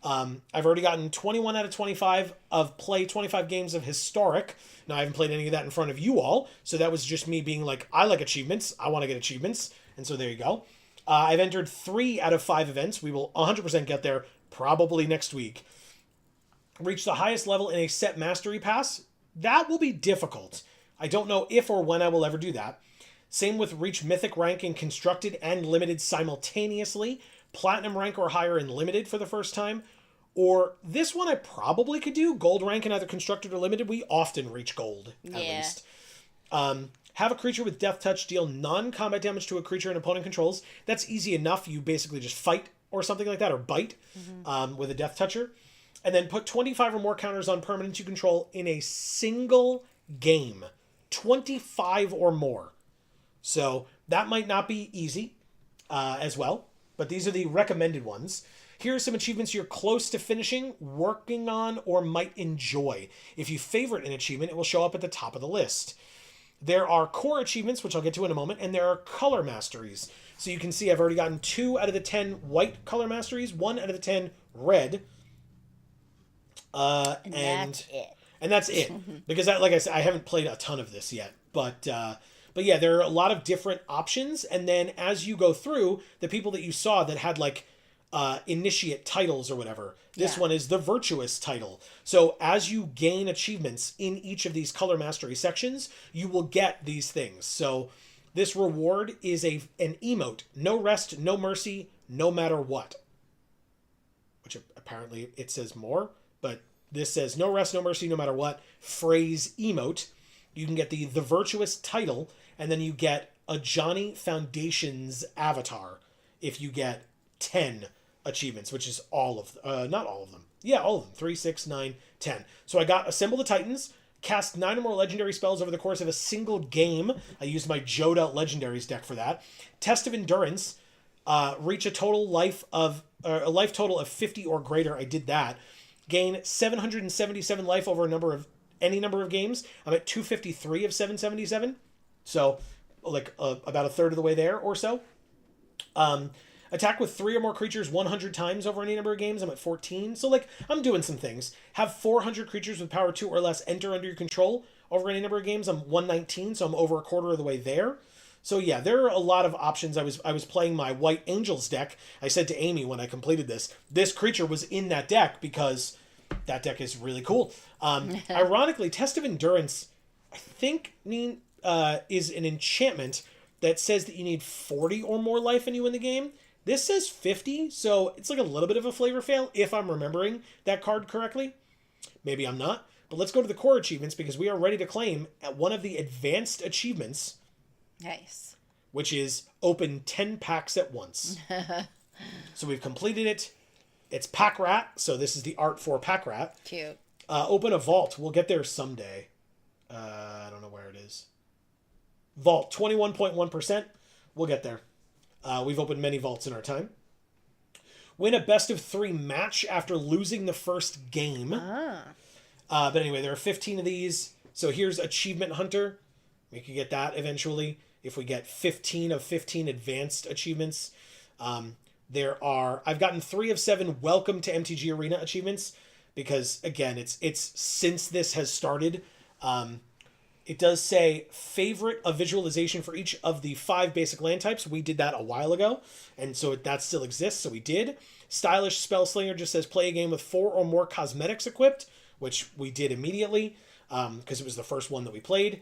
I've already gotten 21 out of 25 of play 25 games of Historic. Now, I haven't played any of that in front of you all, so that was just me being like, I like achievements. I want to get achievements, and so there you go. I've entered 3 out of 5 events. We will 100% get there probably next week. Reach the highest level in a set mastery pass. That will be difficult. I don't know if or when I will ever do that. Same with reach mythic rank in constructed and limited simultaneously. Platinum rank or higher in limited for the first time. Or this one I probably could do. Gold rank in either constructed or limited. We often reach gold, at least. Have a creature with Death Touch deal non-combat damage to a creature an opponent controls. That's easy enough. You basically just fight or something like that, or bite with a Death Toucher. And then put 25 or more counters on permanents you control in a single game. 25 or more. So that might not be easy as well, but these are the recommended ones. Here are some achievements you're close to finishing, working on, or might enjoy. If you favorite an achievement, it will show up at the top of the list. There are core achievements, which I'll get to in a moment, and there are color masteries. So you can see I've already gotten 2 out of the 10 white color masteries, 1 out of the 10 red. And that's it. And that's it. Because, like I said, I haven't played a ton of this yet. But yeah, there are a lot of different options. And then as you go through, the people that you saw that had like initiate titles or whatever, this one is the virtuous title. So as you gain achievements in each of these color mastery sections, you will get these things. So this reward is an emote: no rest, no mercy, no matter what. Which apparently it says more, but this says no rest, no mercy, no matter what. Phrase emote. You can get the virtuous title, and then you get a Johnny Foundations avatar if you get 10 achievements, which is all of not all of them. Yeah, all of them. 3, 6, 9, 10. So I got Assemble the Titans, cast 9 or more legendary spells over the course of a single game. I used my Joda Legendaries deck for that. Test of Endurance, reach a life total of 50 or greater. I did that. Gain 777 life over any number of games. I'm at 253 of 777. So like about a third of the way there or so. Attack with 3 or more creatures 100 times over any number of games. I'm at 14. So, like, I'm doing some things. Have 400 creatures with power 2 or less enter under your control over any number of games. I'm 119, so I'm over a quarter of the way there. So, yeah, there are a lot of options. I was playing my White Angels deck. I said to Amy when I completed this creature was in that deck because that deck is really cool. Ironically, Test of Endurance, I think, is an enchantment that says that you need 40 or more life in you in the game. This says 50, so it's like a little bit of a flavor fail if I'm remembering that card correctly. Maybe I'm not. But let's go to the core achievements because we are ready to claim one of the advanced achievements. Nice. Which is open 10 packs at once. So we've completed it. It's Pack Rat, so this is the art for Pack Rat. Cute. Open a vault. We'll get there someday. I don't know where it is. Vault, 21.1%. We'll get there. We've opened many vaults in our time. Win a best of 3 match after losing the first game. But anyway, there are 15 of these. So here's Achievement Hunter. We could get that eventually if we get 15 of 15 advanced achievements. I've gotten 3 of 7 Welcome to MTG Arena achievements because, again, it's since this has started. It does say favorite a visualization for each of the 5 basic land types. We did that a while ago, and so that still exists, so we did. Stylish Spellslinger just says play a game with 4 or more cosmetics equipped, which we did immediately because it was the first one that we played.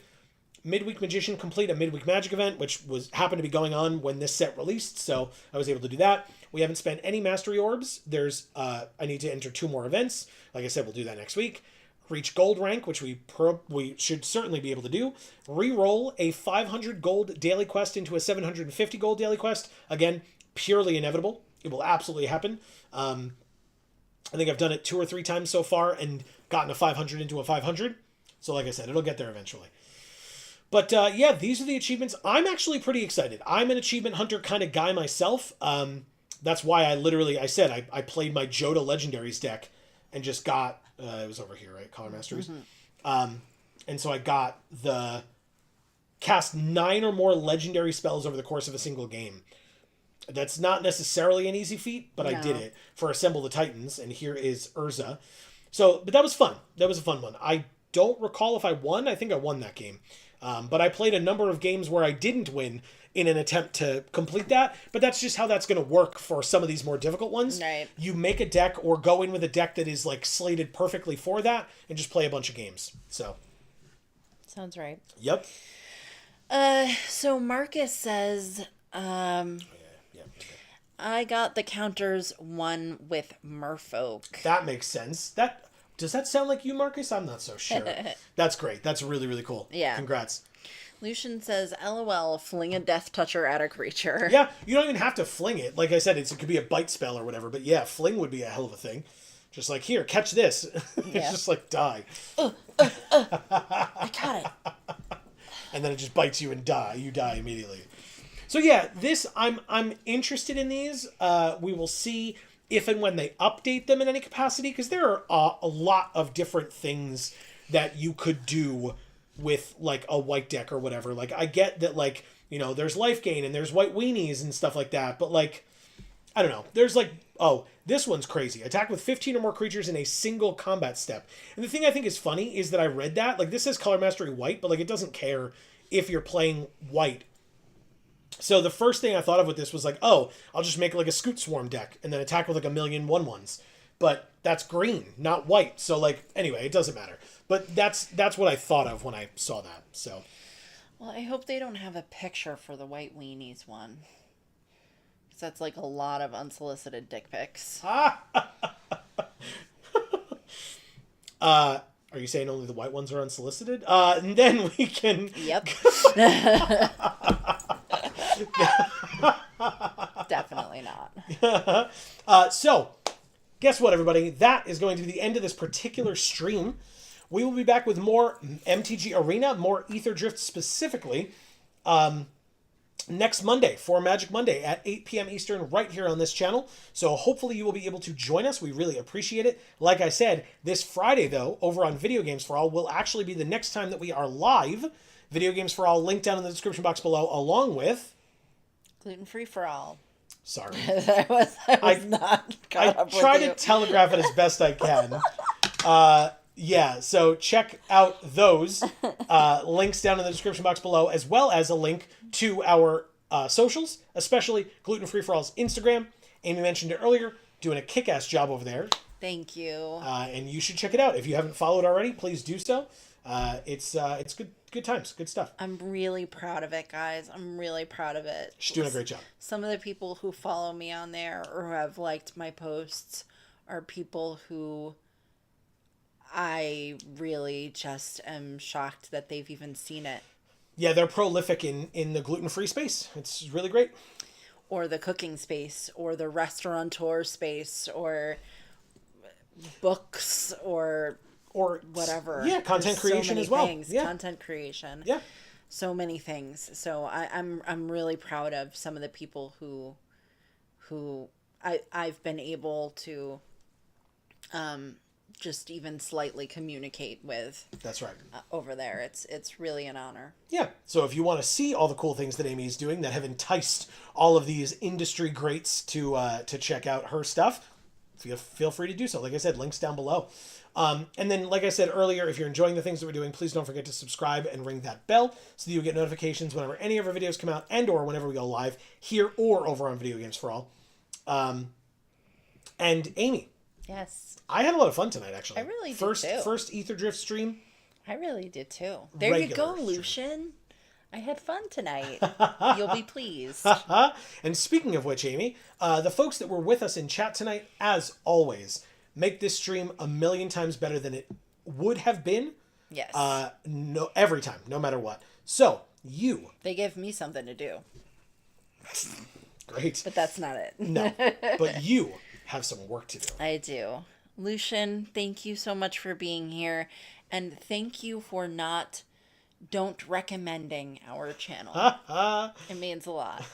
Midweek Magician complete a Midweek Magic event, which happened to be going on when this set released, so I was able to do that. We haven't spent any Mastery Orbs. I need to enter 2 more events. Like I said, we'll do that next week. Reach gold rank, which we should certainly be able to do. Reroll a 500 gold daily quest into a 750 gold daily quest. Again, purely inevitable. It will absolutely happen. I think I've done it 2 or 3 times so far and gotten a 500 into a 500. So like I said, it'll get there eventually. But yeah, these are the achievements. I'm actually pretty excited. I'm an achievement hunter kind of guy myself. That's why I said I played my Joda Legendaries deck and just got... it was over here, right? Color Masters. Mm-hmm. And so I got cast 9 or more legendary spells over the course of a single game. That's not necessarily an easy feat, but no. I did it for Assemble the Titans, and here is Urza. But that was fun. That was a fun one. I don't recall if I won. I think I won that game. But I played a number of games where I didn't win in an attempt to complete that. But that's just how that's going to work for some of these more difficult ones. Right. You make a deck or go in with a deck that is like slated perfectly for that and just play a bunch of games. So. Sounds right. Yep. So Marcus says, I got the counters 1 with Merfolk. That makes sense. Does that sound like you, Marcus? I'm not so sure. That's great. That's really, really cool. Yeah. Congrats. Lucian says, LOL, fling a Death Toucher at a creature. Yeah, you don't even have to fling it. Like I said, it could be a bite spell or whatever. But yeah, fling would be a hell of a thing. Just like, here, catch this. Yeah. It's just like, die. I got it. and then it just bites you and you die immediately. So yeah, I'm interested in these. We will see if and when they update them in any capacity, because there are a lot of different things that you could do with like a white deck or whatever. Like I get that, like, you know, there's life gain and there's white weenies and stuff like that, but like, I don't know. There's like, oh, this one's crazy. Attack with 15 or more creatures in a single combat step. And the thing I think is funny is that I read that, like, this says color mastery white, but like it doesn't care if you're playing white. So the first thing I thought of with this was like, oh, I'll just make like a Scoot Swarm deck and then attack with like 1,000,000 1/1s. But that's green, not white. So like, anyway, it doesn't matter. But that's what I thought of when I saw that. So, well, I hope they don't have a picture for the white weenies one. Because that's like a lot of unsolicited dick pics. Are you saying only the white ones are unsolicited? And then we can... Yep. Definitely not. So, guess what, everybody? That is going to be the end of this particular stream. We will be back with more MTG Arena, more Aetherdrift specifically, next Monday for Magic Monday at 8 p.m. Eastern right here on this channel. So hopefully you will be able to join us. We really appreciate it. Like I said, this Friday, though, over on Video Games for All, will actually be the next time that we are live. Video Games for All, link down in the description box below, along with... Gluten-free for all. Sorry. I was not caught up with try you. to telegraph it as best I can. Yeah, so check out those links down in the description box below, as well as a link to our socials, especially Gluten Free for All's Instagram. Amy mentioned it earlier, doing a kick-ass job over there. Thank you. And you should check it out. If you haven't followed already, please do so. It's good times, good stuff. I'm really proud of it, guys. I'm really proud of it. She's doing a great job. Some of the people who follow me on there or who have liked my posts are people who I really just am shocked that they've even seen it. Yeah, they're prolific in the gluten-free space. It's really great. Or the cooking space, or the restaurateur space, or books, or whatever. Yeah, content creation as well. Yeah. Content creation. Yeah. So many things. So I'm really proud of some of the people who I've been able to just even slightly communicate with. That's right. Over there. It's really an honor. Yeah. So if you want to see all the cool things that Amy is doing that have enticed all of these industry greats to check out her stuff, feel free to do so. Like I said, links down below. And then, like I said earlier, if you're enjoying the things that we're doing, please don't forget to subscribe and ring that bell so that you get notifications whenever any of our videos come out and or whenever we go live here or over on Video Games for All. And Amy. Yes. I had a lot of fun tonight, actually. I really did, First too. First Aetherdrift stream. I really did, too. There you go, Regular Lucian. I had fun tonight. You'll be pleased. And speaking of which, Amy, the folks that were with us in chat tonight, as always, make this stream 1,000,000 times better than it would have been. Yes. Every time, no matter what. So, They give me something to do. Great. But that's not it. No, but you have some work to do. I do. Lucian, thank you so much for being here. And thank you for don't recommending our channel. It means a lot.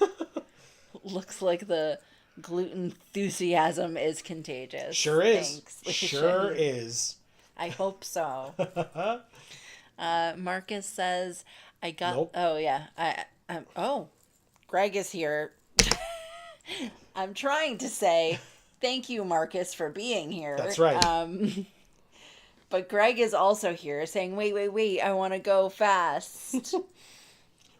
Looks like the gluten enthusiasm is contagious. Sure is. Thanks, Lucian. Sure is. I hope so. Marcus says, I got... Nope. Oh, yeah. Greg is here. I'm trying to say... Thank you, Marcus, for being here. That's right. But Greg is also here saying, wait, I want to go fast.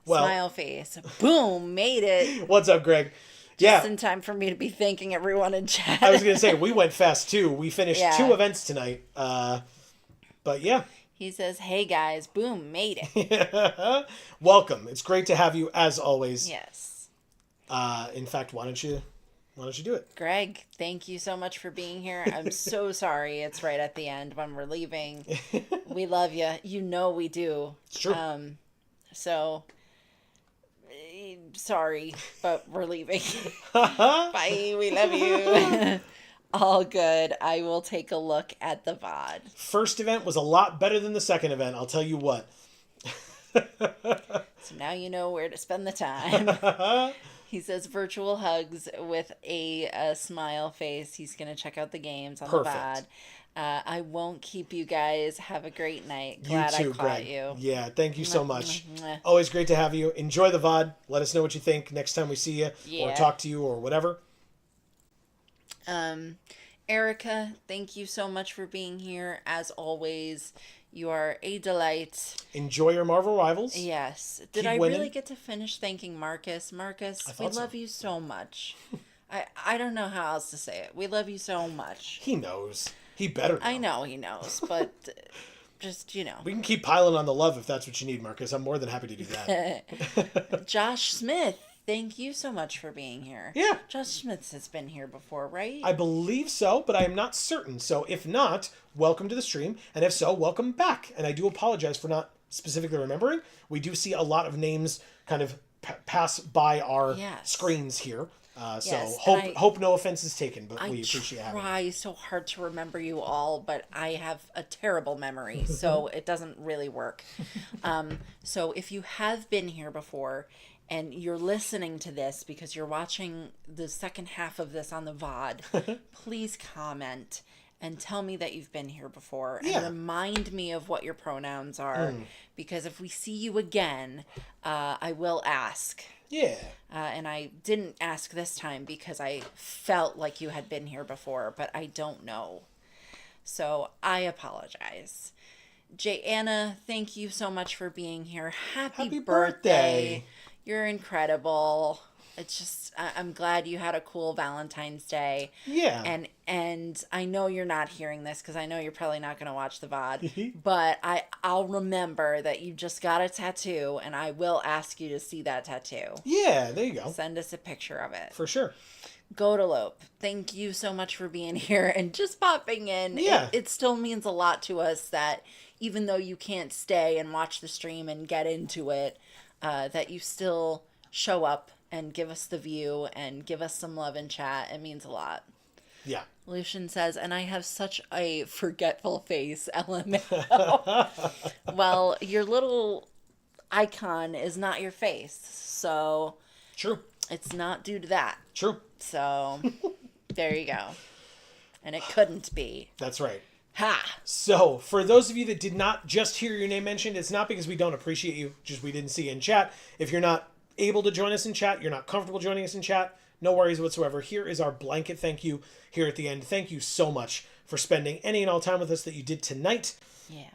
Well, Smile face. Boom, made it. What's up, Greg? Just in time for me to be thanking everyone in chat. I was going to say, we went fast, too. We finished 2 events tonight. But yeah. He says, hey, guys, boom, made it. Welcome. It's great to have you, as always. Yes. In fact, why don't you do it? Greg, thank you so much for being here. I'm so sorry it's right at the end when we're leaving. We love you. You know we do. It's true. So, sorry, but we're leaving. Bye. We love you. All good. I will take a look at the VOD. First event was a lot better than the second event, I'll tell you what. So now you know where to spend the time. He says virtual hugs with a smile face. He's going to check out the games on Perfect. the VOD. I won't keep you guys. Have a great night. You Glad too, I caught Greg. you. Yeah, thank you so much. Mwah. Always great to have you. Enjoy the VOD. Let us know what you think next time we see you or Yeah. talk to you or whatever. Erica, thank you so much for being here. As always, you are a delight. Enjoy your Marvel Rivals. Yes. Did Keep I winning. really get to finish thanking Marcus? Marcus, we thought so. love you so much. I don't know how else to say it. We love you so much. He knows. He better know. I know he knows, but just, We can keep piling on the love if that's what you need, Marcus. I'm more than happy to do that. Josh Smith, thank you so much for being here. Yeah. Josh Smith has been here before, right? I believe so, but I am not certain. So if not, welcome to the stream. And if so, welcome back. And I do apologize for not specifically remembering. We do see a lot of names kind of pass by our screens here. So hope no offense is taken, but we appreciate having you. I try so hard to remember you all, but I have a terrible memory, so it doesn't really work. So if you have been here before and you're listening to this because you're watching the second half of this on the VOD, please comment and tell me that you've been here before and remind me of what your pronouns are, because if we see you again, I will ask. Yeah. And I didn't ask this time because I felt like you had been here before, but I don't know. So I apologize. Anna, thank you so much for being here. Happy birthday. You're incredible. It's just, I'm glad you had a cool Valentine's Day. Yeah. And I know you're not hearing this because I know you're probably not going to watch the VOD, but I'll remember that you just got a tattoo and I will ask you to see that tattoo. Yeah, there you go. Send us a picture of it. For sure. Godalope, thank you so much for being here and just popping in. Yeah. It still means a lot to us that even though you can't stay and watch the stream and get into it, that you still show up and give us the view and give us some love in chat. It means a lot. Yeah. Lucian says, and I have such a forgetful face, LMAO. Well, your little icon is not your face, so... True. It's not due to that. True. So, there you go. And it couldn't be. That's right. Ha! So, for those of you that did not just hear your name mentioned, it's not because we don't appreciate you, just we didn't see you in chat. If you're not able to join us in chat, you're not comfortable joining us in chat, no worries whatsoever. Here is our blanket thank you here at the end. Thank you so much for spending any and all time with us that you did tonight. Yeah.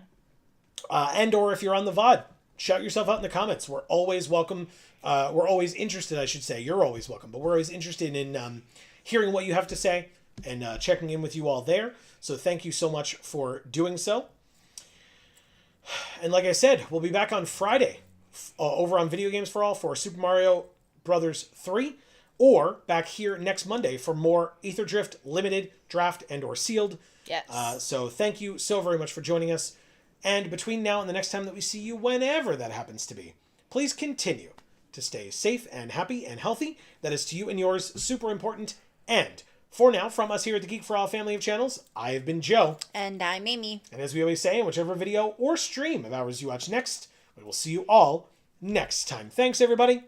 And or if you're on the VOD, shout yourself out in the comments. We're always welcome. We're always interested, I should say. You're always welcome, but we're always interested in hearing what you have to say and checking in with you all there. So thank you so much for doing so. And like I said, we'll be back on Friday over on Video Games for All for Super Mario Brothers 3, or back here next Monday for more Aetherdrift Limited, Draft, and or Sealed. Yes. So thank you so very much for joining us. And between now and the next time that we see you, whenever that happens to be, please continue to stay safe and happy and healthy. That is to you and yours super important. And for now, from us here at the Geek for All family of channels, I have been Joe. And I'm Amy. And as we always say, in whichever video or stream of ours you watch next, we will see you all next time. Thanks, everybody.